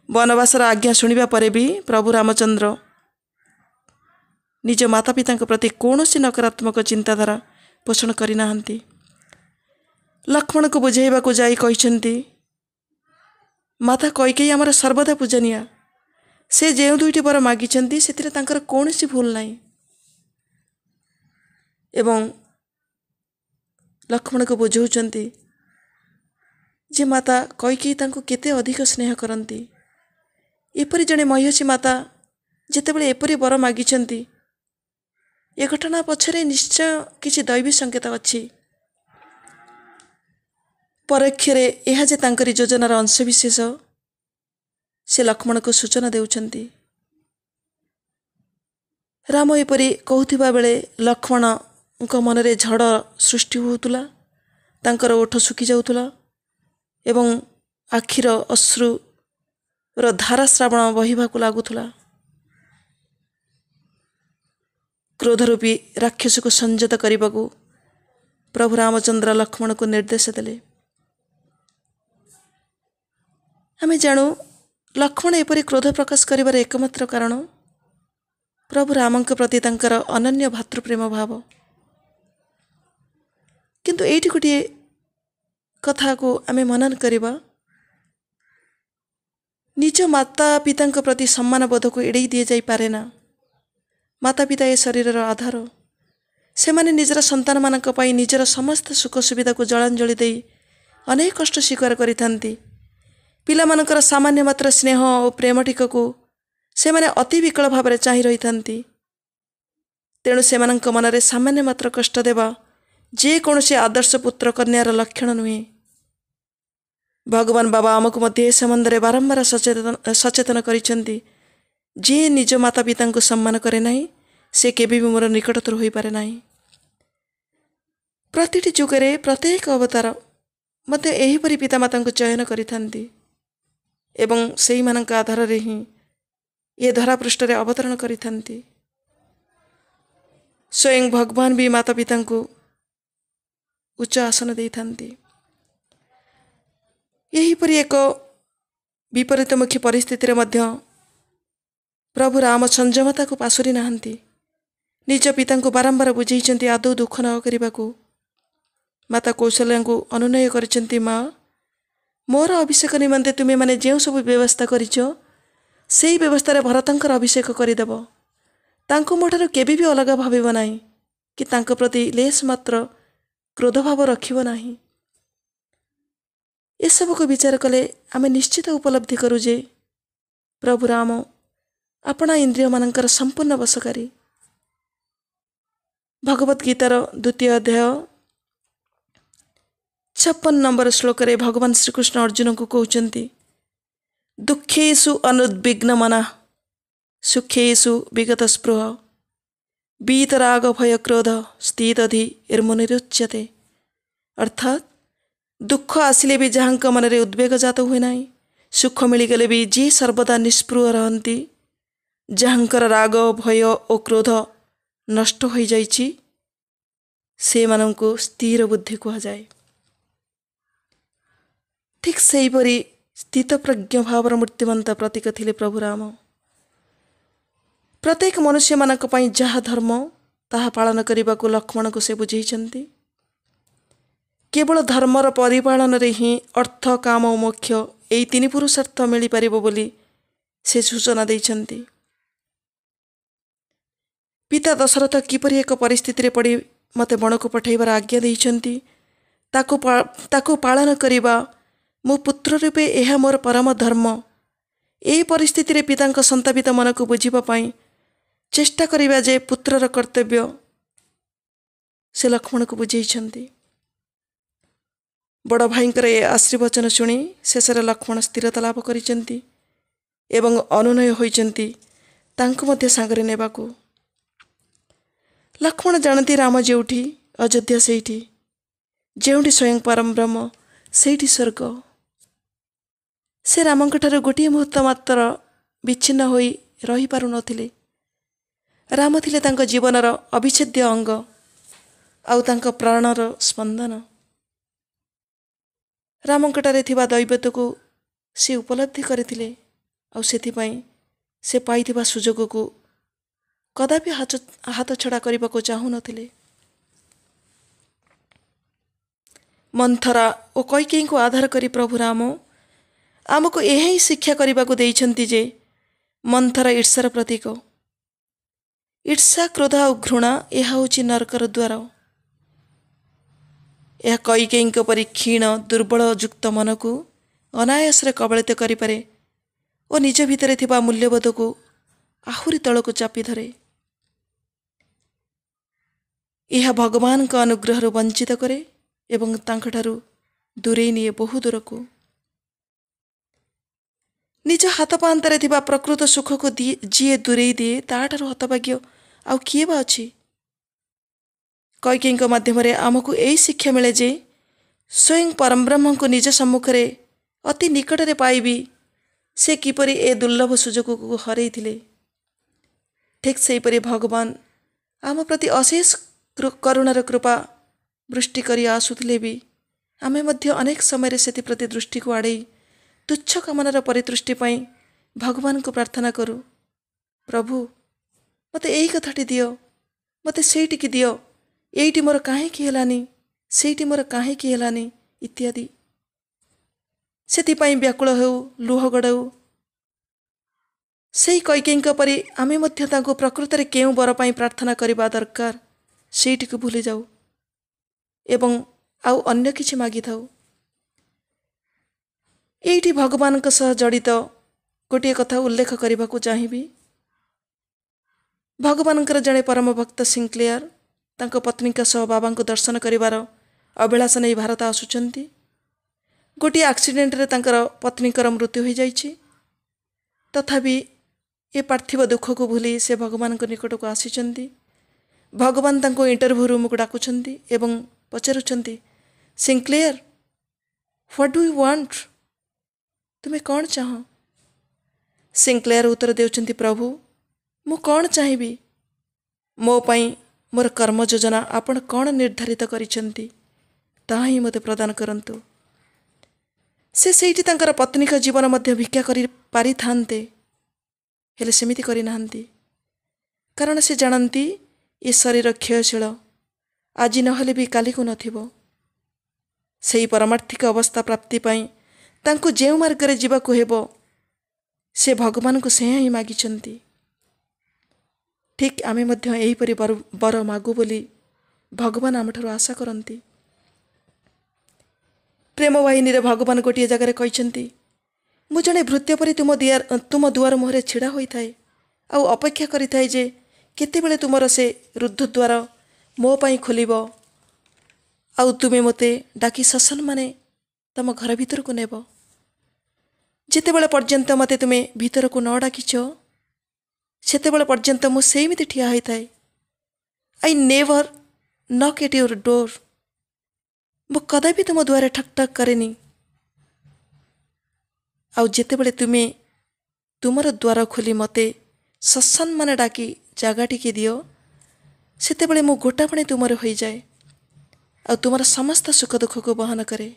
ବନବାସର ଆଜ୍ଞା ଶୁଣିବା ପରେ ବି ପ୍ରଭୁ ରାମଚନ୍ଦ୍ର ନିଜ ମାତା ପିତାଙ୍କ ପ୍ରତି କୌଣସି ନକାରାତ୍ମକ ଚିନ୍ତାଧାରା ପୋଷଣ କରିନାହାନ୍ତି। ଲକ୍ଷ୍ମଣଙ୍କୁ ବୁଝାଇବାକୁ ଯାଇ କହିଛନ୍ତି, ମାତା କୈକେୟୀ ଆମର ସର୍ବଦା ପୂଜନୀୟା। ସେ ଯେଉଁ 2ଟି ବର ମାଗିଛନ୍ତି ସେଥିରେ ତାଙ୍କର କୌଣସି ଭୁଲ ନାହିଁ। ଏବଂ ଲକ୍ଷ୍ମଣଙ୍କୁ ବୁଝାଉଛନ୍ତି ଯେ ମାତା କୈକେୟୀ ତାଙ୍କୁ କେତେ ଅଧିକ ସ୍ନେହ କରନ୍ତି। ଏପରି ଜଣେ ମହିଷୀ ମାତା ଯେତେବେଳେ ଏପରି ବର ମାଗିଛନ୍ତି, ଏ ଘଟଣା ପଛରେ ନିଶ୍ଚୟ କିଛି ଦୈବୀ ସଂକେତ ଅଛି। ପରୋକ୍ଷରେ ଏହା ଯେ ତାଙ୍କରି ଯୋଜନାର ଅଂଶବିଶେଷ ସେ ଲକ୍ଷ୍ମଣଙ୍କୁ ସୂଚନା ଦେଉଛନ୍ତି। ରାମ ଏପରି କହୁଥିବା ବେଳେ ଲକ୍ଷ୍ମଣଙ୍କ ମନରେ ଝଡ଼ ସୃଷ୍ଟି ହେଉଥିଲା। ତାଙ୍କର ଓଠ ଶୁଖି ଯାଉଥିଲା ଏବଂ ଆଖିର ଅଶ୍ରୁର ଧାରାଶ୍ରାବଣ ବହିବାକୁ ଲାଗୁଥିଲା। କ୍ରୋଧରୂପୀ ରାକ୍ଷସକୁ ସଂଯତ କରିବାକୁ ପ୍ରଭୁ ରାମଚନ୍ଦ୍ର ଲକ୍ଷ୍ମଣଙ୍କୁ ନିର୍ଦ୍ଦେଶ ଦେଲେ। ଆମେ ଜାଣୁ ଲକ୍ଷ୍ମଣ ଏପରି କ୍ରୋଧ ପ୍ରକାଶ କରିବାର ଏକମାତ୍ର କାରଣ ପ୍ରଭୁ ରାମଙ୍କ ପ୍ରତି ତାଙ୍କର ଅନନ୍ୟ ଭାତୃପ୍ରେମ ଭାବ। କିନ୍ତୁ ଏଇଠି ଗୋଟିଏ କଥାକୁ ଆମେ ମନନ କରିବା, ନିଜ ମାତା ପିତାଙ୍କ ପ୍ରତି ସମ୍ମାନ ବୋଧକୁ ଏଡ଼େଇ ଦିଆଯାଇପାରେ ନା। ମାତା ପିତା ଏ ଶରୀରର ଆଧାର। ସେମାନେ ନିଜର ସନ୍ତାନମାନଙ୍କ ପାଇଁ ନିଜର ସମସ୍ତ ସୁଖ ସୁବିଧାକୁ ଜଳାଞ୍ଜଳି ଦେଇ ଅନେକ କଷ୍ଟ ସ୍ୱୀକାର କରିଥାନ୍ତି। ପିଲାମାନଙ୍କର ସାମାନ୍ୟ ମାତ୍ର ସ୍ନେହ ଓ ପ୍ରେମ ଟିକକୁ ସେମାନେ ଅତି ବିକଳ ଭାବରେ ଚାହିଁ ରହିଥାନ୍ତି। ତେଣୁ ସେମାନଙ୍କ ମନରେ ସାମାନ୍ୟ ମାତ୍ର କଷ୍ଟ ଦେବା ଯେକୌଣସି ଆଦର୍ଶ ପୁତ୍ର କନ୍ୟାର ଲକ୍ଷଣ ନୁହେଁ। ଭଗବାନ ବାବା ଆମକୁ ମଧ୍ୟ ଏ ସମ୍ବନ୍ଧରେ ବାରମ୍ବାର ସଚେତନ କରିଛନ୍ତି। ଯିଏ ନିଜ ମାତା ପିତାଙ୍କୁ ସମ୍ମାନ କରେ ନାହିଁ, ସେ କେବେ ବି ମୋର ନିକଟତର ହୋଇପାରେ ନାହିଁ। ପ୍ରତିଟି ଯୁଗରେ ପ୍ରତ୍ୟେକ ଅବତାର ମଧ୍ୟ ଏହିପରି ପିତାମାତାଙ୍କୁ ଚୟନ କରିଥାନ୍ତି ଏବଂ ସେହିମାନଙ୍କ ଆଧାରରେ ହିଁ ଏ ଧରାପୃଷ୍ଠରେ ଅବତରଣ କରିଥାନ୍ତି। ସ୍ୱୟଂ ଭଗବାନ ବି ମାତା ପିତାଙ୍କୁ ଉଚ୍ଚ ଆସନ ଦେଇଥାନ୍ତି। ଏହିପରି ଏକ ବିପରୀତମୁଖୀ ପରିସ୍ଥିତିରେ ମଧ୍ୟ ପ୍ରଭୁ ରାମ ସଂଯମତାକୁ ପାଶୋରି ନାହାନ୍ତି। ନିଜ ପିତାଙ୍କୁ ବାରମ୍ବାର ବୁଝେଇଛନ୍ତି ଆଦୌ ଦୁଃଖ ନ କରିବାକୁ। ମାତା କୌଶଲ୍ୟାଙ୍କୁ ଅନୁନୟ କରିଛନ୍ତି, ମା, ମୋର ଅଭିଷେକ ନିମନ୍ତେ ତୁମେମାନେ ଯେଉଁ ସବୁ ବ୍ୟବସ୍ଥା କରିଛ, ସେହି ବ୍ୟବସ୍ଥାରେ ଭରତଙ୍କର ଅଭିଷେକ କରିଦେବ। ତାଙ୍କୁ ମୋଠାରୁ କେବେ ବି ଅଲଗା ଭାବିବ ନାହିଁ କି ତାଙ୍କ ପ୍ରତି ଲେଶ ମାତ୍ର କ୍ରୋଧଭାବ ରଖିବ ନାହିଁ। ଏସବୁକୁ ବିଚାର କଲେ ଆମେ ନିଶ୍ଚିତ ଉପଲବ୍ଧି କରୁ ଯେ ପ୍ରଭୁ ରାମ ଆପଣା ଇନ୍ଦ୍ରିୟମାନଙ୍କର ସମ୍ପୂର୍ଣ୍ଣ ବଶକାରୀ। ଭଗବତ ଗୀତାର 2ୟ ଅଧ୍ୟାୟ 56 ନମ୍ବର ଶ୍ଲୋକରେ ଭଗବାନ ଶ୍ରୀକୃଷ୍ଣ ଅର୍ଜୁନଙ୍କୁ କହୁଛନ୍ତି, ଦୁଃଖେଷୁ ଅନୁଦ୍ବିଗ୍ନ ମନା ସୁଖେଷୁ ବିଗତ ସ୍ପୃହ वीतराग भय क्रोध स्थितधि निर्मुनिरुच्यते। अर्थात दुख आसिले भी जहाँ मनरे उद्वेग जात हुए ना, सुख मिलगले भी जी सर्वदा निस्पृह रहती, जहाँकर राग भय और क्रोध नष्ट हो जाइछि से मानंको स्थिर बुद्धि कहा जाए। ठीक सेहीपरि स्थित प्रज्ञ भावर मूर्तिमंत प्रतीक थिले प्रभु राम। प्रत्येक मनुष्य मानक पई जहा धर्म ताहा पालन करने को लक्ष्मण को से बुझाइछन्ति। केवल धर्मर परिपालन रे ही अर्थ काम और मोक्ष यही 3 पुरुषार्थ मिल पारिबो बोली से सूचना दैछन्ति। पिता दशरथ किपरि एक परिस्थिति रे पड़ी मते बण को पठाइबार आज्ञा दैछन्ति, ताकू पालन करिबा मो पुत्र रूपे एहा मोर परम धर्म। एही परिस्थिति रे पितांक संतापित मन को बुझिबा पई चेष्टा करिबा जे पुत्रर कर्तव्य से लक्ष्मण को बुझाइछन्ति। बड़ भाईंकर ए आशीर्वचन शुणी शेषर लक्ष्मण स्थिरता लाभ करिछन्ति एवं अनुनय होइछन्ति तांको मध्य सांगरे नेबाकू। लक्ष्मण जानती राम जेउठी अयोध्या सेठी, जेउठी स्वयं परम ब्रह्म सेठी स्वर्ग। से रामंक ठाରୁ गोटिए मुहूर्त मात्र विच्छिन्न होई रही पारु नथिले। राम थिले तांक जीवनर अविच्छेद्य अंग आउ तांक प्राणर स्पंदन। रामंकटारे थिबा दैवत को से उपलब्धि करथिले आउ सेथिपई से पाइथिबा सुजोग को कदापि हाथ छड़ा करने को चाहू नथिले। मंथरा और कैकेयी को आधार करी प्रभु राम आमको यह ही शिक्षा करने को देइछन्ति जे मंथरा ईर्षार प्रतीक। ईर्षा क्रोध और घृणा यह हूँ नरकर द्वार। यह कैकेयी परि क्षीण दुर्बल युक्त मन को अनायास कबलित करें और निज भितर थिबा मूल्यबोध को आहुरी तल को चापी धरे। यह भगवान का अनुग्रह वंचित करे एवं तांकठारु दूरे निए बहु दूर को। निज हाथ पांतारे थिबा प्रकृत सुख को जीए दूरे दिए ताठारु हतभाग्य आउ किए बा अछि। कैकेयी माध्यम आमको यही शिक्षा मिले जे स्वयं परमब्रह्म को निज सम्मुख रे अति निकट रे पाइबी से किपरि ए दुर्लभ सुजोग को हरई थिले। ठीक सेहीपरि भगवान आम प्रति अशेष करुणार कृपा वृष्टि करी आसुथिले भी आमे मध्य अनेक समय से प्रति दृष्टि को आड़े तुच्छ कामनार परितृष्टि पई भगवान को प्रार्थना करूँ, प्रभु मते यही कथाटी दियो, मते सेठी दियो, एइटी मोर काहेकि हेलानी, सेठी मोर काहेकि हेलानी इत्यादि। सेथिपई व्याकुल हेउ लुह गड़ाऊ। सेही कैकेयी परि आमे मध्य तांको प्रकृत रे केउ बर पई प्रार्थना करिबा दरकार सेठी को भूली जाऊ एवं आउ अन्य किछि मागी थाऊ। एइटी भगवान का सह जड़ित गोटे कथा उल्लेख करने को चाहिए। भगवान जड़े परम भक्त सिंक्लेयर तांको पत्नी सह बाबा को दर्शन करिवार अभिलाष नहीं भारत आसुचंती। गोटे एक्सीडेंट रे तांकर पत्नीकर मृत्यु हो जाइछि। तथापि ए पार्थिव दुख को भूली से भगवान को निकट को आसीचंती। भगवान तांको इंटरव्यू रूम को डाकुचंती एवं पचारुचंती, Sinclair what do you want, तुम्हें कौन चाह? सिंक्लेयर उत्तर देउचंती, प्रभु मु कौन चाहिबी, मो पई मोर कर्म योजना आपण कौन निर्धारित करिसंती ताहा ही मते प्रदान करंतु। से सेठी तांकर पत्नी का जीवन मध्य भिक्षा करि पारि थांते, हेले सेमिति करि नाहंती। कारण से जानती ये शरीर क्षयशील, आज नहले भी काली को नथिबो। सेही परमार्थिक अवस्था प्राप्ति पाई तांको जेउ मार्ग रे जीवाको हेबो से भगवान को से ही मागिचंती। ठीक आमे मध्य एही परि बर मागु बोली भगवान आम ठारू आशा करंती। ପ୍ରେମ ବାହିନୀରେ ଭଗବାନ ଗୋଟିଏ ଜାଗାରେ କହିଛନ୍ତି, ମୁଁ ଜଣେ ଭୃତ୍ୟ ପରି ତୁମ ଦୁଆର ମୁହଁରେ ଛିଡ଼ା ହୋଇଥାଏ ଆଉ ଅପେକ୍ଷା କରିଥାଏ ଯେ କେତେବେଳେ ତୁମର ସେ ରୁଦ୍ଧ ଦ୍ୱାର ମୋ ପାଇଁ ଖୋଲିବ ଆଉ ତୁମେ ମୋତେ ଡାକି ସସନ୍ମାନେ ତମ ଘର ଭିତରକୁ ନେବ। ଯେତେବେଳେ ପର୍ଯ୍ୟନ୍ତ ମୋତେ ତୁମେ ଭିତରକୁ ନ ଡାକିଛ ସେତେବେଳେ ପର୍ଯ୍ୟନ୍ତ ମୁଁ ସେମିତି ଠିଆ ହୋଇଥାଏ। I never knock at your door. ମୁଁ କଦାପି ତୁମ ଦୁଆରେ ଠକ୍ ଠକ୍ କରେନି। ଆଉ ଯେତେବେଳେ ତୁମେ ତୁମର ଦ୍ୱାର ଖୋଲି ମୋତେ ସସନ୍ମାନେ ଡାକି ଜାଗା ଟିକେ ଦିଅ ସେତେବେଳେ ମୁଁ ଗୋଟାପଣେ ତୁମର ହୋଇଯାଏ ଆଉ ତୁମର ସମସ୍ତ ସୁଖ ଦୁଃଖକୁ ବହନ କରେ।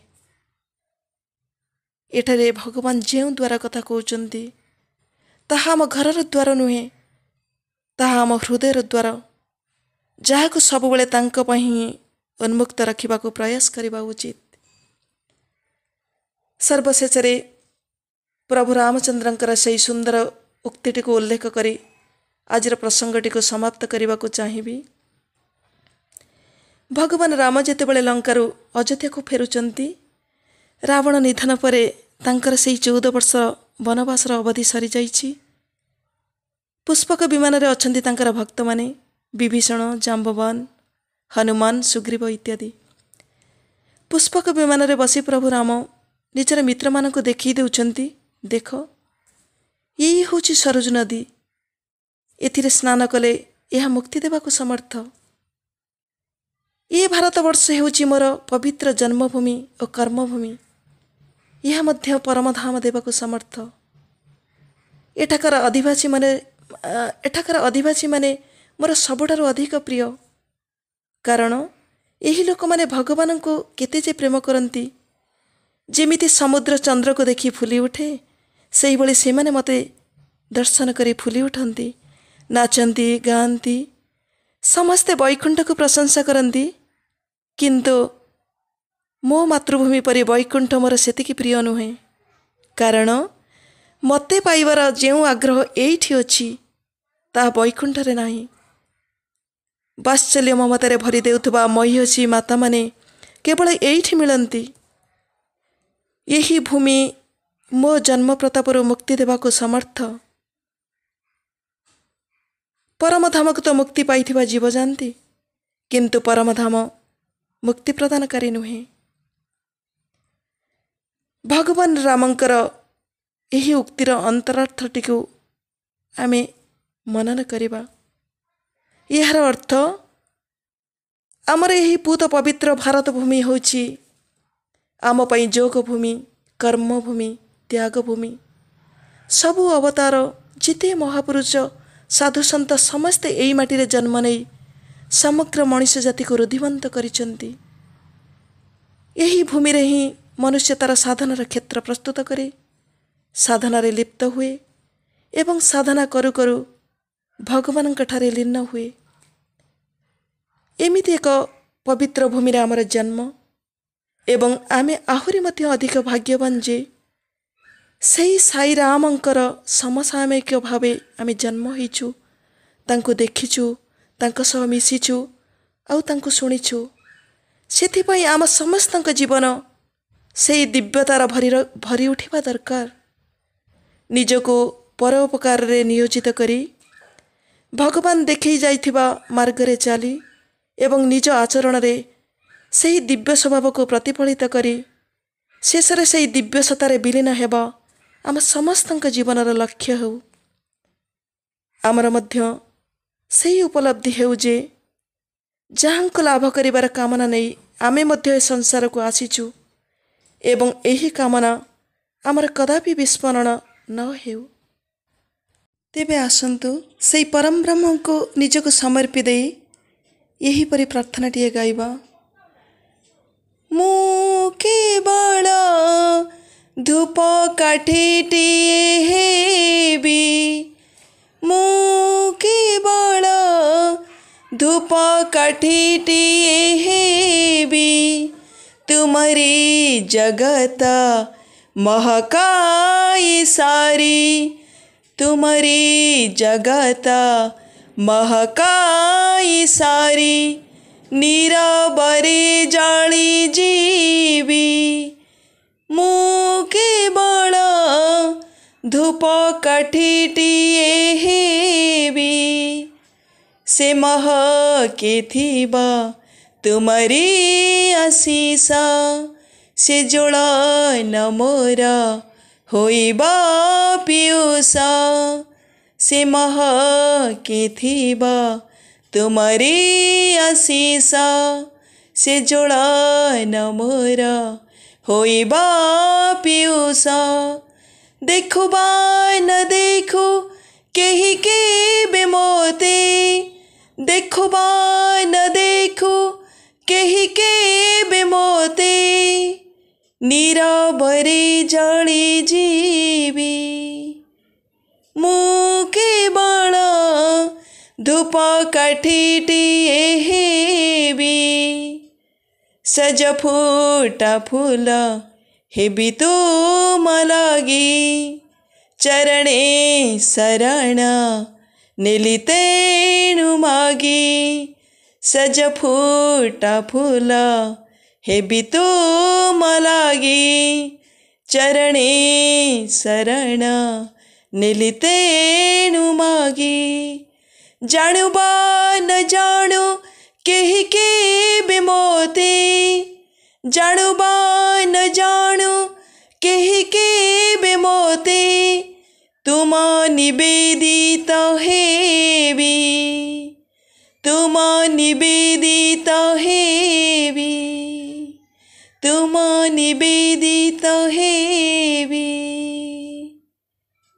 ଏଠାରେ ଭଗବାନ ଯେଉଁ ଦ୍ୱାର କଥା କହୁଛନ୍ତି ତାହା ଆମ ଘରର ଦ୍ୱାର ନୁହେଁ, ତାହା ଆମ ହୃଦୟର ଦ୍ୱାର, ଯାହାକୁ ସବୁବେଳେ ତାଙ୍କ ପାଇଁ ହିଁ ଉନ୍ମୁକ୍ତ ରଖିବାକୁ ପ୍ରୟାସ କରିବା ଉଚିତ। ସର୍ବଶେଷରେ ପ୍ରଭୁ ରାମଚନ୍ଦ୍ରଙ୍କର ସେହି ସୁନ୍ଦର ଉକ୍ତିଟିକୁ ଉଲ୍ଲେଖ କରି ଆଜିର ପ୍ରସଙ୍ଗଟିକୁ ସମାପ୍ତ କରିବାକୁ ଚାହିଁବି। ଭଗବାନ ରାମ ଯେତେବେଳେ ଲଙ୍କାରୁ ଅଯୋଧ୍ୟାକୁ ଫେରୁଛନ୍ତି, ରାବଣ ନିଧନ ପରେ ତାଙ୍କର ସେହି 14 ବର୍ଷ ବନବାସର ଅବଧି ସରିଯାଇଛି। ପୁଷ୍ପକ ବିମାନରେ ଅଛନ୍ତି ତାଙ୍କର ଭକ୍ତମାନେ ବିଭୀଷଣ, ଜାମ୍ବବାନ, ହନୁମାନ, ସୁଗ୍ରୀବ ଇତ୍ୟାଦି। ପୁଷ୍ପକ ବିମାନରେ ବସି ପ୍ରଭୁ ରାମ ନିଜର ମିତ୍ରମାନଙ୍କୁ ଦେଖାଇ ଦେଉଛନ୍ତି, ଦେଖ ଏଇ ହେଉଛି ସରୋଜ ନଦୀ, ଏଥିରେ ସ୍ନାନ କଲେ ଏହା ମୁକ୍ତି ଦେବାକୁ ସମର୍ଥ। ଏ ଭାରତବର୍ଷ ହେଉଛି ମୋର ପବିତ୍ର ଜନ୍ମଭୂମି ଓ କର୍ମଭୂମି, ଏହା ମଧ୍ୟ ପରମଧାମ ଦେବାକୁ ସମର୍ଥ। ଏଠାକାର ଅଧିବାସୀମାନେ ମୋର ସବୁଠାରୁ ଅଧିକ ପ୍ରିୟ, କାରଣ ଏହି ଲୋକମାନେ ଭଗବାନଙ୍କୁ କେତେ ଯେ ପ୍ରେମ କରନ୍ତି। ଯେମିତି ସମୁଦ୍ର ଚନ୍ଦ୍ରକୁ ଦେଖି ଫୁଲି ଉଠେ, ସେହିଭଳି ସେମାନେ ମୋତେ ଦର୍ଶନ କରି ଫୁଲି ଉଠନ୍ତି, ନାଚନ୍ତି, ଗାଆନ୍ତି, ସମସ୍ତେ ବୈକୁଣ୍ଠକୁ ପ୍ରଶଂସା କରନ୍ତି। କିନ୍ତୁ ମୋ ମାତୃଭୂମି ପରି ବୈକୁଣ୍ଠ ମୋର ସେତିକି ପ୍ରିୟ ନୁହେଁ, କାରଣ ମୋତେ ପାଇବାର ଯେଉଁ ଆଗ୍ରହ ଏଇଠି ଅଛି ତାହା ବୈକୁଣ୍ଠରେ ନାହିଁ। ବାତ୍ସଲ୍ୟ ମମତାରେ ଭରି ଦେଉଥିବା ମହିଷୀ ମାତାମାନେ କେବଳ ଏଇଠି ମିଳନ୍ତି। ଏହି ଭୂମି ମୋ ଜନ୍ମ ପ୍ରତାପରୁ ମୁକ୍ତି ଦେବାକୁ ସମର୍ଥ। ପରମଧାମକୁ ତ ମୁକ୍ତି ପାଇଥିବା ଜୀବ ଯାଆନ୍ତି, କିନ୍ତୁ ପରମଧାମ ମୁକ୍ତି ପ୍ରଦାନକାରୀ ନୁହେଁ। ଭଗବାନ ରାମଙ୍କର ଏହି ଉକ୍ତିର ଅନ୍ତରାର୍ଥଟିକୁ ଆମେ ମନନ କରିବା। ଏହାର ଅର୍ଥ, ଆମର ଏହି ପୂତ ପବିତ୍ର ଭାରତ ଭୂମି ହେଉଛି ଆମ ପାଇଁ ଯୋଗ ଭୂମି, କର୍ମଭୂମି, ତ୍ୟାଗଭୂମି। ସବୁ ଅବତାର, ଯେତେ ମହାପୁରୁଷ, ସାଧୁସନ୍ଥ ସମସ୍ତେ ଏହି ମାଟିରେ ଜନ୍ମ ନେଇ ସମଗ୍ର ମଣିଷ ଜାତିକୁ ରୁଦ୍ଧିବନ୍ତ କରିଛନ୍ତି। ଏହି ଭୂମିରେ ହିଁ ମନୁଷ୍ୟ ତାର ସାଧନାର କ୍ଷେତ୍ର ପ୍ରସ୍ତୁତ କରେ, ସାଧନାରେ ଲିପ୍ତ ହୁଏ ଏବଂ ସାଧନା କରୁ କରୁ ଭଗବାନଙ୍କଠାରେ ଲୀନ ହୁଏ। ଏମିତି ଏକ ପବିତ୍ର ଭୂମିରେ ଆମର ଜନ୍ମ ଏବଂ ଆମେ ଆହୁରି ମଧ୍ୟ ଅଧିକ ଭାଗ୍ୟବାନ ଯେ ସେହି ସାଇରାମଙ୍କର ସମସାମୟିକ ଭାବେ ଆମେ ଜନ୍ମ ହୋଇଛୁ, ତାଙ୍କୁ ଦେଖିଛୁ, ତାଙ୍କ ସହ ମିଶିଛୁ ଆଉ ତାଙ୍କୁ ଶୁଣିଛୁ। ସେଥିପାଇଁ ଆମ ସମସ୍ତଙ୍କ ଜୀବନ ସେହି ଦିବ୍ୟତାର ଭରି ଉଠିବା ଦରକାର। ନିଜକୁ ପରୋପକାରରେ ନିୟୋଜିତ କରି ଭଗବାନ ଦେଖାଇ ଯାଇଥିବା ମାର୍ଗରେ ଚାଲି ଏବଂ ନିଜ ଆଚରଣରେ ସେହି ଦିବ୍ୟ ସ୍ୱଭାବକୁ ପ୍ରତିଫଳିତ କରି ଶେଷରେ ସେହି ଦିବ୍ୟସତ୍ତାରେ ବିଲୀନ ହେବା ଆମ ସମସ୍ତଙ୍କ ଜୀବନର ଲକ୍ଷ୍ୟ ହେଉ। ଆମର ମଧ୍ୟ ସେହି ଉପଲବ୍ଧି ହେଉ ଯେ ଯାହାଙ୍କୁ ଲାଭ କରିବାର କାମନା ନେଇ ଆମେ ମଧ୍ୟ ଏ ସଂସାରକୁ ଆସିଛୁ ଏବଂ ଏହି କାମନା ଆମର କଦାପି ବିସ୍ମରଣ ନ ହେଉ। ତେବେ ଆସନ୍ତୁ ସେହି ପରମ ବ୍ରହ୍ମଙ୍କୁ ନିଜକୁ ସମର୍ପି ଦେଇ ଏହିପରି ପ୍ରାର୍ଥନାଟିଏ ଗାଇବା। ମୁଁ କେବଳ ଧୂପ କାଠିଟିଏ ହେବି, ମୁଁ କେବଳ ଧୂପ କାଠିଟିଏ ହେବି, ତୁମରି ଜଗତ महकाई सारी, तुम्हारी जगत महकाई सारी, नीरबरे जाली जीवी ମୁଁ କେବଳ ଧୂପକାଠିଟିଏ ହେବି, ସେ ମହକିଥିବ ତୁମରି ଆଶିଷ, ସେ ଜ୍ୱଳନ ମୋର ହୋଇବ ପିୟୁଷ, ସେ ମହକିଥିବ ତୁମରି ଆଶିଷ, ସେ ଜ୍ୱଳନ ମୋର ହୋଇବ ପିୟୁଷ। ଦେଖୁ ବା ନ ଦେଖୁ କେହି କେବେ ମୋତେ, ଦେଖୁ ବା ନ ଦେଖୁ କେହି କେବେ ମୋତେ, ନୀରବରେ ଜଳିଯିବି। ମୁଁ କେବଳ ଧୂପକାଠିଟିଏ ହେବି, ସଜ ଫୁଟା ଫୁଲ ହେବି ତୁମ ଲାଗି, ଚରଣେ ଶରଣ ନେଲି ତେଣୁ ମାଗି, ସଜ ଫୁଟା ଫୁଲ ହେବି ତୁମ ଲାଗି, ଚରଣେ ଶରଣ ନେଲି ତେଣୁ ମାଗି। ଜାଣୁ ବା ନ ଜାଣୁ କେହି କେବେ ମୋତେ, ଜାଣୁ ବା ନ ଜାଣୁ କେହି କେବେ ମୋତେ, ତୁମ ନିବେଦିତ ହେବି, ତୁମ ନିବେଦିତ ହେବି, ତୁମ ନିବେଦିତ ହେବି।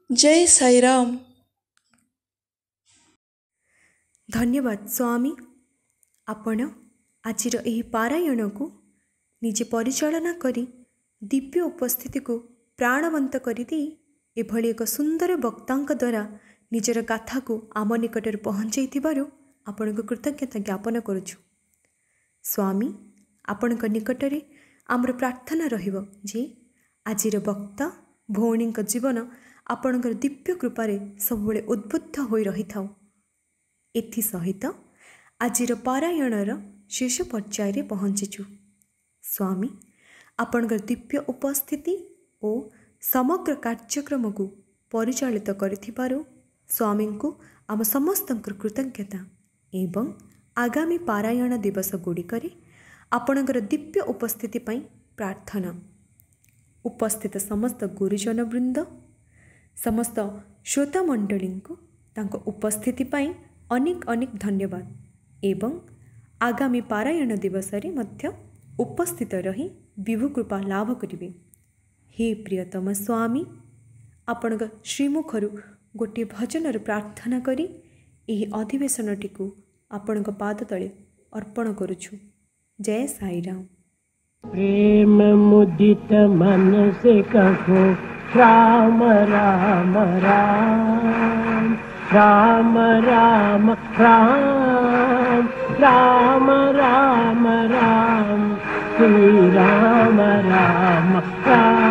ଜୟ ସାଇରାମ। ଧନ୍ୟବାଦ ସ୍ୱାମୀ। ଆପଣ ଆଜିର ଏହି ପାରାୟଣକୁ ନିଜେ ପରିଚାଳନା କରି ଦିବ୍ୟ ଉପସ୍ଥିତିକୁ ପ୍ରାଣବନ୍ତ କରିଦେଇ ଏଭଳି ଏକ ସୁନ୍ଦର ବକ୍ତାଙ୍କ ଦ୍ୱାରା ନିଜର ଗାଥାକୁ ଆମ ନିକଟରେ ପହଞ୍ଚାଇଥିବାରୁ ଆପଣଙ୍କୁ କୃତଜ୍ଞତା ଜ୍ଞାପନ କରୁଛୁ। ସ୍ୱାମୀ, ଆପଣଙ୍କ ନିକଟରେ ଆମର ପ୍ରାର୍ଥନା ରହିବ ଯେ ଆଜିର ବକ୍ତା ଭଉଣୀଙ୍କ ଜୀବନ ଆପଣଙ୍କର ଦିବ୍ୟ କୃପାରେ ସବୁବେଳେ ଉଦ୍ବୁଦ୍ଧ ହୋଇ ରହିଥାଉ। ଏଥିସହିତ ଆଜିର ପାରାୟଣର ଶେଷ ପର୍ଯ୍ୟାୟରେ ପହଞ୍ଚିଛୁ। ସ୍ୱାମୀ, ଆପଣଙ୍କର ଦିବ୍ୟ ଉପସ୍ଥିତି ଓ ସମଗ୍ର କାର୍ଯ୍ୟକ୍ରମକୁ ପରିଚାଳିତ କରିଥିବାରୁ ସ୍ୱାମୀଙ୍କୁ ଆମ ସମସ୍ତଙ୍କର କୃତଜ୍ଞତା ଏବଂ ଆଗାମୀ ପାରାୟଣ ଦିବସ ଗୁଡ଼ିକରେ ଆପଣଙ୍କର ଦିବ୍ୟ ଉପସ୍ଥିତି ପାଇଁ ପ୍ରାର୍ଥନା। ଉପସ୍ଥିତ ସମସ୍ତ ଗୁରୁଜନବୃନ୍ଦ, ସମସ୍ତ ଶ୍ରୋତାମଣ୍ଡଳୀଙ୍କୁ ତାଙ୍କ ଉପସ୍ଥିତି ପାଇଁ ଅନେକ ଅନେକ ଧନ୍ୟବାଦ ଏବଂ ଆଗାମୀ ପାରାୟଣ ଦିବସରେ ମଧ୍ୟ ଉପସ୍ଥିତ ରହି ବିଭୁ କୃପା ଲାଭ କରିବେ। ହେ ପ୍ରିୟତମ ସ୍ୱାମୀ, ଆପଣଙ୍କ ଶ୍ରୀମୁଖରୁ ଗୋଟିଏ ଭଜନର ପ୍ରାର୍ଥନା କରି ଏହି ଅଧିବେଶନଟିକୁ ଆପଣଙ୍କ ପାଦ ତଳେ ଅର୍ପଣ କରୁଛୁ। ଜୟ ସାଇରାମ। प्रेम मुदित मन से कहो राम राम राम, राम राम राम, राम राम राम, श्री राम राम राम।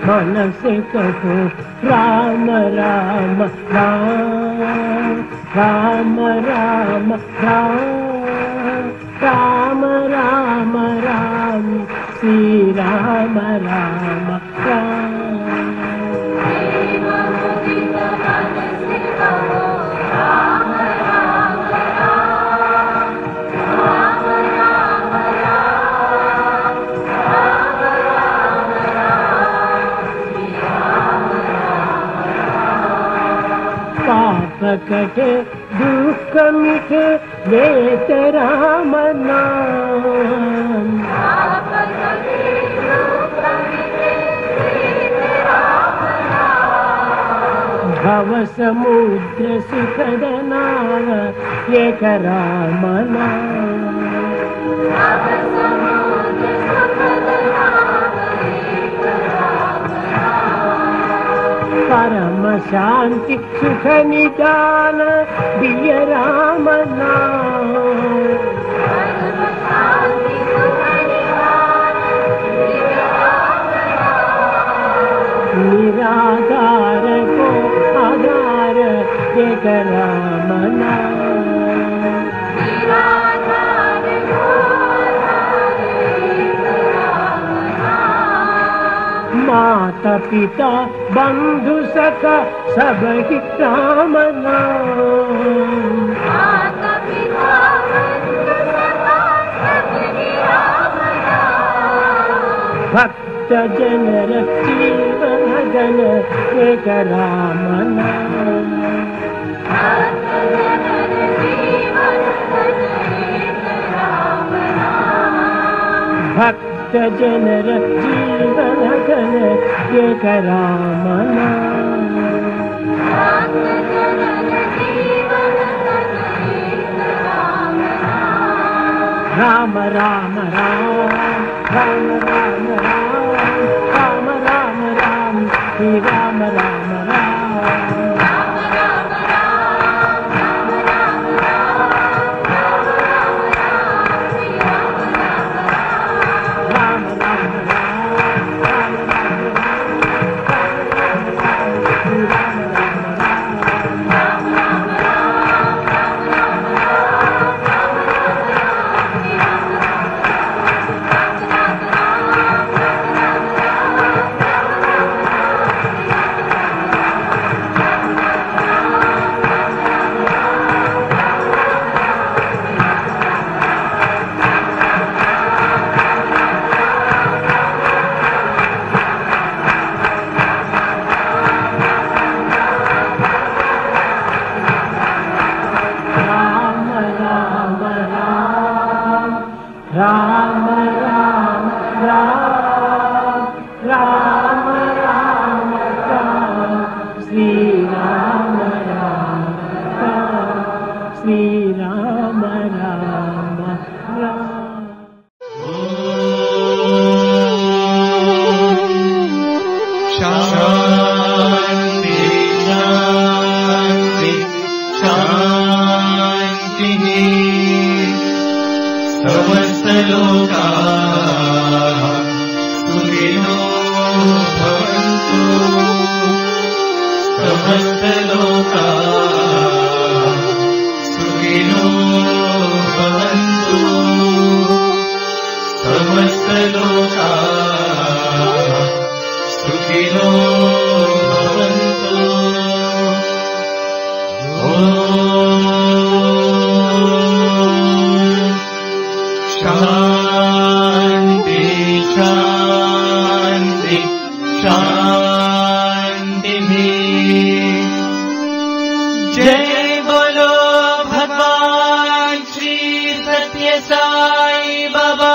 मन से कहो राम राम राम, राम राम राम, राम राम राम, श्री राम राम राम। कटे दुख मिटे वेत राम नाम, भव समुद्र सुखद नाव एक राम नाम, परम शांति सुख निदान दिय राम नाम। माता पिता बंधु सखा सब ही राम नाम। भक्त जनर जीवन गण एक राम नाम। भक्त जनर जीवन गण एक राम नाम। राम राम राम राम राम राम राम राम राम श्री राम राम राम। राम राम राम राम राम राम श्री राम राम राम श्री राम राम राम। शांति शांति शांति समस्त लोकाः सुखिनो भवन्तु। समस्त लोकाः सुखिनो भवन्तु। समस्त लोकाः सुखिनो भवन्तु। शांति शांति शांति। जय बोलो भगवान श्री सत्य साई बाबा